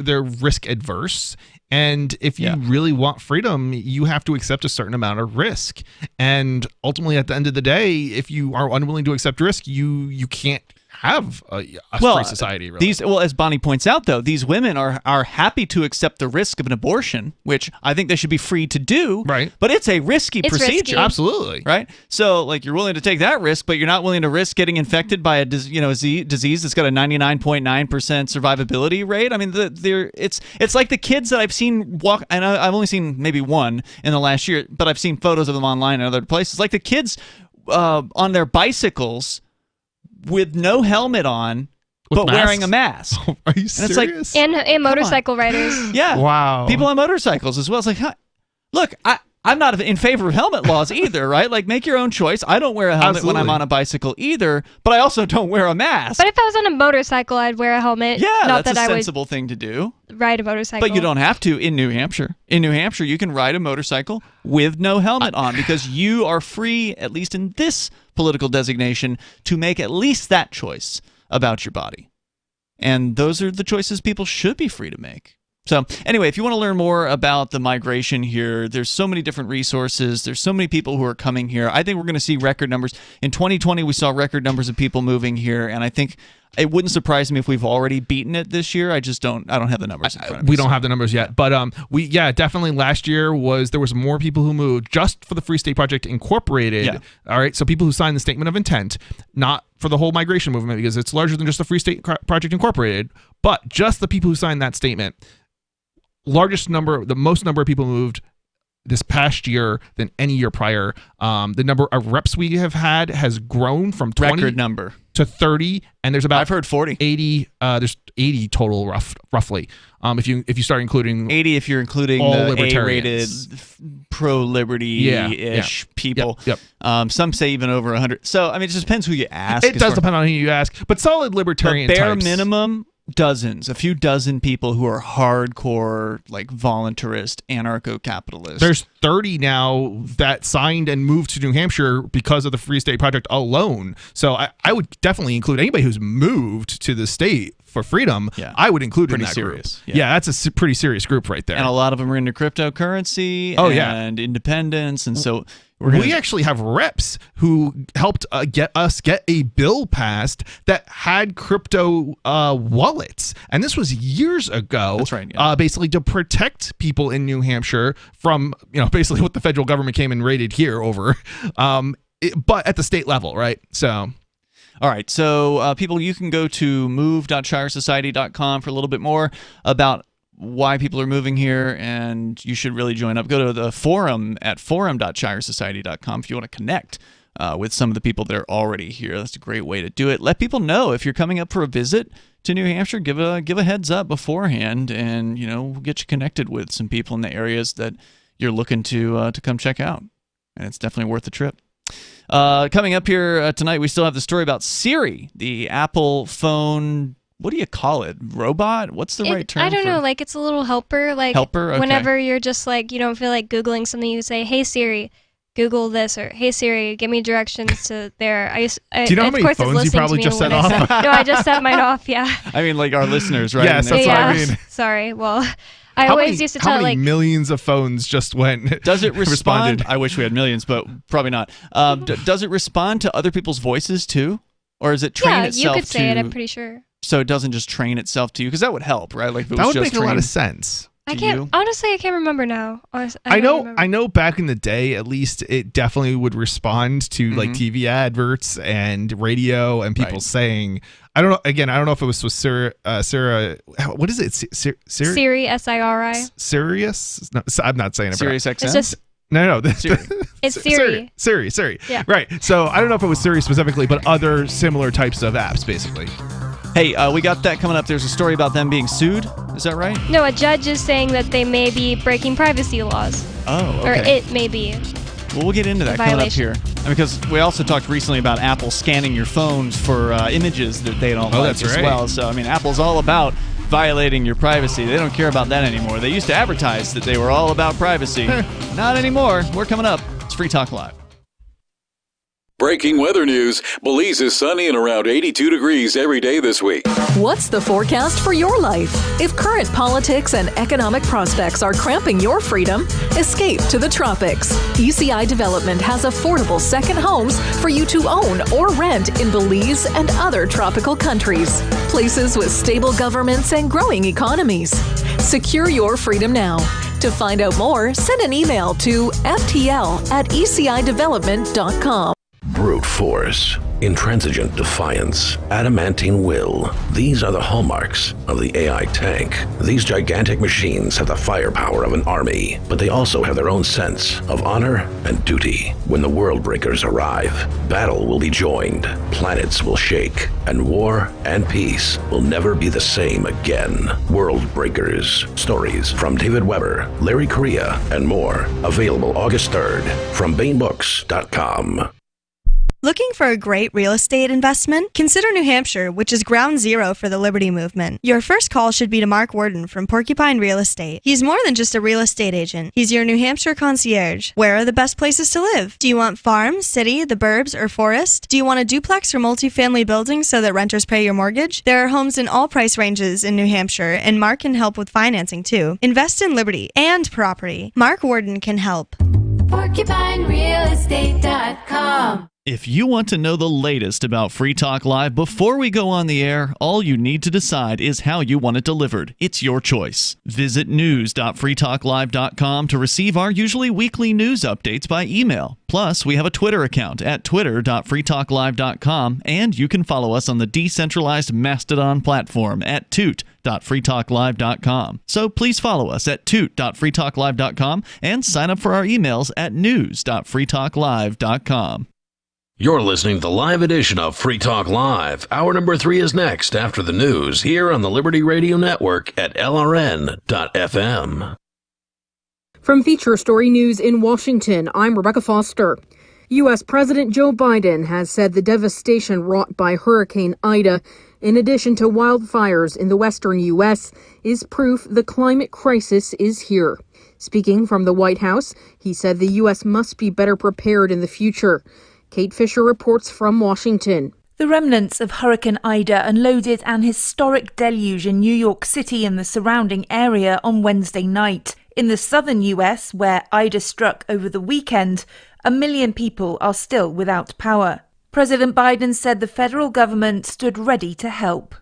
E: they're risk adverse. And if you really want freedom, you have to accept a certain amount of risk. And ultimately, at the end of the day, if you are unwilling to accept risk, you can't have a free society, really.
F: As Bonnie points out, though, these women are happy to accept the risk of an abortion, which I think they should be free to do. Right. But it's a risky procedure.
G: Risky.
E: Absolutely.
F: Right. So, like, you're willing to take that risk, but you're not willing to risk getting infected by a disease that's got a 99.9% survivability rate. I mean, it's like the kids that I've seen walk, and I've only seen maybe one in the last year, but I've seen photos of them online and other places. Like the kids on their bicycles with no helmet on, but wearing a mask.
E: Are you serious?
G: And motorcycle riders.
F: Yeah.
E: Wow.
F: People on motorcycles as well. It's like, look, I'm not in favor of helmet laws either, right? Like, make your own choice. I don't wear a helmet when I'm on a bicycle either, but I also don't wear a mask.
G: But if I was on a motorcycle, I'd wear a helmet.
F: Yeah,
G: not
F: that's
G: that
F: a sensible thing to do.
G: Ride a motorcycle.
F: But you don't have to in New Hampshire. In New Hampshire, you can ride a motorcycle with no helmet on because you are free, at least in this political designation, to make at least that choice about your body. And those are the choices people should be free to make. So anyway, if you want to learn more about the migration here, there's so many different resources. There's so many people who are coming here. I think we're going to see record numbers. In 2020, we saw record numbers of people moving here, and I think it wouldn't surprise me if we've already beaten it this year. I don't have the numbers in front of me.
E: We don't have the numbers yet, but definitely last year there was more people who moved just for the Free State Project Incorporated. Yeah. All right, so people who signed the statement of intent, not for the whole migration movement because it's larger than just the Free State Project Incorporated, but just the people who signed that statement. The most number of people moved this past year than any year prior. The number of reps we have had has grown from 20
F: record number
E: to 30, and there's about
F: I've heard 40.
E: 80. There's 80 total, roughly. If you start including
F: 80, if you're including
E: all
F: the A-rated pro-liberty-ish people.
E: Yep.
F: Some say even over 100. So I mean, it just depends who you ask.
E: It does depend on who you ask, but solid libertarian
F: the bare
E: types.
F: minimum. A few dozen people who are hardcore, like voluntarist, anarcho-capitalists.
E: There's 30 now that signed and moved to New Hampshire because of the Free State Project alone. So I would definitely include anybody who's moved to the state for freedom. Yeah. I would include
F: pretty
E: in that
F: serious.
E: Group. Yeah, that's a pretty serious group right there.
F: And a lot of them are into cryptocurrency and independence, and so
E: we actually have reps who helped get a bill passed that had crypto wallets, and this was years ago.
F: That's right. Yeah.
E: Basically to protect people in New Hampshire from basically what the federal government came and raided here over, but at the state level, right? So.
F: All right, so people, you can go to move.shiresociety.com for a little bit more about why people are moving here, and you should really join up. Go to the forum at forum.shiresociety.com if you want to connect with some of the people that are already here. That's a great way to do it. Let people know if you're coming up for a visit to New Hampshire. Give a heads up beforehand, and we'll get you connected with some people in the areas that you're looking to come check out, and it's definitely worth the trip. Coming up here tonight, we still have the story about Siri, the Apple phone. What do you call it? Robot? What's the right term?
G: I don't know. Like, it's a little helper. Like,
F: helper? Okay.
G: Whenever you're just like, you don't feel like Googling something, you say, "Hey Siri, Google this," or "Hey Siri, give me directions to there."
E: Do you know how many phones you probably just set off?
G: No, I just set mine off. Yeah.
F: I mean, like our listeners, right?
E: Yes, that's what I mean.
G: Sorry. Well. I always used to tell
E: how many millions of phones just went.
F: Does it respond? I wish we had millions, but probably not. Does it respond to other people's voices too, or is it train itself?
G: Yeah, you could say it. I'm pretty sure.
F: So it doesn't just train itself to you, because that would help, right? Like if it
E: that
F: was
E: would
F: just
E: make a lot of sense.
G: Honestly, I can't remember now.
E: I know back in the day, at least, it definitely would respond to like TV adverts and radio and people saying, I don't know. Again, I don't know if it was with Sarah. What is it?
G: Siri, Siri.
E: Sirius? No, I'm not saying it.
F: Sirius XM?
G: It's just
E: No.
G: It's Siri.
E: Siri.
G: Yeah.
E: Right. So I don't know if it was Siri specifically, but other similar types of apps, basically.
F: Hey, we got that coming up. There's a story about them being sued. Is that right?
G: No, a judge is saying that they may be breaking privacy laws.
F: Oh, okay.
G: Or it may be.
F: Well, we'll get into that coming up here. Because we also talked recently about Apple scanning your phones for images that they don't like
E: that's
F: as
E: right.
F: well. So, I mean, Apple's all about violating your privacy. They don't care about that anymore. They used to advertise that they were all about privacy. Not anymore. We're coming up. It's Free Talk Live.
M: Breaking weather news. Belize is sunny and around 82 degrees every day this week.
N: What's the forecast for your life? If current politics and economic prospects are cramping your freedom, escape to the tropics. ECI Development has affordable second homes for you to own or rent in Belize and other tropical countries. Places with stable governments and growing economies. Secure your freedom now. To find out more, send an email to ftl@ecidevelopment.com.
L: Brute force, intransigent defiance, adamantine will. These are the hallmarks of the AI tank. These gigantic machines have the firepower of an army, but they also have their own sense of honor and duty. When the world breakers arrive, battle will be joined, planets will shake, and war and peace will never be the same again. World Breakers. Stories from David Weber, Larry Correa, and more. Available August 3rd from BaneBooks.com.
C: Looking for a great real estate investment? Consider New Hampshire, which is ground zero for the Liberty Movement. Your first call should be to Mark Worden from Porcupine Real Estate. He's more than just a real estate agent. He's your New Hampshire concierge. Where are the best places to live? Do you want farm, city, the burbs, or forest? Do you want a duplex or multifamily building so that renters pay your mortgage? There are homes in all price ranges in New Hampshire, and Mark can help with financing too. Invest in Liberty and property. Mark Worden can help.
A: PorcupineRealEstate.com.
F: If you want to know the latest about Free Talk Live before we go on the air, all you need to decide is how you want it delivered. It's your choice. Visit news.freetalklive.com to receive our usually weekly news updates by email. Plus, we have a Twitter account at twitter.freetalklive.com, and you can follow us on the decentralized Mastodon platform at toot.freetalklive.com. So please follow us at toot.freetalklive.com and sign up for our emails at news.freetalklive.com.
L: You're listening to the live edition of Free Talk Live. Hour number 3 is next after the news here on the Liberty Radio Network at LRN.FM.
B: From Feature Story News in Washington, I'm Rebecca Foster. U.S. President Joe Biden has said the devastation wrought by Hurricane Ida, in addition to wildfires in the western U.S., is proof the climate crisis is here. Speaking from the White House, he said the U.S. must be better prepared in the future. Kate Fisher reports from Washington.
R: The remnants of Hurricane Ida unloaded an historic deluge in New York City and the surrounding area on Wednesday night. In the southern U.S., where Ida struck over the weekend, 1 million people are still without power. President Biden said the federal government stood ready to help.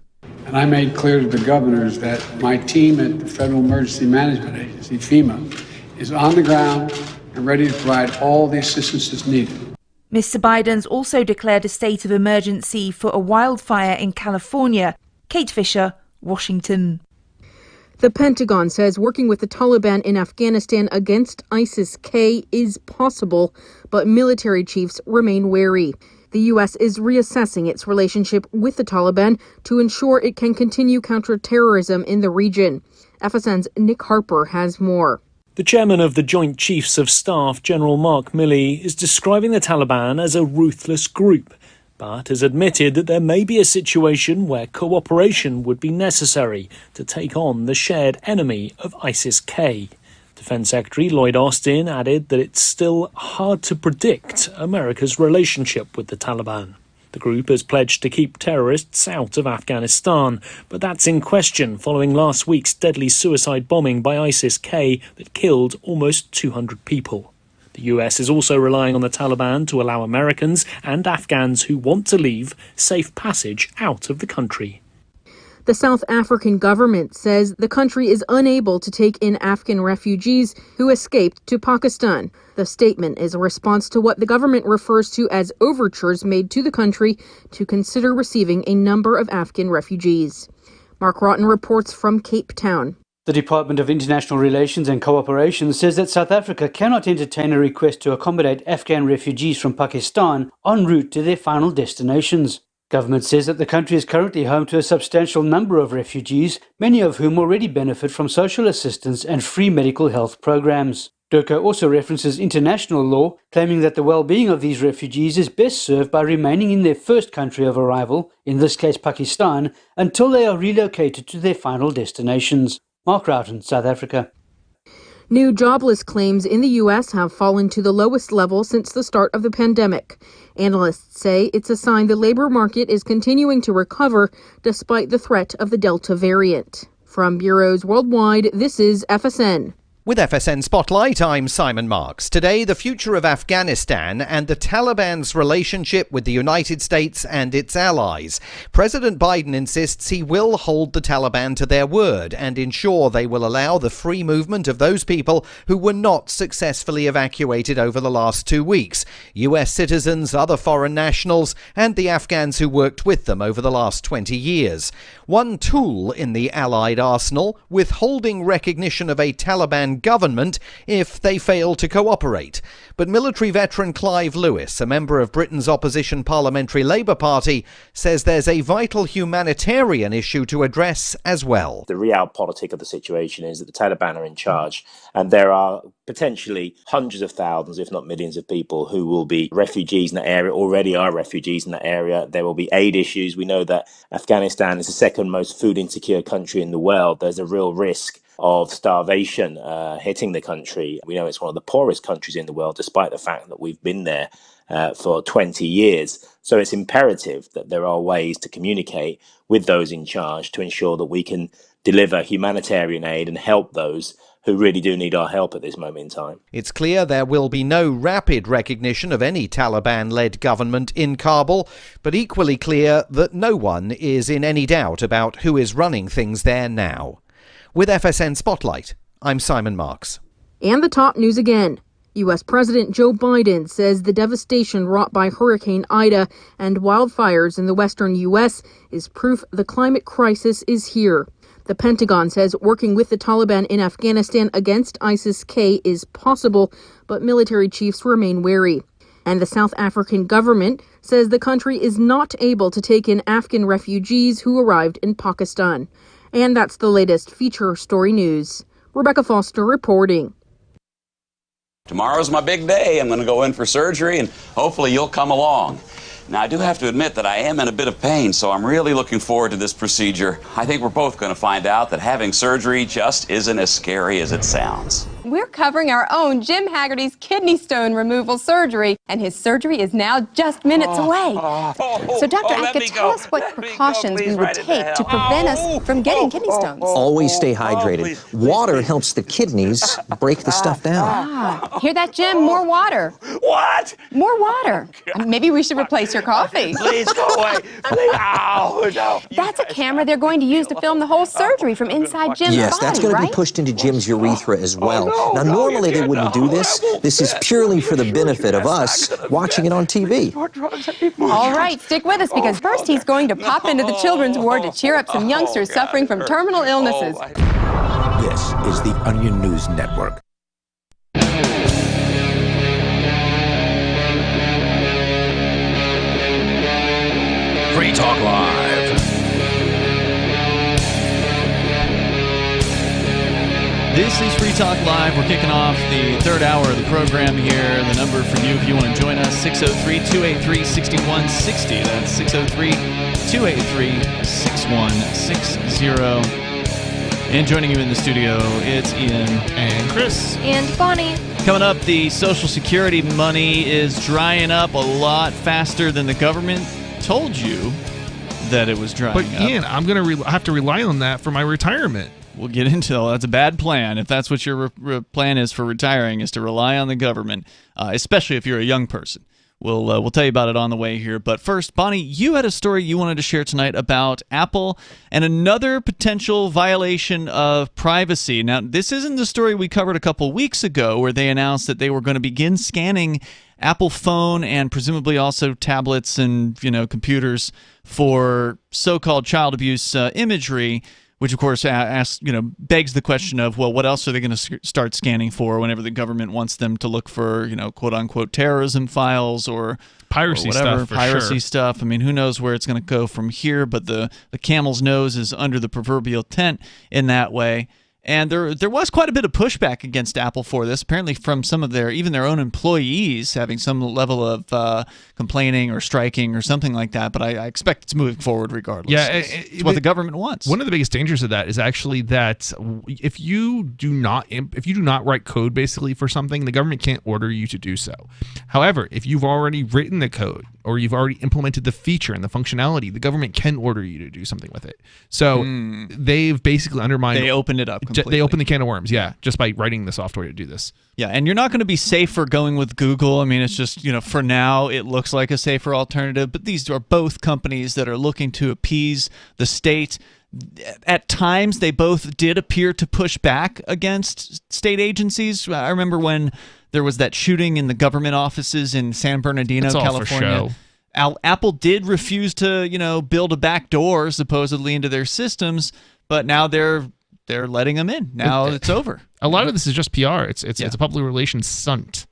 T: And I made clear to the governors that my team at the Federal Emergency Management Agency, FEMA, is on the ground and ready to provide all the assistance that's needed.
R: Mr. Biden's also declared a state of emergency for a wildfire in California. Kate Fisher, Washington.
B: The Pentagon says working with the Taliban in Afghanistan against ISIS-K is possible, but military chiefs remain wary. The U.S. is reassessing its relationship with the Taliban to ensure it can continue counterterrorism in the region. FSN's Nick Harper has more.
U: The chairman of the Joint Chiefs of Staff, General Mark Milley, is describing the Taliban as a ruthless group, but has admitted that there may be a situation where cooperation would be necessary to take on the shared enemy of ISIS-K. Defense Secretary Lloyd Austin added that it's still hard to predict America's relationship with the Taliban. The group has pledged to keep terrorists out of Afghanistan, but that's in question following last week's deadly suicide bombing by ISIS-K that killed almost 200 people. The US is also relying on the Taliban to allow Americans and Afghans who want to leave safe passage out of the country.
B: The South African government says the country is unable to take in Afghan refugees who escaped to Pakistan. The statement is a response to what the government refers to as overtures made to the country to consider receiving a number of Afghan refugees. Mark Rotten reports from Cape Town.
V: The Department of International Relations and Cooperation says that South Africa cannot entertain a request to accommodate Afghan refugees from Pakistan en route to their final destinations. Government says that the country is currently home to a substantial number of refugees, many of whom already benefit from social assistance and free medical health programs. Durko also references international law, claiming that the well-being of these refugees is best served by remaining in their first country of arrival, in this case Pakistan, until they are relocated to their final destinations. Mark Roughton, South Africa.
B: New jobless claims in the U.S. have fallen to the lowest level since the start of the pandemic. Analysts say it's a sign the labor market is continuing to recover despite the threat of the Delta variant. From bureaus worldwide, this is FSN.
I: With Fsn Spotlight, I'm Simon Marks. Today, the future of Afghanistan and the Taliban's relationship with the United States and its allies. President Biden insists he will hold the Taliban to their word and ensure they will allow the free movement of those people who were not successfully evacuated over the last 2 weeks. U.S. citizens, other foreign nationals, and the Afghans who worked with them over the last 20 years. One tool in the Allied arsenal, withholding recognition of a Taliban government if they fail to cooperate. But military veteran Clive Lewis, a member of Britain's opposition Parliamentary Labour Party, says there's a vital humanitarian issue to address as well.
S: The realpolitik of the situation is that the Taliban are in charge, and there are potentially hundreds of thousands, if not millions of people who will be refugees in that area, already are refugees in that area. There will be aid issues. We know that Afghanistan is the second most food insecure country in the world. There's a real risk of starvation hitting the country. We know it's one of the poorest countries in the world, despite the fact that we've been there for 20 years. So it's imperative that there are ways to communicate with those in charge to ensure that we can deliver humanitarian aid and help those who really do need our help at this moment in time.
I: It's clear there will be no rapid recognition of any Taliban-led government in Kabul, but equally clear that no one is in any doubt about who is running things there now. With FSN Spotlight, I'm Simon Marks.
B: And the top news again. U.S. President Joe Biden says the devastation wrought by Hurricane Ida and wildfires in the western U.S. is proof the climate crisis is here. The Pentagon says working with the Taliban in Afghanistan against ISIS-K is possible, but military chiefs remain wary. And the South African government says the country is not able to take in Afghan refugees who arrived in Pakistan. And that's the latest feature story news. Rebecca Foster reporting.
W: Tomorrow's my big day. I'm going to go in for surgery, and hopefully you'll come along. Now, I do have to admit that I am in a bit of pain, so I'm really looking forward to this procedure. I think we're both going to find out that having surgery just isn't as scary as it sounds.
X: We're covering our own Jim Haggerty's kidney stone removal surgery, and his surgery is now just minutes away. So, Dr. Atka, tell us what precautions we would take to prevent us from getting kidney stones.
Y: Always stay hydrated. Water helps the kidneys break the stuff down.
X: Hear that, Jim? More water.
W: What?
X: More water. Maybe we should replace your coffee.
W: Please go away. Please. Ow, no.
X: That's a camera they're going to use to film the whole surgery from inside Jim's body,
Y: Yes, that's going to
X: right?
Y: be pushed into Jim's urethra as well. Now, normally they wouldn't do this. This is purely for the benefit of us watching it on TV.
X: All right, stick with us because first he's going to pop into the children's ward to cheer up some youngsters suffering from terminal illnesses.
Z: This is the Onion News Network. Free Talk Live.
F: This is Free Talk Live. We're kicking off the third hour of the program here. The number for you if you want to join us, 603-283-6160. That's 603-283-6160. And joining you in the studio, it's Ian
E: and Chris.
G: And Bonnie.
F: Coming up, the Social Security money is drying up a lot faster than the government told you that it was drying up.
E: But Ian, I'm going to have to rely on that for my retirement.
F: We'll get into that. That's a bad plan. If that's what your plan is for retiring, is to rely on the government, especially if you're a young person. We'll tell you about it on the way here. But first, Bonnie, you had a story you wanted to share tonight about Apple and another potential violation of privacy. Now, this isn't the story we covered a couple weeks ago where they announced that they were going to begin scanning Apple phone and presumably also tablets and computers for so-called child abuse imagery. which of course begs the question of, well, what else are they going to start scanning for whenever the government wants them to look for, quote unquote terrorism files or
E: piracy
F: stuff. I mean, who knows where it's going to go from here? But the camel's nose is under the proverbial tent in that way. And there was quite a bit of pushback against Apple for this, apparently from some of their own employees having some level of complaining or striking or something like that. But I expect it's moving forward regardless.
E: Yeah,
F: it's what the government wants.
E: One of the biggest dangers of that is actually that if you do not write code basically for something, the government can't order you to do so. However, if you've already written the code or you've already implemented the feature and the functionality, the government can order you to do something with it. So they've basically undermined.
F: They opened it up completely.
E: They opened the can of worms, just by writing the software to do this.
F: Yeah, and you're not going to be safer going with Google. I mean, it's just, for now, it looks like a safer alternative, but these are both companies that are looking to appease the state. At times, they both did appear to push back against state agencies. I remember when there was that shooting in the government offices in San Bernardino, California. Apple did refuse to, build a back door supposedly into their systems, but now they're letting them in. Now it's over.
E: A lot of this is just PR. It's a public relations stunt.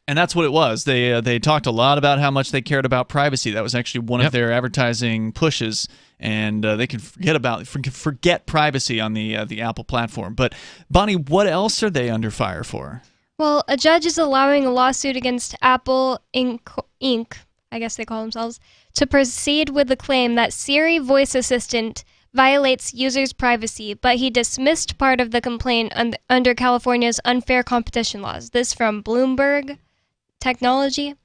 F: And that's what it was. They talked a lot about how much they cared about privacy. That was actually one of their advertising pushes, and they could forget privacy on the Apple platform. But Bonnie, what else are they under fire for?
G: Well, a judge is allowing a lawsuit against Apple Inc., I guess they call themselves, to proceed with the claim that Siri voice assistant violates users' privacy, but he dismissed part of the complaint under California's unfair competition laws. This from Bloomberg Technology. It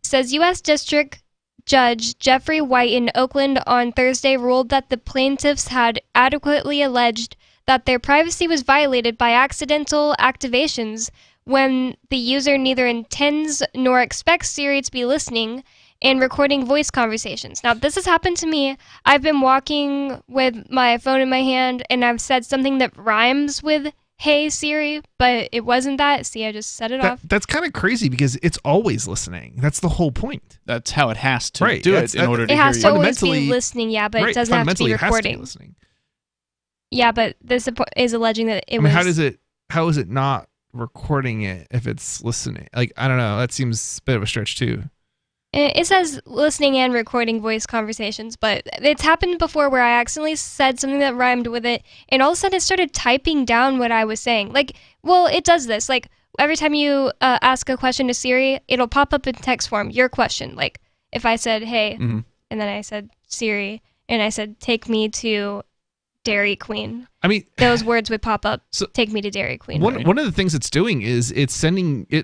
G: says U.S. District Judge Jeffrey White in Oakland on Thursday ruled that the plaintiffs had adequately alleged that their privacy was violated by accidental activations when the user neither intends nor expects Siri to be listening and recording voice conversations. Now, this has happened to me. I've been walking with my phone in my hand, and I've said something that rhymes with "Hey Siri," but it wasn't that. See, I just set it off.
E: That's kind of crazy because it's always listening. That's the whole point.
F: That's how it has to do it in order to
G: hear you. It has to always
F: Fundamentally-
G: be listening, yeah, but it doesn't have to be
E: Fundamentally, it has to be
G: recording.
E: listening.
G: Yeah, but this is alleging that it was...
E: How is it not recording it if it's listening? Like, I don't know. That seems a bit of a stretch too.
G: It says listening and recording voice conversations, but it's happened before where I accidentally said something that rhymed with it, and all of a sudden it started typing down what I was saying. Like, well, it does this. Like, every time you ask a question to Siri, it'll pop up in text form, your question. Like, if I said, hey, and then I said Siri, and I said, take me to Dairy Queen.
E: I mean,
G: those words would pop up. Take me to Dairy Queen.
E: One of the things it's doing is it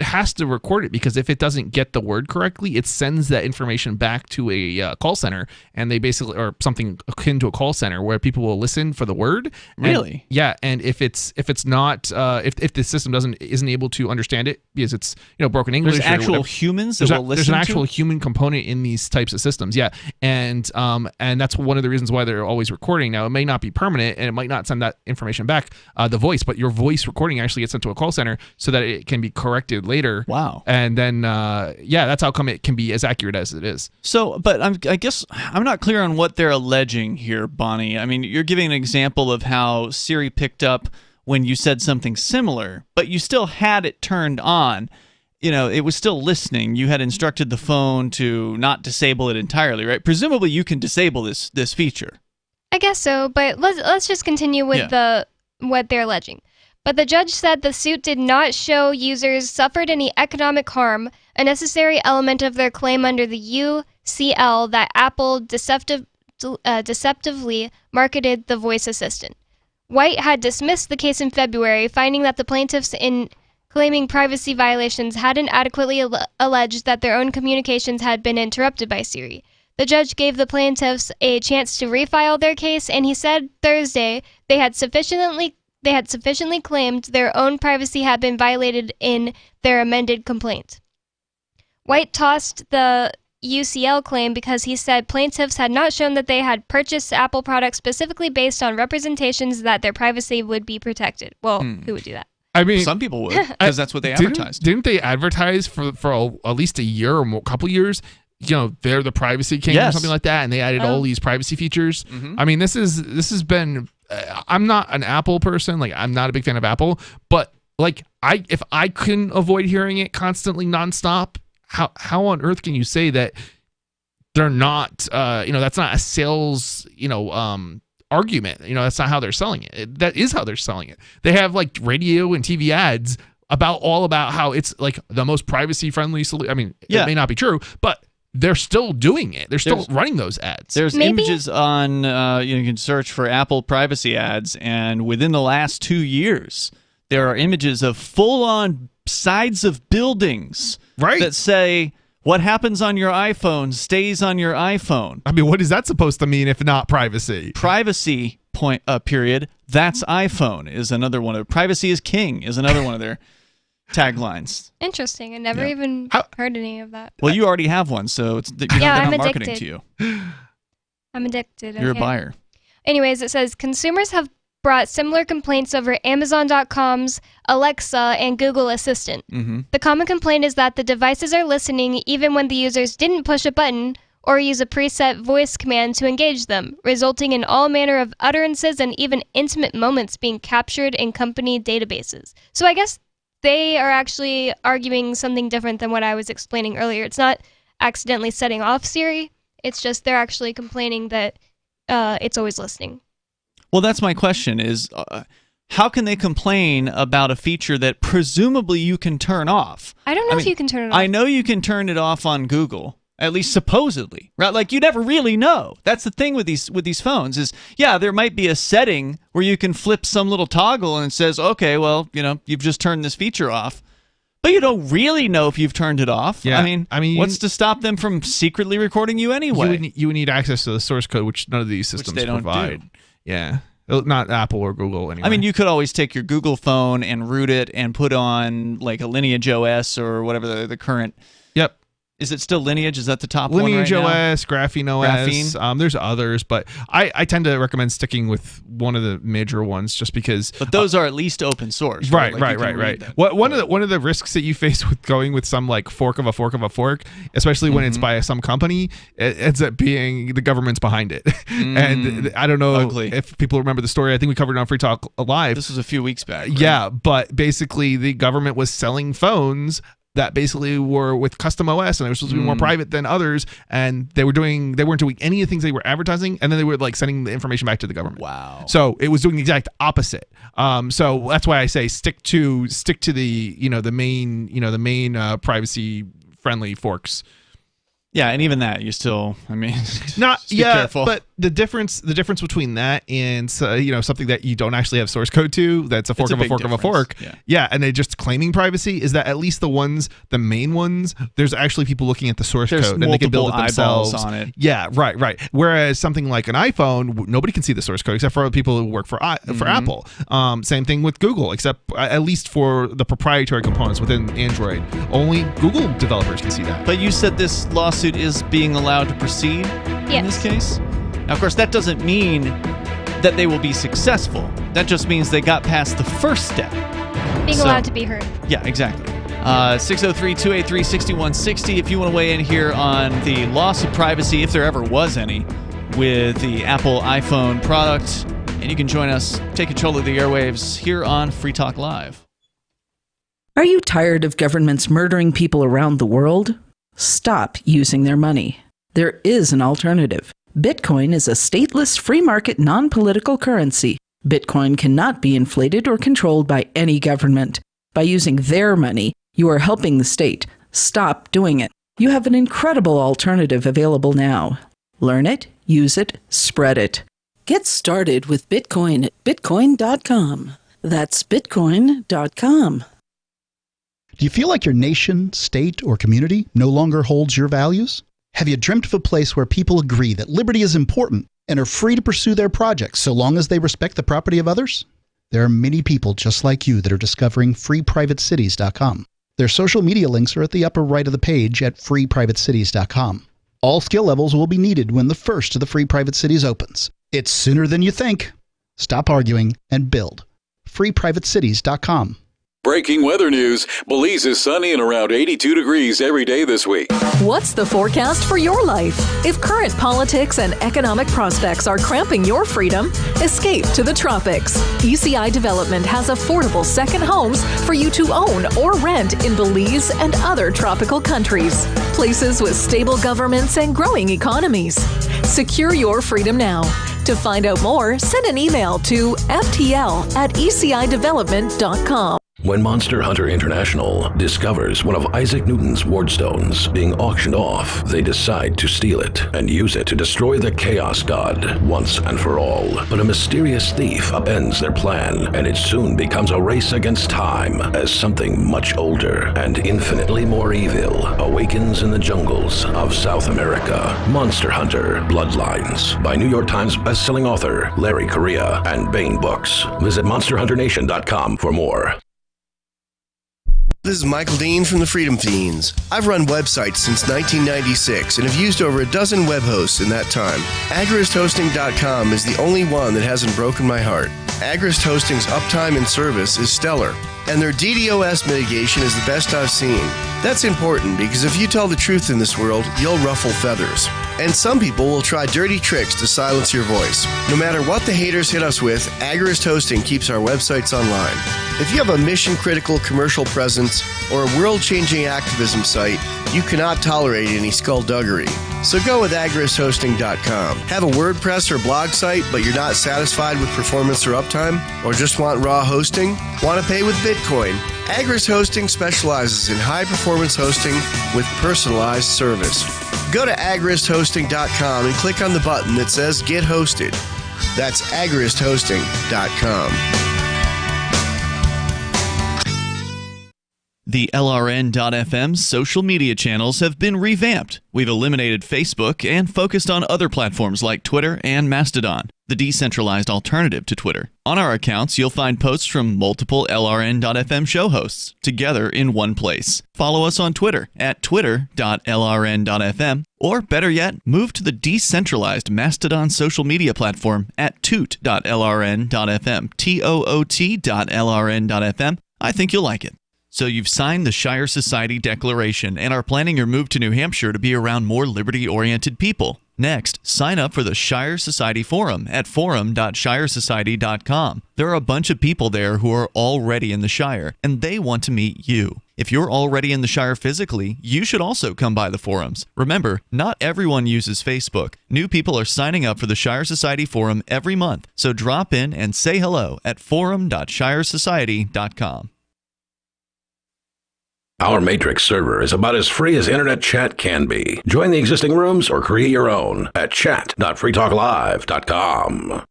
E: has to record it, because if it doesn't get the word correctly, it sends that information back to a call center, and they basically, or something akin to a call center, where people will listen for the word.
F: Really?
E: And if it's not if the system isn't able to understand it because it's broken English,
F: there's actual humans that will listen.
E: There's an
F: to
E: actual
F: it?
E: human component in these types of systems. Yeah, and that's one of the reasons why they're always recording. Now, it may not be permanent, and it might not send that information back, the voice, but your voice recording actually gets sent to a call center so that it can be corrected later.
F: Wow.
E: And then that's how come it can be as accurate as it is.
F: So, but I guess I'm not clear on what they're alleging here, Bonnie. I mean, you're giving an example of how Siri picked up when you said something similar, but you still had it turned on. It was still listening. You had instructed the phone to not disable it entirely, right? Presumably you can disable this feature.
G: I guess so, but let's just continue with what they're alleging. But the judge said the suit did not show users suffered any economic harm, a necessary element of their claim under the UCL that Apple deceptively marketed the voice assistant. White had dismissed the case in February, finding that the plaintiffs in claiming privacy violations hadn't adequately alleged that their own communications had been interrupted by Siri. The judge gave the plaintiffs a chance to refile their case, and he said Thursday they had sufficiently claimed their own privacy had been violated in their amended complaint. White tossed the UCL claim because he said plaintiffs had not shown that they had purchased Apple products specifically based on representations that their privacy would be protected. Well, who would do that?
E: I mean,
F: some people would, because that's what they advertised.
E: Didn't they advertise for at least a year or a couple years they're the privacy king or something like that, and they added all these privacy features.
F: Mm-hmm.
E: I mean, this has been. I'm not an Apple person. Like, I'm not a big fan of Apple, but like, if I couldn't avoid hearing it constantly nonstop, how on earth can you say that they're not? That's not a sales. Argument. That's not how they're selling it. That is how they're selling it. They have like radio and TV ads about how it's like the most privacy friendly solution. I mean, it may not be true, but they're still doing it. They're still running those ads.
F: There's images on, you can search for Apple privacy ads, and within the last 2 years, there are images of full-on sides of buildings that say, what happens on your iPhone stays on your iPhone.
E: I mean, what is that supposed to mean if not privacy?
F: Privacy, period, that's iPhone is another one of Privacy is king is another one of their taglines.
G: Interesting. I never even heard any of that.
F: Well, you already have one, so they're not marketing to you.
G: I'm addicted.
F: You're a buyer.
G: Anyways, it says consumers have brought similar complaints over Amazon.com's Alexa and Google Assistant.
F: Mm-hmm.
G: The common complaint is that the devices are listening even when the users didn't push a button or use a preset voice command to engage them, resulting in all manner of utterances and even intimate moments being captured in company databases. So I guess they are actually arguing something different than what I was explaining earlier. It's not accidentally setting off Siri. It's just they're actually complaining that it's always listening.
F: Well, that's my question is, how can they complain about a feature that presumably you can turn off?
G: I don't know if you can turn it off.
F: I know you can turn it off on Google, at least supposedly, right? Like, you never really know. That's the thing with these phones is, there might be a setting where you can flip some little toggle and it says, okay, well, you've just turned this feature off. But you don't really know if you've turned it off.
E: Yeah.
F: I mean, what's to stop them from secretly recording you anyway?
E: You would need access to the source code, which none of these systems provide. Yeah. Not Apple or Google anyway.
F: I mean, you could always take your Google phone and root it and put on like a Lineage OS or whatever the current.
E: Yep.
F: Is it still Lineage? Is that the top
E: Lineage
F: one right
E: OS, Graphene OS. There's others, but I tend to recommend sticking with one of the major ones just because.
F: But those are at least open source.
E: Right.
F: Right.
E: One of the risks that you face with going with some like fork of a fork of a fork, especially when it's by some company, it ends up being the government's behind it. And I don't know if people remember the story. I think we covered it on Free Talk Live.
F: This was a few weeks back. Right?
E: Yeah, but basically the government was selling phones that basically were with custom OS and they were supposed to be more private than others, and they weren't doing any of the things they were advertising, and then they were like sending the information back to the government.
F: Wow.
E: So it was doing the exact opposite. So that's why I say stick to the the main privacy friendly forks.
F: Yeah, and even that, you still,
E: not
F: be careful.
E: But the difference between that and something that you don't actually have source code to, that's a fork of a fork of a fork, and they're just claiming privacy, is that at least the main ones, there's actually people looking at the source code and they can build it themselves
F: on it.
E: Yeah, right. Whereas something like an iPhone, nobody can see the source code except for people who work for Apple. Same thing with Google, except at least for the proprietary components within Android, only Google developers can see that.
F: But you said this lawsuit is being allowed to proceed in this case? Now, of course, that doesn't mean that they will be successful. That just means they got past the first step.
G: Being allowed to be heard.
F: Yeah, exactly. 603-283-6160 if you want to weigh in here on the loss of privacy, if there ever was any, with the Apple iPhone product. And you can join us, take control of the airwaves here on Free Talk Live.
D: Are you tired of governments murdering people around the world? Stop using their money. There is an alternative. Bitcoin is a stateless, free market, non-political currency. Bitcoin cannot be inflated or controlled by any government. By using their money, you are helping the state. Stop doing it. You have an incredible alternative available now. Learn it, use it, spread it. Get started with Bitcoin at bitcoin.com. That's bitcoin.com.
H: Do you feel like your nation, state, or community no longer holds your values? Have you dreamt of a place where people agree that liberty is important and are free to pursue their projects so long as they respect the property of others? There are many people just like you that are discovering freeprivatecities.com. Their social media links are at the upper right of the page at freeprivatecities.com. All skill levels will be needed when the first of the Free Private Cities opens. It's sooner than you think. Stop arguing and build. freeprivatecities.com.
J: Breaking weather news. Belize is sunny and around 82 degrees every day this week.
N: What's the forecast for your life? If current politics and economic prospects are cramping your freedom, escape to the tropics. ECI Development has affordable second homes for you to own or rent in Belize and other tropical countries. Places with stable governments and growing economies. Secure your freedom now. To find out more, send an email to ftl@ecidevelopment.com.
L: When Monster Hunter International discovers one of Isaac Newton's wardstones being auctioned off, they decide to steal it and use it to destroy the Chaos God once and for all. But a mysterious thief upends their plan, and it soon becomes a race against time as something much older and infinitely more evil awakens in the jungles of South America. Monster Hunter Bloodlines by New York Times bestselling author Larry Correia and Baen Books. Visit monsterhunternation.com for more.
K: This is Michael Dean from the Freedom Fiends. I've run websites since 1996 and have used over a dozen web hosts in that time. AgristHosting.com is the only one that hasn't broken my heart. Agrist Hosting's uptime and service is stellar, and their DDoS mitigation is the best I've seen. That's important because if you tell the truth in this world, you'll ruffle feathers. And some people will try dirty tricks to silence your voice. No matter what the haters hit us with, Agrist Hosting keeps our websites online. If you have a mission-critical commercial presence or a world-changing activism site, you cannot tolerate any skullduggery. So go with agristhosting.com. Have a WordPress or blog site, but you're not satisfied with performance or uptime? Or just want raw hosting? Want to pay with Bitcoin? Agrist Hosting specializes in high-performance hosting with personalized service. Go to agristhosting.com and click on the button that says Get Hosted. That's agristhosting.com.
F: The LRN.FM social media channels have been revamped. We've eliminated Facebook and focused on other platforms like Twitter and Mastodon, the decentralized alternative to Twitter. On our accounts, you'll find posts from multiple LRN.FM show hosts together in one place. Follow us on Twitter at twitter.lrn.fm, or better yet, move to the decentralized Mastodon social media platform at toot.lrn.fm, toot.lrn.fm. I think you'll like it. So you've signed the Shire Society Declaration and are planning your move to New Hampshire to be around more liberty-oriented people. Next, sign up for the Shire Society Forum at forum.shiresociety.com. There are a bunch of people there who are already in the Shire, and they want to meet you. If you're already in the Shire physically, you should also come by the forums. Remember, not everyone uses Facebook. New people are signing up for the Shire Society Forum every month, so drop in and say hello at forum.shiresociety.com.
L: Our Matrix server is about as free as internet chat can be. Join the existing rooms or create your own at chat.freetalklive.com.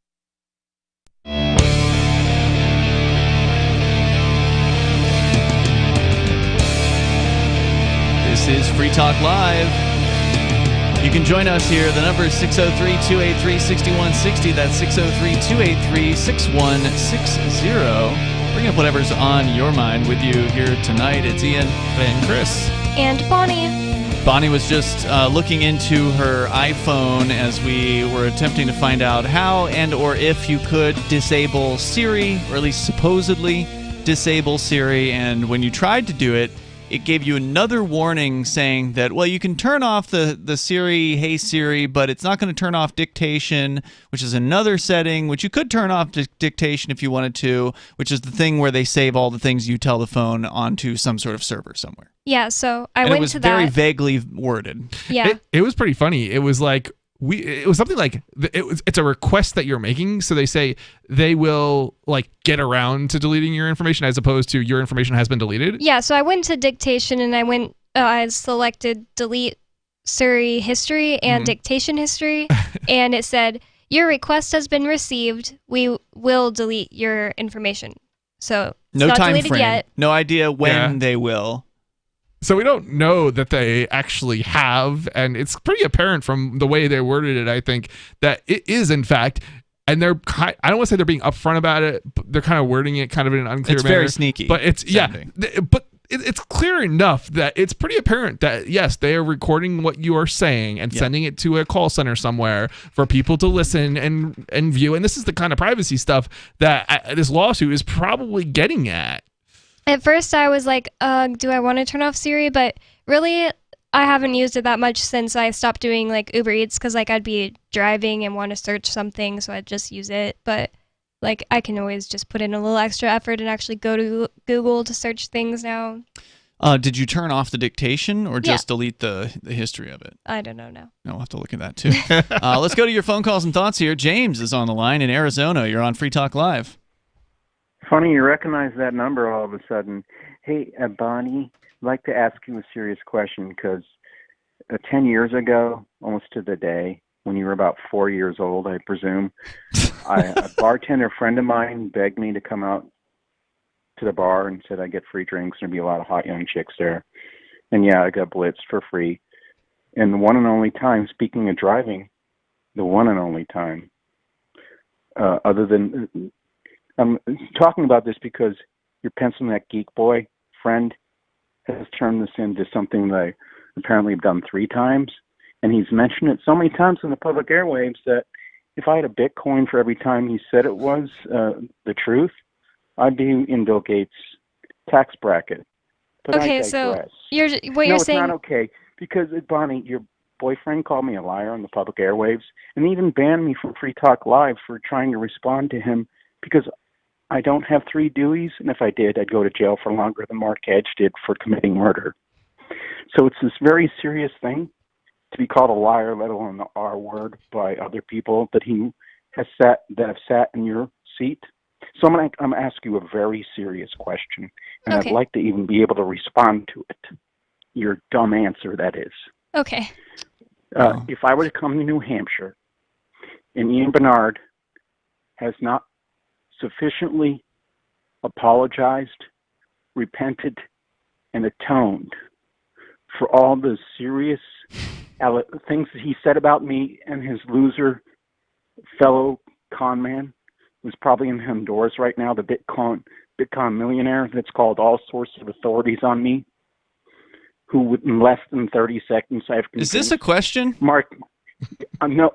F: This is Free Talk Live. You can join us here. The number is 603-283-6160. That's 603-283-6160. We're going to put whatever's on your mind with you here tonight. It's Ian and Chris.
G: And Bonnie.
F: Bonnie was just looking into her iPhone as we were attempting to find out how and or if you could disable Siri, or at least supposedly disable Siri. And when you tried to do it, it gave you another warning saying that, well, you can turn off the Siri, Hey Siri, but it's not going to turn off dictation, which is another setting, which you could turn off dictation if you wanted to, which is the thing where they save all the things you tell the phone onto some sort of server somewhere.
G: Yeah, so I went to that.
F: It was very vaguely worded.
G: Yeah.
E: It was pretty funny. It was like, it was something like it's a request that you're making, so they say they will like get around to deleting your information as opposed to your information has been deleted.
G: Yeah, so I went to dictation and I selected delete Siri history and dictation history, and it said your request has been received. We will delete your information. So it's
F: no
G: not
F: time
G: deleted
F: frame.
G: yet.
F: No idea when they will.
E: So we don't know that they actually have, and it's pretty apparent from the way they worded it, I think, that it is, in fact, and I don't want to say they're being upfront about it, but they're kind of wording it kind of in an unclear manner.
F: It's very sneaky.
E: But it's, but it's clear enough that it's pretty apparent that, yes, they are recording what you are saying and sending it to a call center somewhere for people to listen and view. And this is the kind of privacy stuff that this lawsuit is probably getting at.
G: At first I was like, do I want to turn off Siri? But really, I haven't used it that much since I stopped doing like Uber Eats, because like I'd be driving and want to search something, so I'd just use it. But like I can always just put in a little extra effort and actually go to Google to search things now.
F: Did you turn off the dictation or just delete the history of it?
G: I don't know now.
F: No, we'll have to look at that too. Let's go to your phone calls and thoughts here. James is on the line in Arizona. You're on Free Talk Live.
A: Funny you recognize that number all of a sudden. Hey, Bonnie, I'd like to ask you a serious question because 10 years ago, almost to the day, when you were about 4 years old, I presume, a bartender friend of mine begged me to come out to the bar and said I get free drinks. There'd be a lot of hot young chicks there. And yeah, I got blitzed for free. And the one and only time, speaking of driving, the one and only time, other than, I'm talking about this because your Pencil Neck Geek Boy friend has turned this into something that I apparently have done 3 times. And he's mentioned it so many times in the public airwaves that if I had a Bitcoin for every time he said it was the truth, I'd be in Bill Gates' tax bracket. But
G: Okay,
A: I
G: so
A: digress.
G: you're
A: No,
G: saying.
A: it's not okay because, Bonnie, your boyfriend called me a liar on the public airwaves and even banned me from Free Talk Live for trying to respond to him because I don't have 3 Deweys, and if I did, I'd go to jail for longer than Mark Edge did for committing murder. So it's this very serious thing to be called a liar, let alone the R word, by other people that have sat in your seat. So I'm going to ask you a very serious question, and
G: Okay.
A: I'd like to even be able to respond to it. Your dumb answer, that is.
G: Okay.
A: If I were to come to New Hampshire, and Ian Bernard has not sufficiently apologized, repented, and atoned for all the serious things that he said about me and his loser fellow con man, who's probably in Honduras right now, the Bitcoin millionaire that's called all sorts of authorities on me, who in less than 30 seconds I've
F: Is this a question?
A: Mark, no,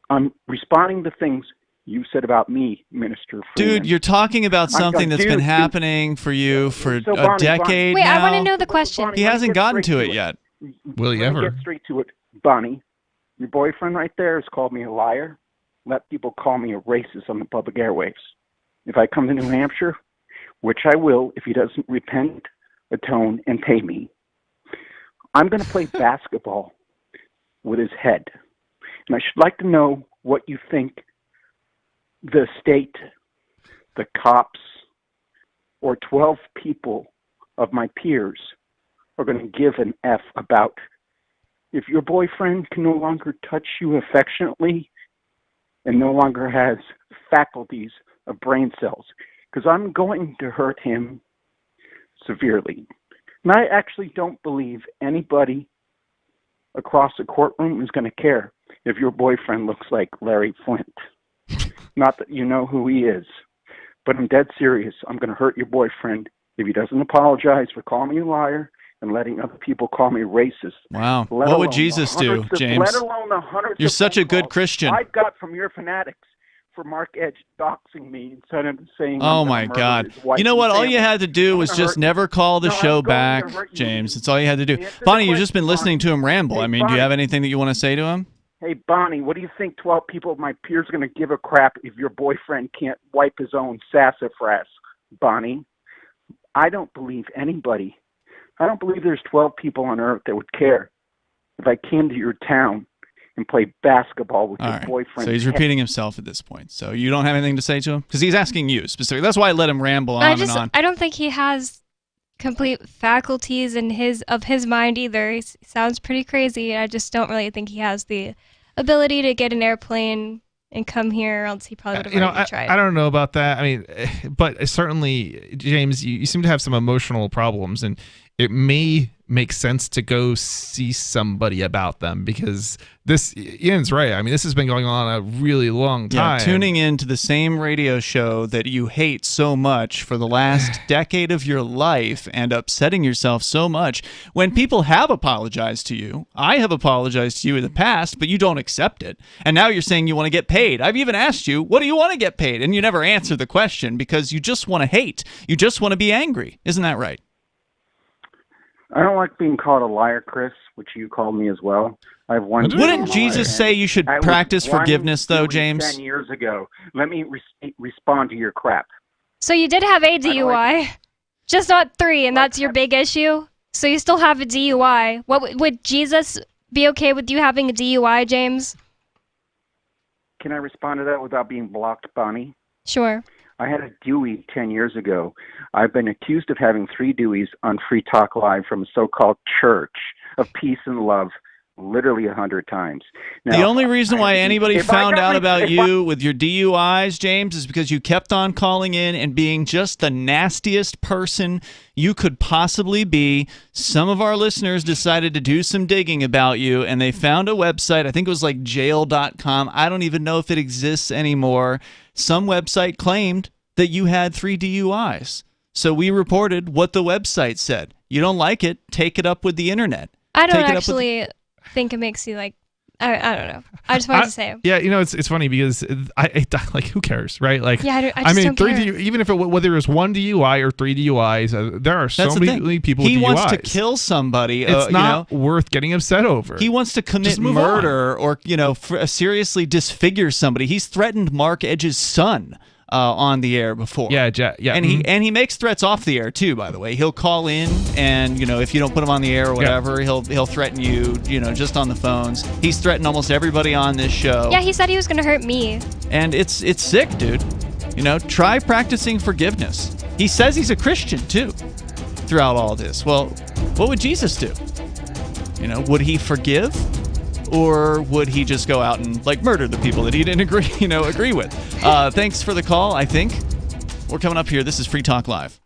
A: I'm responding to things you said about me, Minister Freeman.
F: Dude, you're talking about something that's been happening for you for a decade
G: Wait,
F: now.
G: I want to know the question.
F: He hasn't gotten to it yet.
E: Will he
A: Let me
E: ever?
A: get straight to it. Bonnie, your boyfriend right there has called me a liar. Let people call me a racist on the public airwaves. If I come to New Hampshire, which I will if he doesn't repent, atone, and pay me, I'm going to play basketball with his head. And I should like to know what you think the state, the cops, or 12 people of my peers are going to give an F about. If your boyfriend can no longer touch you affectionately and no longer has faculties of brain cells, because I'm going to hurt him severely. And I actually don't believe anybody across the courtroom is going to care if your boyfriend looks like Larry Flint. Not that you know who he is, but I'm dead serious. I'm going to hurt your boyfriend if he doesn't apologize for calling me a liar and letting other people call me racist.
F: Wow. What would Jesus do, James?
A: Let alone the hundreds
F: You're
A: of
F: such a
A: phone
F: good
A: calls
F: Christian.
A: I got from your fanatics for Mark Edge doxing me instead of saying,
F: Oh my God! You know what? All you had to do was just never call the show back, James. That's all you had to do. Bonnie, you've just been listening to him ramble. I mean, do you have anything that you want to say to him?
A: Hey, Bonnie, what do you think 12 people of my peers are going to give a crap if your boyfriend can't wipe his own sassafras, Bonnie? I don't believe anybody. I don't believe there's 12 people on earth that would care if I came to your town and played basketball with your boyfriend.
F: So he's repeating himself at this point. So you don't have anything to say to him? Because he's asking you specifically. That's why I let him ramble on and on.
G: I don't think he has complete faculties in his mind either. He sounds pretty crazy. I just don't really think he has the ability to get an airplane and come here, else he probably would have already tried.
E: I don't know about that. I mean, but certainly, James, you seem to have some emotional problems, and it may make sense to go see somebody about them, because this, Ian's right. I mean, this has been going on a really long time.
F: Yeah, tuning in to the same radio show that you hate so much for the last decade of your life and upsetting yourself so much when people have apologized to you. I have apologized to you in the past, but you don't accept it. And now you're saying you want to get paid. I've even asked you, what do you want to get paid? And you never answer the question because you just want to hate. You just want to be angry. Isn't that right?
A: I don't like being called a liar, Chris, which you called me as well. I've one.
F: Wouldn't Jesus say you should practice forgiveness, though, James?
A: 10 years ago. Let me respond to your crap.
G: So you did have a DUI, just not 3, and that's your big issue? So you still have a DUI. Would Jesus be okay with you having a DUI, James?
A: Can I respond to that without being blocked, Bonnie?
G: Sure.
A: I had a Dewey 10 years ago. I've been accused of having 3 Deweys on Free Talk Live from a so-called Church of Peace and Love literally 100 times. Now,
F: the only reason why anybody found out about you with your DUIs, James, is because you kept on calling in and being just the nastiest person you could possibly be. Some of our listeners decided to do some digging about you, and they found a website. I think it was like jail.com. I don't even know if it exists anymore. Some website claimed that you had 3 DUIs. So we reported what the website said. You don't like it, take it up with the internet.
G: I don't actually think it makes you like, I don't know. I just wanted to say it.
E: Yeah, it's funny because I like, who cares, right? Like,
G: yeah, I mean,
E: don't care. Even if whether it's 1 DUI or 3 DUIs, there are so many people with DUIs.
F: He wants to kill somebody.
E: It's not worth getting upset over.
F: He wants to commit murder or seriously disfigure somebody. He's threatened Mark Edge's son on the air before.
E: Yeah.
F: And he makes threats off the air too, by the way. He'll call in and, if you don't put him on the air or whatever, he'll threaten you, just on the phones. He's threatened almost everybody on this show.
G: Yeah, he said he was going to hurt me.
F: And it's sick, dude. Try practicing forgiveness. He says he's a Christian too throughout all this. Well, what would Jesus do? Would he forgive? Or would he just go out and murder the people that he didn't agree with? Thanks for the call, I think. We're coming up here. This is Free Talk Live.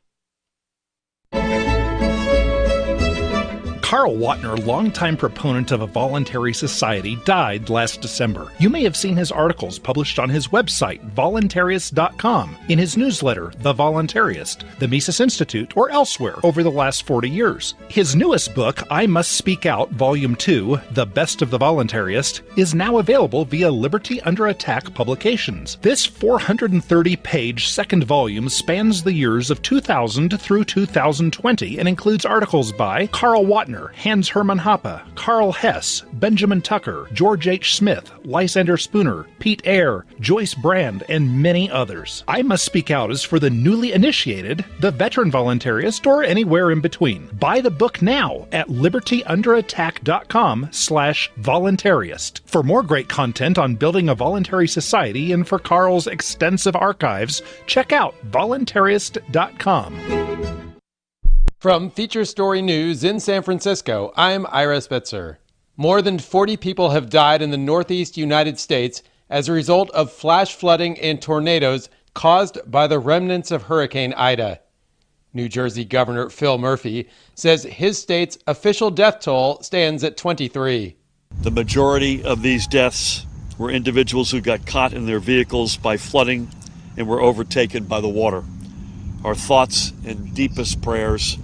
C: Carl Watner, longtime proponent of a voluntary society, died last December. You may have seen his articles published on his website, voluntarist.com, in his newsletter, The Voluntarist, the Mises Institute, or elsewhere over the last 40 years. His newest book, I Must Speak Out, Volume 2, The Best of the Voluntarist, is now available via Liberty Under Attack Publications. This 430-page second volume spans the years of 2000 through 2020 and includes articles by Carl Watner, Hans Hermann Hoppe, Karl Hess, Benjamin Tucker, George H. Smith, Lysander Spooner, Pete Eyre, Joyce Brand, and many others. I Must Speak Out is for the newly initiated, the veteran voluntarist, or anywhere in between. Buy the book now at libertyunderattack.com/voluntarist. For more great content on building a voluntary society and for Carl's extensive archives, check out voluntarist.com.
M: From Feature Story News in San Francisco, I'm Ira Spitzer. More than 40 people have died in the northeast United States as a result of flash flooding and tornadoes caused by the remnants of Hurricane Ida. New Jersey Governor Phil Murphy says his state's official death toll stands at 23.
O: The majority of these deaths were individuals who got caught in their vehicles by flooding and were overtaken by the water. Our thoughts and deepest prayers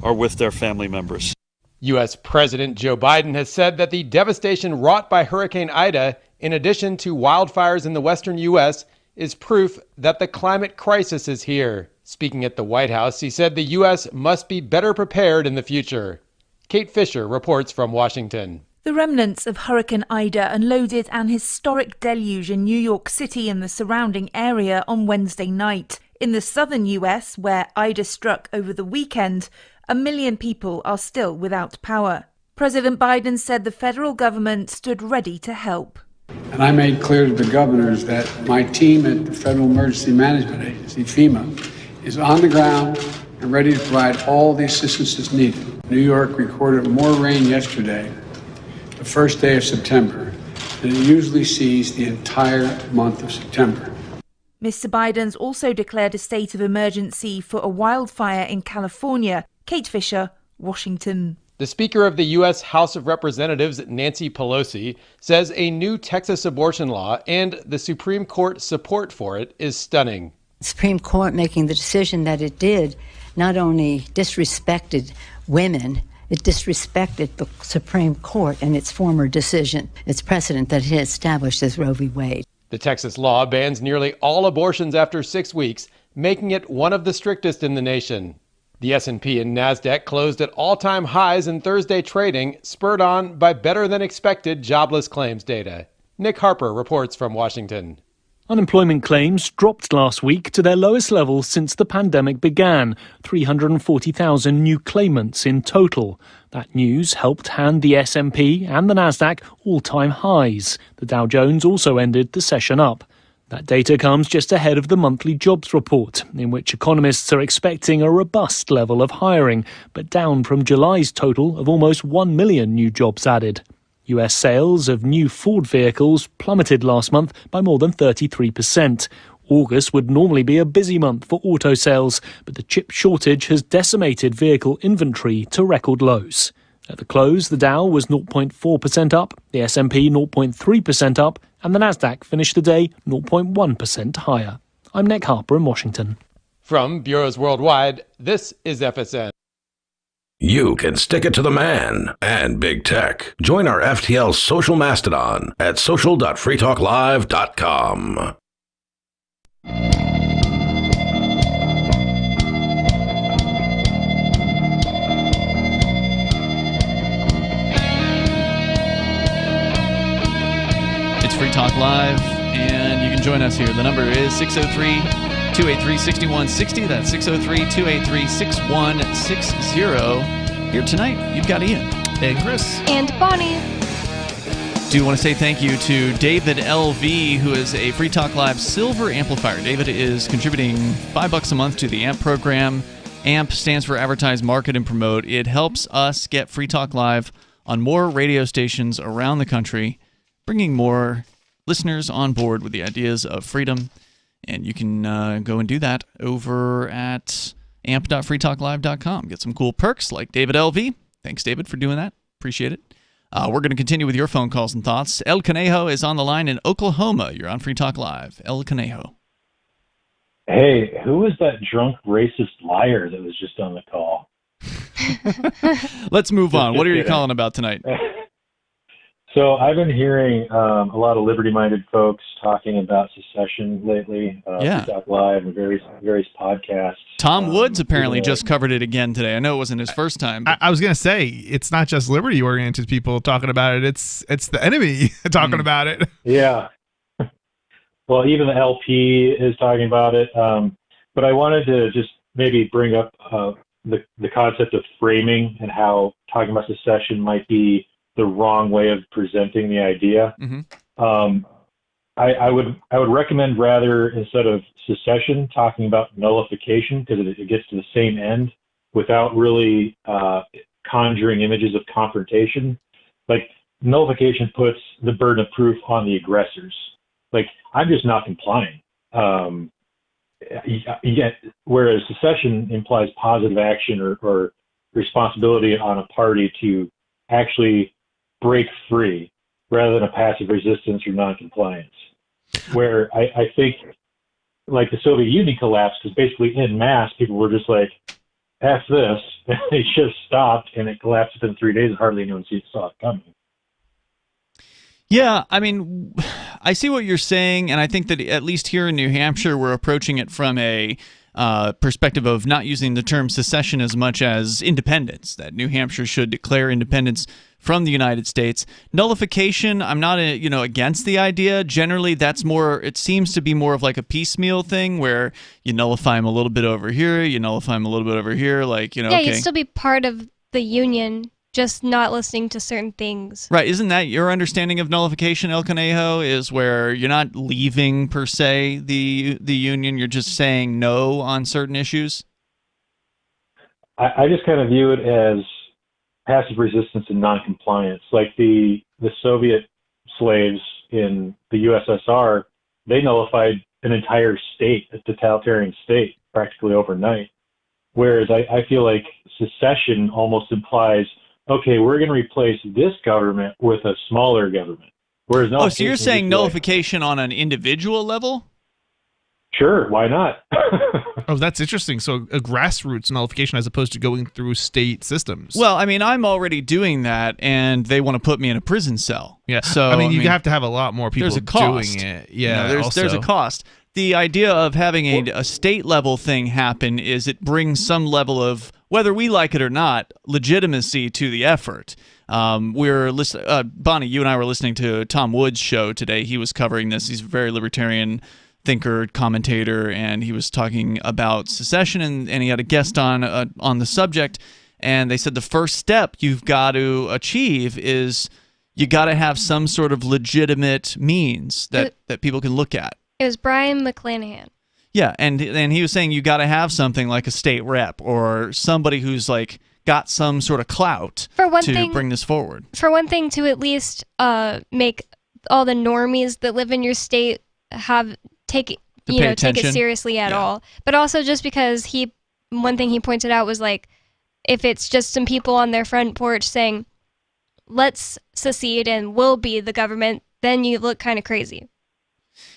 O: are with their family members.
M: U.S. President Joe Biden has said that the devastation wrought by Hurricane Ida, in addition to wildfires in the western U.S., is proof that the climate crisis is here. Speaking at the White House, he said the U.S. must be better prepared in the future. Kate Fisher reports from Washington.
R: The remnants of Hurricane Ida unloaded an historic deluge in New York City and the surrounding area on Wednesday night. In the southern U.S., where Ida struck over the weekend, 1 million people are still without power. President Biden said the federal government stood ready to help.
P: And I made clear to the governors that my team at the Federal Emergency Management Agency, FEMA, is on the ground and ready to provide all the assistance that's needed. New York recorded more rain yesterday, the first day of September, than it usually sees the entire month of September.
R: Mr. Biden's also declared a state of emergency for a wildfire in California. Kate Fisher, Washington.
M: The Speaker of the U.S. House of Representatives, Nancy Pelosi, says a new Texas abortion law and the Supreme Court support for it is stunning.
I: The Supreme Court making the decision that it did not only disrespected women, it disrespected the Supreme Court and its former decision, its precedent that it had established as Roe v. Wade.
M: The Texas law bans nearly all abortions after 6 weeks, making it one of the strictest in the nation. The S&P and NASDAQ closed at all-time highs in Thursday trading, spurred on by better-than-expected jobless claims data. Nick Harper reports from Washington.
Q: Unemployment claims dropped last week to their lowest level since the pandemic began, 340,000 new claimants in total. That news helped hand the S&P and the NASDAQ all-time highs. The Dow Jones also ended the session up. That data comes just ahead of the monthly jobs report, in which economists are expecting a robust level of hiring, but down from July's total of almost 1 million new jobs added. US sales of new Ford vehicles plummeted last month by more than 33%. August would normally be a busy month for auto sales, but the chip shortage has decimated vehicle inventory to record lows. At the close, the Dow was 0.4% up, the S&P 0.3% up, and the NASDAQ finished the day 0.1% higher. I'm Nick Harper in Washington.
M: From Bureaus Worldwide, this is FSN.
L: You can stick it to the man and big tech. Join our FTL social mastodon at social.freetalklive.com.
F: It's Free Talk Live, and you can join us here. The number is 603-283-6160. That's 603-283-6160. Here tonight, you've got Ian.
E: And Chris.
G: And Bonnie.
F: Do want to say thank you to David LV, who is a Free Talk Live Silver Amplifier. David is contributing $5 a month to the AMP program. AMP stands for Advertise, Market, and Promote. It helps us get Free Talk Live on more radio stations around the country, bringing more listeners on board with the ideas of freedom. And you can go and do that over at amp.freetalklive.com. Get some cool perks like David LV. Thanks, David, for doing that. Appreciate it. We're going to continue with your phone calls and thoughts. El Conejo is on the line in Oklahoma. You're on Free Talk Live. El Conejo.
S: Hey, who was that drunk racist liar that was just on the call?
F: Let's move on. What are you calling about tonight?
S: So I've been hearing a lot of liberty-minded folks talking about secession lately.
F: Yeah.
S: Free Talk Live and various podcasts.
F: Tom Woods apparently just covered it again today. I know it wasn't his first time. But
E: I was going to say, it's not just liberty-oriented people talking about it. It's the enemy talking about it.
S: Yeah. Well, even the LP is talking about it. But I wanted to just maybe bring up the concept of framing and how talking about secession might be the wrong way of presenting the idea.
F: Mm-hmm.
S: I would recommend rather, instead of secession, talking about nullification, because it gets to the same end without really conjuring images of confrontation. Like, nullification puts the burden of proof on the aggressors. Like, I'm just not complying. Whereas secession implies positive action or responsibility on a party to actually break free rather than a passive resistance or noncompliance. Where I think, like, the Soviet Union collapsed because basically en masse people were just like, F this, and they just stopped, and it collapsed within 3 days and hardly anyone saw it coming.
F: Yeah, I mean, I see what you're saying, and I think that at least here in New Hampshire, we're approaching it from a perspective of not using the term secession as much as independence, that New Hampshire should declare independence from the United States. Nullification, I'm not against the idea. Generally, that's more, it seems to be more of like a piecemeal thing where you nullify them a little bit over here, you nullify them a little bit over here, like,
G: Yeah,
F: okay.
G: you'd still be part of the union, just not listening to certain things.
F: Right, isn't that your understanding of nullification, El Conejo, is where you're not leaving, per se, the union, you're just saying no on certain issues?
S: I just kind of view it as passive resistance and noncompliance. Like the Soviet slaves in the USSR, they nullified an entire state, a totalitarian state, practically overnight. Whereas I feel like secession almost implies okay, we're going to replace this government with a smaller government. Whereas
F: Oh, so you're saying nullification on an individual level?
S: Sure, why not?
E: Oh, that's interesting. So a grassroots nullification as opposed to going through state systems.
F: Well, I mean, I'm already doing that, and they want to put me in a prison cell.
E: Yeah.
F: So
E: I mean, you have to have a lot more people
F: there's a cost.
E: doing it. Yeah.
F: There's a cost. The idea of having a state level thing happen is it brings some level of, whether we like it or not, legitimacy to the effort. Bonnie, you and I were listening to Tom Wood's show today. He was covering this. He's a very libertarian thinker, commentator, and he was talking about secession, and he had a guest on the subject, and they said the first step you've got to achieve is you got to have some sort of legitimate means that people can look at.
G: It was Brian McClanahan.
F: Yeah, and he was saying you got to have something like a state rep or somebody who's like got some sort of clout to bring this forward.
G: For one thing, to at least make all the normies that live in your state take it seriously at all. But also just because one thing he pointed out was like, if it's just some people on their front porch saying, let's secede and we'll be the government, then you look kind of crazy.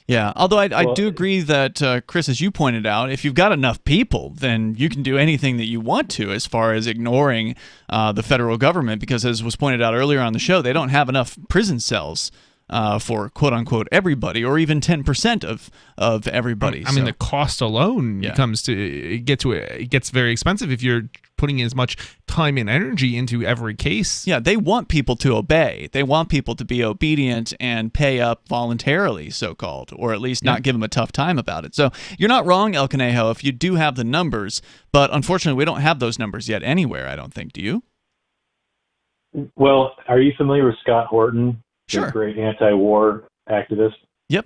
F: Yeah, although I do agree that, Chris, as you pointed out, if you've got enough people, then you can do anything that you want to as far as ignoring the federal government, because as was pointed out earlier on the show, they don't have enough prison cells for quote-unquote everybody, or even 10% of everybody.
E: I mean, the cost alone it gets very expensive if you're putting as much time and energy into every case.
F: Yeah, they want people to obey. They want people to be obedient and pay up voluntarily, so-called, or at least not give them a tough time about it. So you're not wrong, El Conejo, if you do have the numbers, but unfortunately we don't have those numbers yet anywhere, I don't think. Do you?
S: Well, are you familiar with Scott Horton?
F: Sure.
S: The great anti-war activist.
F: Yep.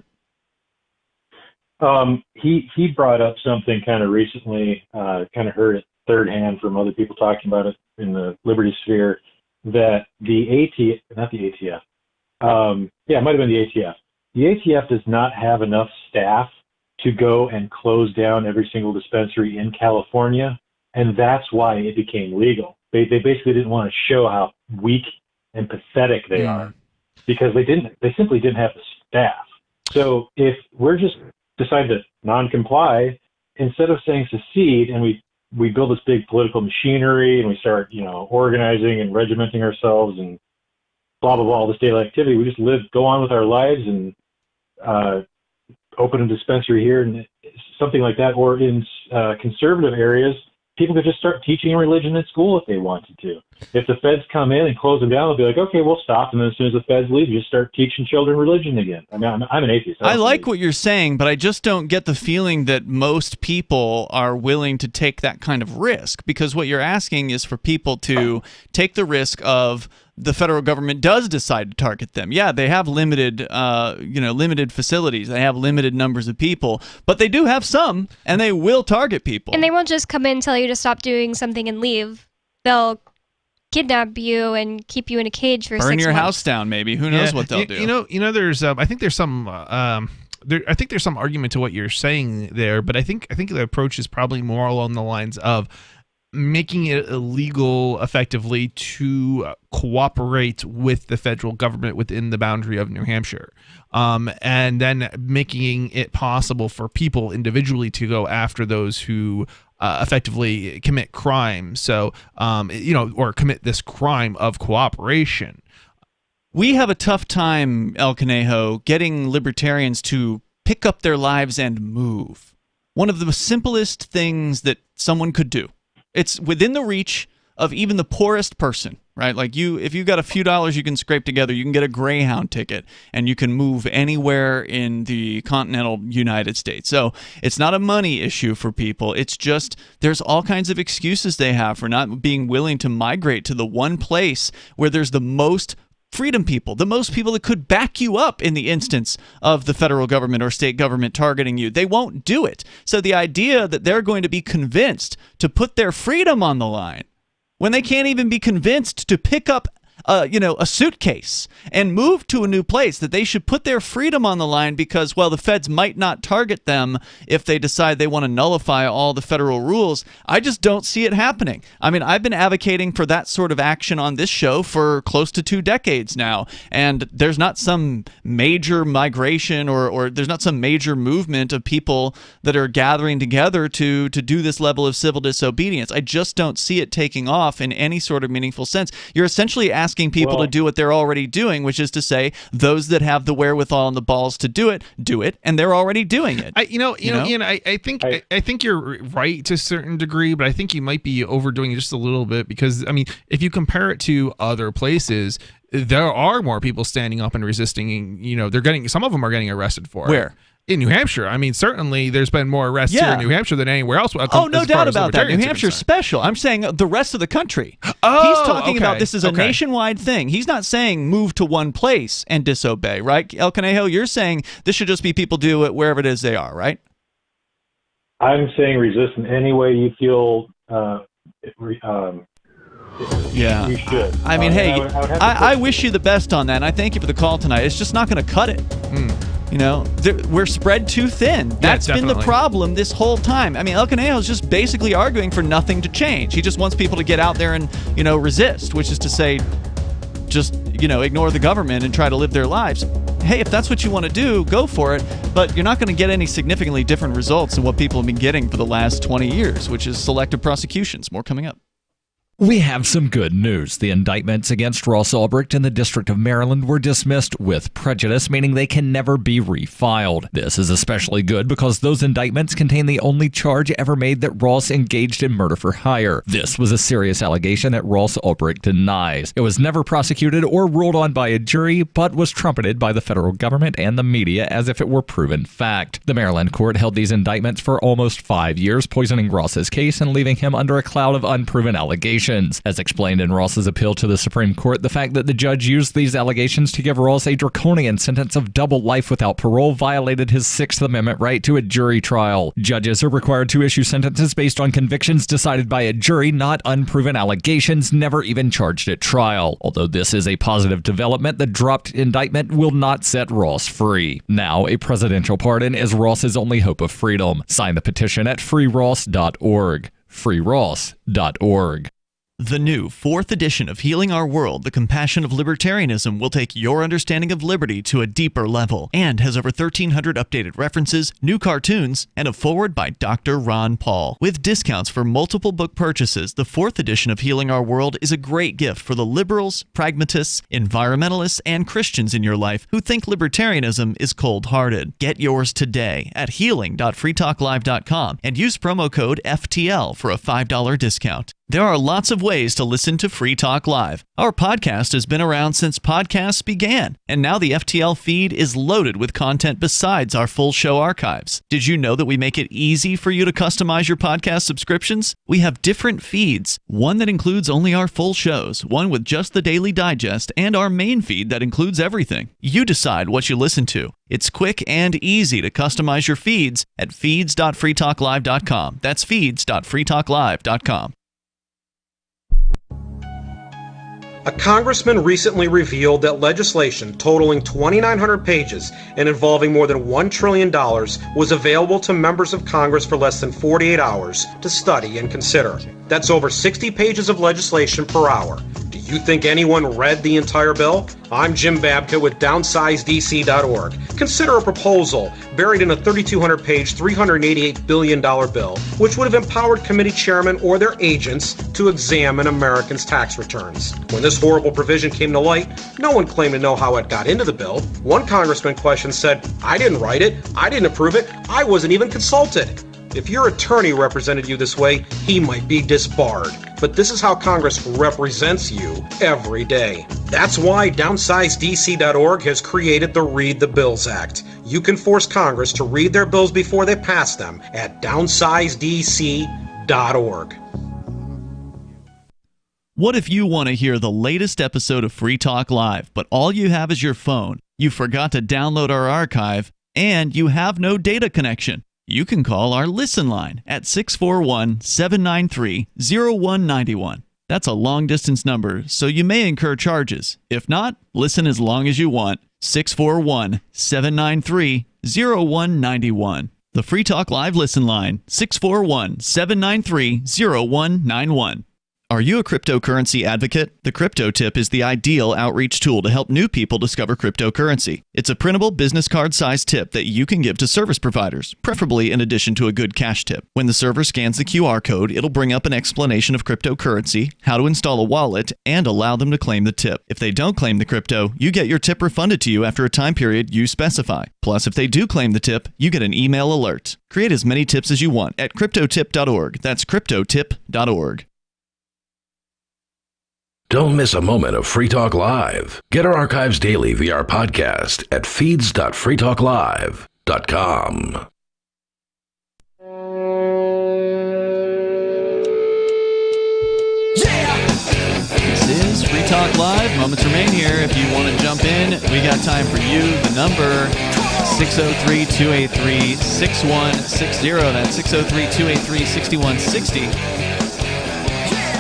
S: He brought up something kind of recently, kind of heard it third hand from other people talking about it in the liberty sphere, that it might have been the ATF. The ATF does not have enough staff to go and close down every single dispensary in California, and that's why it became legal. They basically didn't want to show how weak and pathetic they are, because they simply didn't have the staff. So if we're just decide to non-comply, instead of saying secede, and we build this big political machinery and we start, organizing and regimenting ourselves and blah, blah, blah, all this daily activity, we just go on with our lives and open a dispensary here and something like that. Or in conservative areas, people could just start teaching religion in school if they wanted to. If the feds come in and close them down, they'll be like, okay, we'll stop. And then as soon as the feds leave, you just start teaching children religion again. I mean, I'm an atheist.
F: I like what you're saying, but I just don't get the feeling that most people are willing to take that kind of risk, because what you're asking is for people to take the risk of the federal government does decide to target them. Yeah, they have limited facilities. They have limited numbers of people, but they do have some, and they will target people.
G: And they won't just come in and tell you to stop doing something and leave. They'll kidnap you and keep you in a cage for 6 months.
F: Burn your house down, maybe. Who knows what they'll do?
E: There's I think there's some I think there's some argument to what you're saying there, but I think the approach is probably more along the lines of making it illegal effectively to cooperate with the federal government within the boundary of New Hampshire, and then making it possible for people individually to go after those who effectively commit crime. So, or commit this crime of cooperation.
F: We have a tough time, El Conejo, getting libertarians to pick up their lives and move. One of the simplest things that someone could do. It's within the reach of even the poorest person, right? Like if you've got a few dollars you can scrape together, you can get a Greyhound ticket and you can move anywhere in the continental United States. So it's not a money issue for people. It's just there's all kinds of excuses they have for not being willing to migrate to the one place where there's the most freedom people, the most people that could back you up in the instance of the federal government or state government targeting you. They won't do it. So the idea that they're going to be convinced to put their freedom on the line when they can't even be convinced to pick up a suitcase and move to a new place, that they should put their freedom on the line because, well, the feds might not target them if they decide they want to nullify all the federal rules. I just don't see it happening. I mean, I've been advocating for that sort of action on this show for close to 2 decades now, and there's not some major migration or there's not some major movement of people that are gathering together to do this level of civil disobedience. I just don't see it taking off in any sort of meaningful sense. You're essentially asking people to do what they're already doing, which is to say those that have the wherewithal and the balls to do it, and they're already doing it.
E: Ian, I think you're right to a certain degree, but I think you might be overdoing it just a little bit because, I mean, if you compare it to other places, there are more people standing up and resisting. Some of them are getting arrested for it.
F: Where?
E: In New Hampshire. I mean, certainly there's been more arrests here in New Hampshire than anywhere else.
F: Oh, no doubt about that. New Hampshire's special. I'm saying the rest of the country. He's talking about this is a nationwide thing. He's not saying move to one place and disobey, right? El Conejo, you're saying this should just be people do it wherever it is they are, right?
S: I'm saying resist in any way you feel you should.
F: I mean, hey, I wish you the best on that, and I thank you for the call tonight. It's just not going to cut it. We're spread too thin. That's been the problem this whole time. I mean, El Conejo is just basically arguing for nothing to change. He just wants people to get out there and, resist, which is to say, just, ignore the government and try to live their lives. Hey, if that's what you want to do, go for it. But you're not going to get any significantly different results than what people have been getting for the last 20 years, which is selective prosecutions. More coming up.
C: We have some good news. The indictments against Ross Ulbricht in the District of Maryland were dismissed with prejudice, meaning they can never be refiled. This is especially good because those indictments contain the only charge ever made that Ross engaged in murder for hire. This was a serious allegation that Ross Ulbricht denies. It was never prosecuted or ruled on by a jury, but was trumpeted by the federal government and the media as if it were proven fact. The Maryland court held these indictments for almost 5 years, poisoning Ross's case and leaving him under a cloud of unproven allegations. As explained in Ross's appeal to the Supreme Court, the fact that the judge used these allegations to give Ross a draconian sentence of double life without parole violated his Sixth Amendment right to a jury trial. Judges are required to issue sentences based on convictions decided by a jury, not unproven allegations never even charged at trial. Although this is a positive development, the dropped indictment will not set Ross free. Now, a presidential pardon is Ross's only hope of freedom. Sign the petition at freeross.org. freeross.org.
F: The new 4th edition of Healing Our World, The Compassion of Libertarianism, will take your understanding of liberty to a deeper level and has over 1,300 updated references, new cartoons, and a foreword by Dr. Ron Paul. With discounts for multiple book purchases, the 4th edition of Healing Our World is a great gift for the liberals, pragmatists, environmentalists, and Christians in your life who think libertarianism is cold-hearted. Get yours today at healing.freetalklive.com and use promo code FTL for a $5 discount. There are lots of ways to listen to Free Talk Live. Our podcast has been around since podcasts began, and now the FTL feed is loaded with content besides our full show archives. Did you know that we make it easy for you to customize your podcast subscriptions? We have different feeds, one that includes only our full shows, one with just the Daily Digest, and our main feed that includes everything. You decide what you listen to. It's quick and easy to customize your feeds at feeds.freetalklive.com. That's feeds.freetalklive.com.
B: A congressman recently revealed that legislation totaling 2,900 pages and involving more than $1 trillion was available to members of Congress for less than 48 hours to study and consider. That's over 60 pages of legislation per hour. Do you think anyone read the entire bill? I'm Jim Babka with DownsizeDC.org. Consider a proposal buried in a 3,200-page, $388 billion bill, which would have empowered committee chairmen or their agents to examine Americans' tax returns. When this horrible provision came to light, no one claimed to know how it got into the bill. One congressman questioned said, "I didn't write it, I didn't approve it, I wasn't even consulted." If your attorney represented you this way, he might be disbarred. But this is how Congress represents you every day. That's why DownsizeDC.org has created the Read the Bills Act. You can force Congress to read their bills before they pass them at DownsizeDC.org.
F: What if you want to hear the latest episode of Free Talk Live, but all you have is your phone, you forgot to download our archive, and you have no data connection? You can call our Listen line at 641-793-0191. That's a long-distance number, so you may incur charges. If not, listen as long as you want. 641-793-0191. The Free Talk Live listen line, 641-793-0191. Are you a cryptocurrency advocate? The Crypto Tip is the ideal outreach tool to help new people discover cryptocurrency. It's a printable business card-sized tip that you can give to service providers, preferably in addition to a good cash tip. When the server scans the QR code, it'll bring up an explanation of cryptocurrency, how to install a wallet, and allow them to claim the tip. If they don't claim the crypto, you get your tip refunded to you after a time period you specify. Plus, if they do claim the tip, you get an email alert. Create as many tips as you want at cryptotip.org. That's cryptotip.org.
L: Don't miss a moment of Free Talk Live. Get our archives daily via our podcast at feeds.freetalklive.com.
F: This is Free Talk Live. Moments remain here. If you want to jump in, we got time for you. The number 603-283-6160. That's 603-283-6160.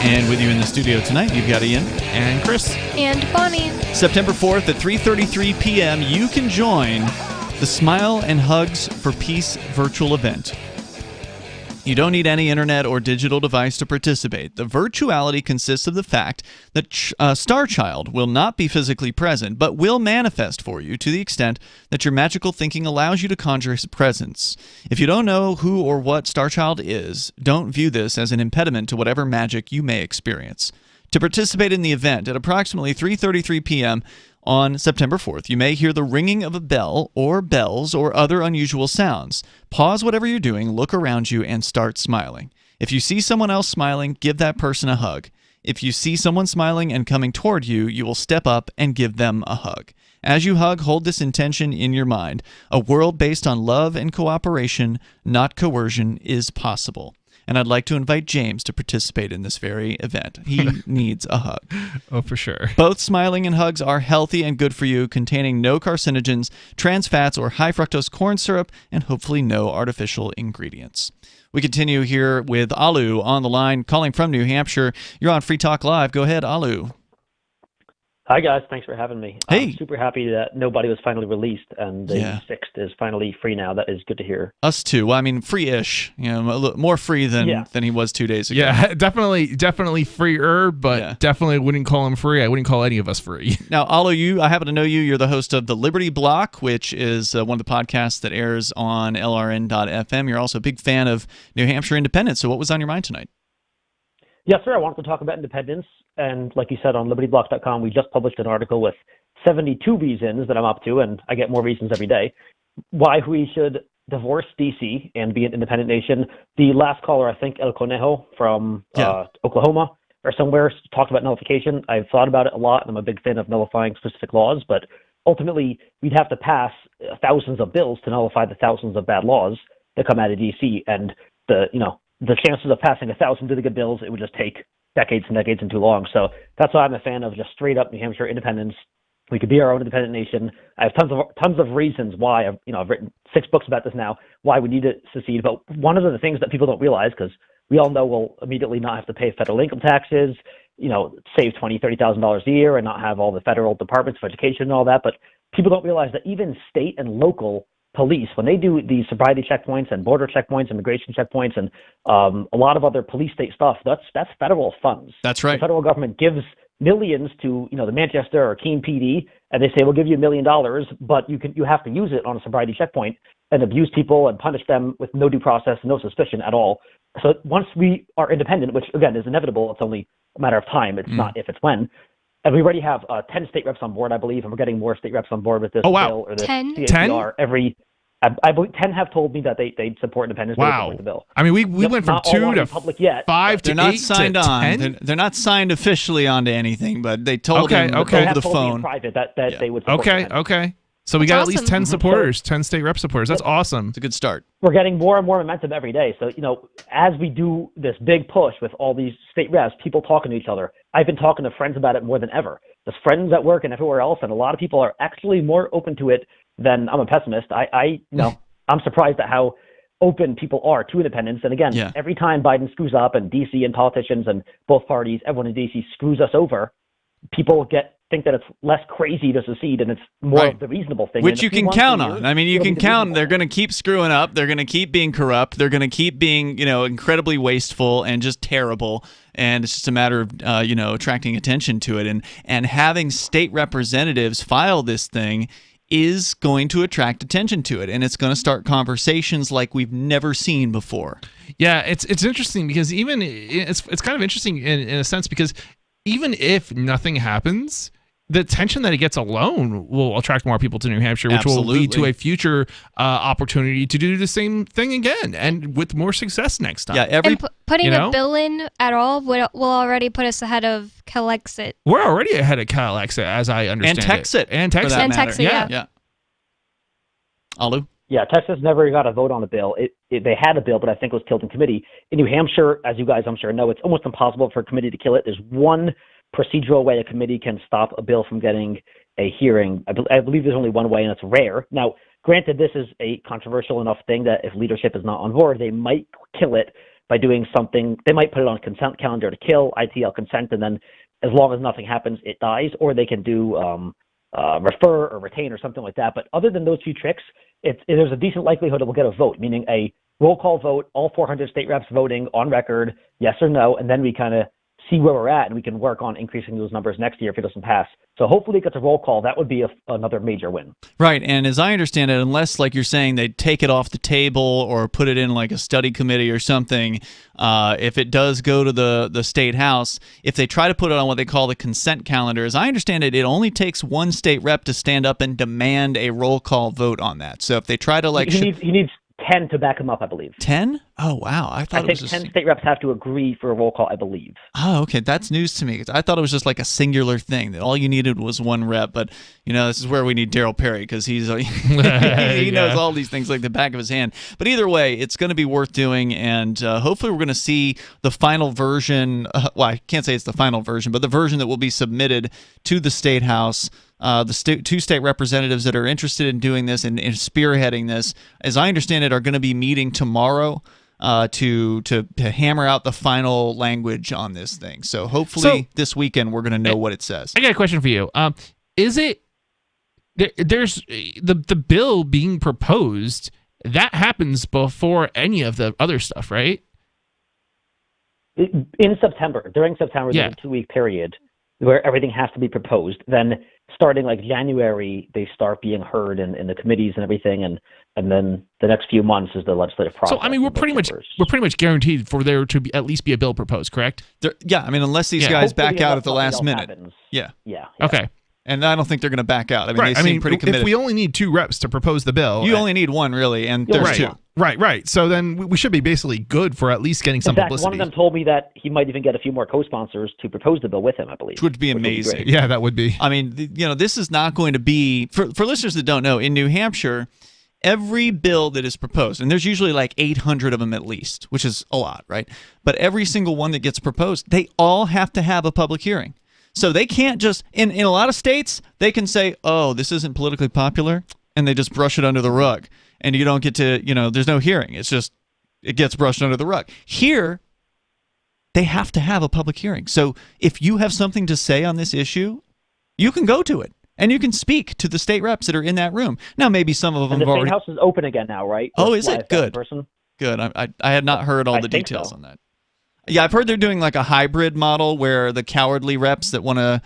F: And with you in the studio tonight, you've got Ian
E: and Chris
G: and Bonnie.
F: September 4th at 3:33 p.m., you can join the Smile and Hugs for Peace virtual event. You don't need any internet or digital device to participate. The virtuality consists of the fact that Star Child will not be physically present, but will manifest for you to the extent that your magical thinking allows you to conjure his presence. If you don't know who or what Star Child is, don't view this as an impediment to whatever magic you may experience. To participate in the event at approximately 3:33 p.m., on September 4th, you may hear the ringing of a bell or bells or other unusual sounds. Pause whatever you're doing, look around you, and start smiling. If you see someone else smiling, give that person a hug. If you see someone smiling and coming toward you, you will step up and give them a hug. As you hug, hold this intention in your mind. A world based on love and cooperation, not coercion, is possible. And I'd like to invite James to participate in this very event. He needs a hug.
E: Oh, for sure.
F: Both smiling and hugs are healthy and good for you, containing no carcinogens, trans fats, or high fructose corn syrup, and hopefully no artificial ingredients. We continue here with Alu on the line, calling from New Hampshire. You're on Free Talk Live. Go ahead, Alu.
T: Hi, guys. Thanks for having me.
F: Hey.
T: I'm super happy that Nobody was finally released and the 6th is finally free now. That is good to hear.
F: Us too. Well, I mean, free-ish. You know, a little more free than he was 2 days ago.
E: Yeah, definitely freer, but definitely wouldn't call him free. I wouldn't call any of us free.
F: Now, Alu, I happen to know you. You're the host of the Liberty Block, which is one of the podcasts that airs on LRN.FM. You're also a big fan of New Hampshire independence. So what was on your mind tonight?
T: Yes, sir. I wanted to talk about independence. And like you said, on libertyblock.com, we just published an article with 72 reasons that I'm up to, and I get more reasons every day, why we should divorce D.C. and be an independent nation. The last caller, I think El Conejo from Oklahoma or somewhere, talked about nullification. I've thought about it a lot, and I'm a big fan of nullifying specific laws, but ultimately we'd have to pass thousands of bills to nullify the thousands of bad laws that come out of D.C. And the chances of passing 1,000 really good bills, it would just take decades and decades and too long. So that's why I'm a fan of just straight up New Hampshire independence. We could be our own independent nation. I have tons of reasons why. I've written 6 books about this now, why we need to secede. But one of the things that people don't realize, because we all know we'll immediately not have to pay federal income taxes, save $20,000, $30,000 a year and not have all the federal departments of education and all that. But people don't realize that even state and local police, when they do these sobriety checkpoints and border checkpoints, immigration checkpoints, and a lot of other police state stuff, that's federal funds.
F: That's right.
T: The federal government gives millions to the Manchester or Keene PD, and they say we'll give you $1 million, but you have to use it on a sobriety checkpoint and abuse people and punish them with no due process, no suspicion at all. So once we are independent, which again is inevitable, it's only a matter of time. It's not if, it's when. And we already have 10 state reps on board, I believe, and we're getting more state reps on board with this bill or the
G: 10?
T: CACR. I believe 10 have told me that they support independence. They support the bill.
E: I mean, we went from 2 to 5 to 8
F: not signed
E: to
F: on.
E: 10.
F: They're not signed officially onto anything, but they told him over the phone.
T: Private that they would support
E: Okay. So we got at least 10 supporters, 10 state rep supporters. That's awesome.
F: It's a good start.
T: We're getting more and more momentum every day. So, as we do this big push with all these state reps, people talking to each other. I've been talking to friends about it more than ever. Just friends at work and everywhere else, and a lot of people are actually more open to it than I'm a pessimist. I'm surprised at how open people are to independence. And again, every time Biden screws up and DC and politicians and both parties, everyone in DC screws us over, people think that it's less crazy to secede and it's more of the reasonable thing.
F: Which you can count on. I mean, you can count. They're going to keep screwing up. They're going to keep being corrupt. They're going to keep being, incredibly wasteful and just terrible. And it's just a matter of, attracting attention to it. And having state representatives file this thing is going to attract attention to it, and it's going to start conversations like we've never seen before.
B: Yeah, it's interesting because it's kind of interesting in a sense because even if nothing happens, the attention that it gets alone will attract more people to New Hampshire, which will lead to a future opportunity to do the same thing again and with more success next time.
F: Yeah,
G: putting a bill in at all will already put us ahead of Calexit.
B: We're already ahead of Calexit, as I understand
F: it.
B: And Texit.
G: And Texit,
F: yeah. Alu?
T: Yeah, Texas never got a vote on the bill. They had a bill, but I think it was killed in committee. In New Hampshire, as you guys I'm sure know, it's almost impossible for a committee to kill it. There's one procedural way a committee can stop a bill from getting a hearing. I believe there's only one way, and it's rare. Now, granted, this is a controversial enough thing that if leadership is not on board, they might kill it by doing something. They might put it on a consent calendar to kill, ITL consent, and then as long as nothing happens, it dies, or they can do refer or retain or something like that. But other than those two tricks, there's a decent likelihood it will get a vote, meaning a roll call vote, all 400 state reps voting on record, yes or no, and then we kind of see where we're at, and we can work on increasing those numbers next year if it doesn't pass. So hopefully it gets a roll call. That would be another major win.
F: Right, and as I understand it, unless, like you're saying, they take it off the table or put it in like a study committee or something, if it does go to the state house, if they try to put it on what they call the consent calendar, as I understand it, it only takes one state rep to stand up and demand a roll call vote on that. So if they try to
T: He needs 10 to back him up, I believe.
F: 10? Oh, wow. I think
T: 10 state reps have to agree for a roll call, I believe.
F: Oh, okay. That's news to me. I thought it was just like a singular thing, that all you needed was one rep. But, this is where we need Daryl Perry, because he knows all these things like the back of his hand. But either way, it's going to be worth doing, and hopefully we're going to see the final version. Well, I can't say it's the final version, but the version that will be submitted to the State House. Two state representatives that are interested in doing this and spearheading this, as I understand it, are going to be meeting tomorrow to hammer out the final language on this thing. So hopefully this weekend we're going to know what it says.
B: I got a question for you. Is it there's the bill being proposed that happens before any of the other stuff, right?
T: In September, during September, there's a 2-week period where everything has to be proposed. Then starting like January, they start being heard in the committees and everything, and then the next few months is the legislative process.
B: So I mean, we're pretty much guaranteed for there to at least be a bill proposed, correct?
F: I mean, unless these guys back out at the last minute.
T: Happens.
F: Yeah.
B: Okay.
F: And I don't think they're going to back out. I mean, they seem pretty committed.
B: If we only need 2 reps to propose the bill,
F: you only need 1 really, and there's 2.
B: Right. So then we should be basically good for at least getting some publicity.
T: One of them told me that he might even get a few more co-sponsors to propose the bill with him, I believe.
F: Which would be amazing.
B: Yeah, that would be.
F: I mean, this is not going to be, for listeners that don't know, in New Hampshire, every bill that is proposed, and there's usually like 800 of them at least, which is a lot, right? But every single one that gets proposed, they all have to have a public hearing. So they can't just, in a lot of states, they can say, oh, this isn't politically popular, and they just brush it under the rug. And you don't get to, there's no hearing. It's just, it gets brushed under the rug. Here, they have to have a public hearing. So if you have something to say on this issue, you can go to it. And you can speak to the state reps that are in that room. Now, maybe some of them have already...
T: the State House is open again now, right?
F: Oh, is it? Good. Good. I had not heard all the details on that. Yeah, I've heard they're doing like a hybrid model where the cowardly reps that want to,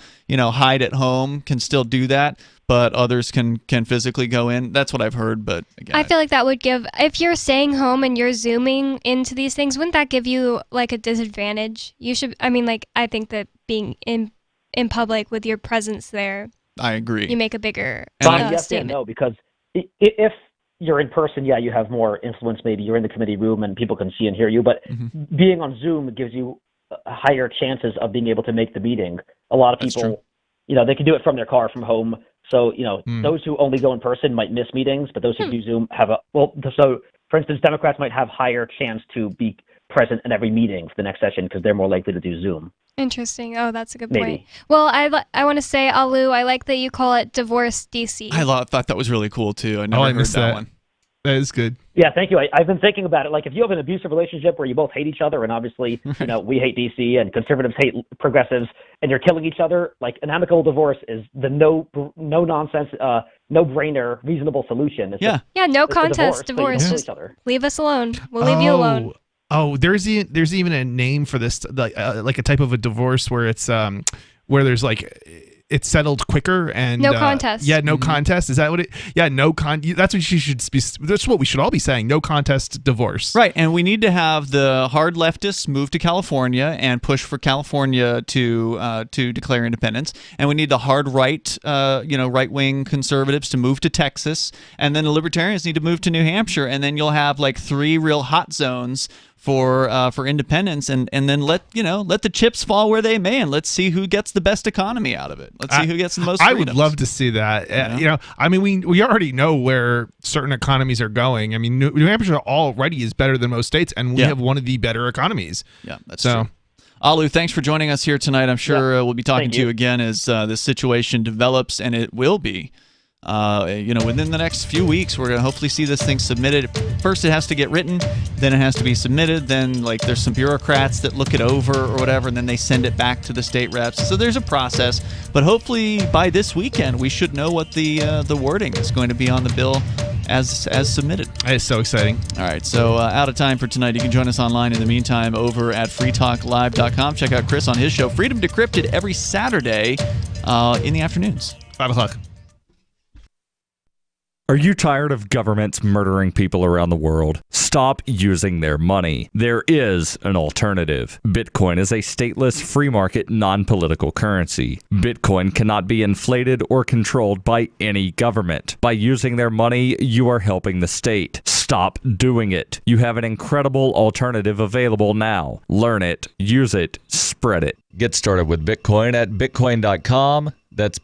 F: hide at home can still do that, but others can physically go in. That's what I've heard, but again,
G: I feel like that would give, if you're staying home and you're zooming into these things, wouldn't that give you like a disadvantage? You should, I think that being in public with your presence there,
F: I agree.
G: You make a bigger
T: statement. No, because if you're in person, you have more influence. Maybe you're in the committee room and people can see and hear you. But being on Zoom gives you higher chances of being able to make the meeting. A lot of people, they can do it from their car, from home. So, those who only go in person might miss meetings, but those who do Zoom have so for instance, Democrats might have higher chance to be present in every meeting for the next session because they're more likely to do Zoom.
G: Interesting. Oh, that's a good point. Well, I want to say, Alu, I like that you call it Divorce DC.
F: I thought that was really cool, too. I never heard that one.
E: That is good.
T: Yeah, thank you. I've been thinking about it. Like, if you have an abusive relationship where you both hate each other, and obviously, we hate DC and conservatives hate progressives, and you're killing each other, like an amicable divorce is the no nonsense, no brainer, reasonable solution. It's just
G: no contest divorce.
T: So
G: Just leave us alone. We'll leave you alone.
E: Oh, there's even a name for this, like a type of a divorce where it's where there's like. It's settled quicker and
G: no contest.
E: Yeah, no contest. Is that what it? Yeah, no con. That's what you should be. That's what we should all be saying. No contest divorce.
F: Right, and we need to have the hard leftists move to California and push for California to declare independence, and we need the hard right, right wing conservatives to move to Texas, and then the libertarians need to move to New Hampshire, and then you'll have like 3 real hot zones for independence, and then let the chips fall where they may, and let's see who gets the best economy out of it. Let's see who gets the most freedoms.
E: I would love to see that. I mean, we already know where certain economies are going. I mean, New Hampshire already is better than most states, and we have one of the better economies.
F: Yeah, that's true. Alu, thanks for joining us here tonight. I'm sure we'll be talking to you again as this situation develops, and it will be. Within the next few weeks, we're going to hopefully see this thing submitted. First, it has to get written, then it has to be submitted, then there's some bureaucrats that look it over or whatever, and then they send it back to the state reps. So there's a process, but hopefully by this weekend, we should know what the wording is going to be on the bill as submitted.
E: It's so exciting.
F: All right, so out of time for tonight. You can join us online in the meantime over at freetalklive.com. Check out Chris on his show, Freedom Decrypted, every Saturday in the afternoons.
E: 5 o'clock.
U: Are you tired of governments murdering people around the world? Stop using their money. There is an alternative. Bitcoin is a stateless, free market, non-political currency. Bitcoin cannot be inflated or controlled by any government. By using their money, you are helping the state. Stop doing it. You have an incredible alternative available now. Learn it, use it, spread it.
V: Get started with Bitcoin at bitcoin.com. That's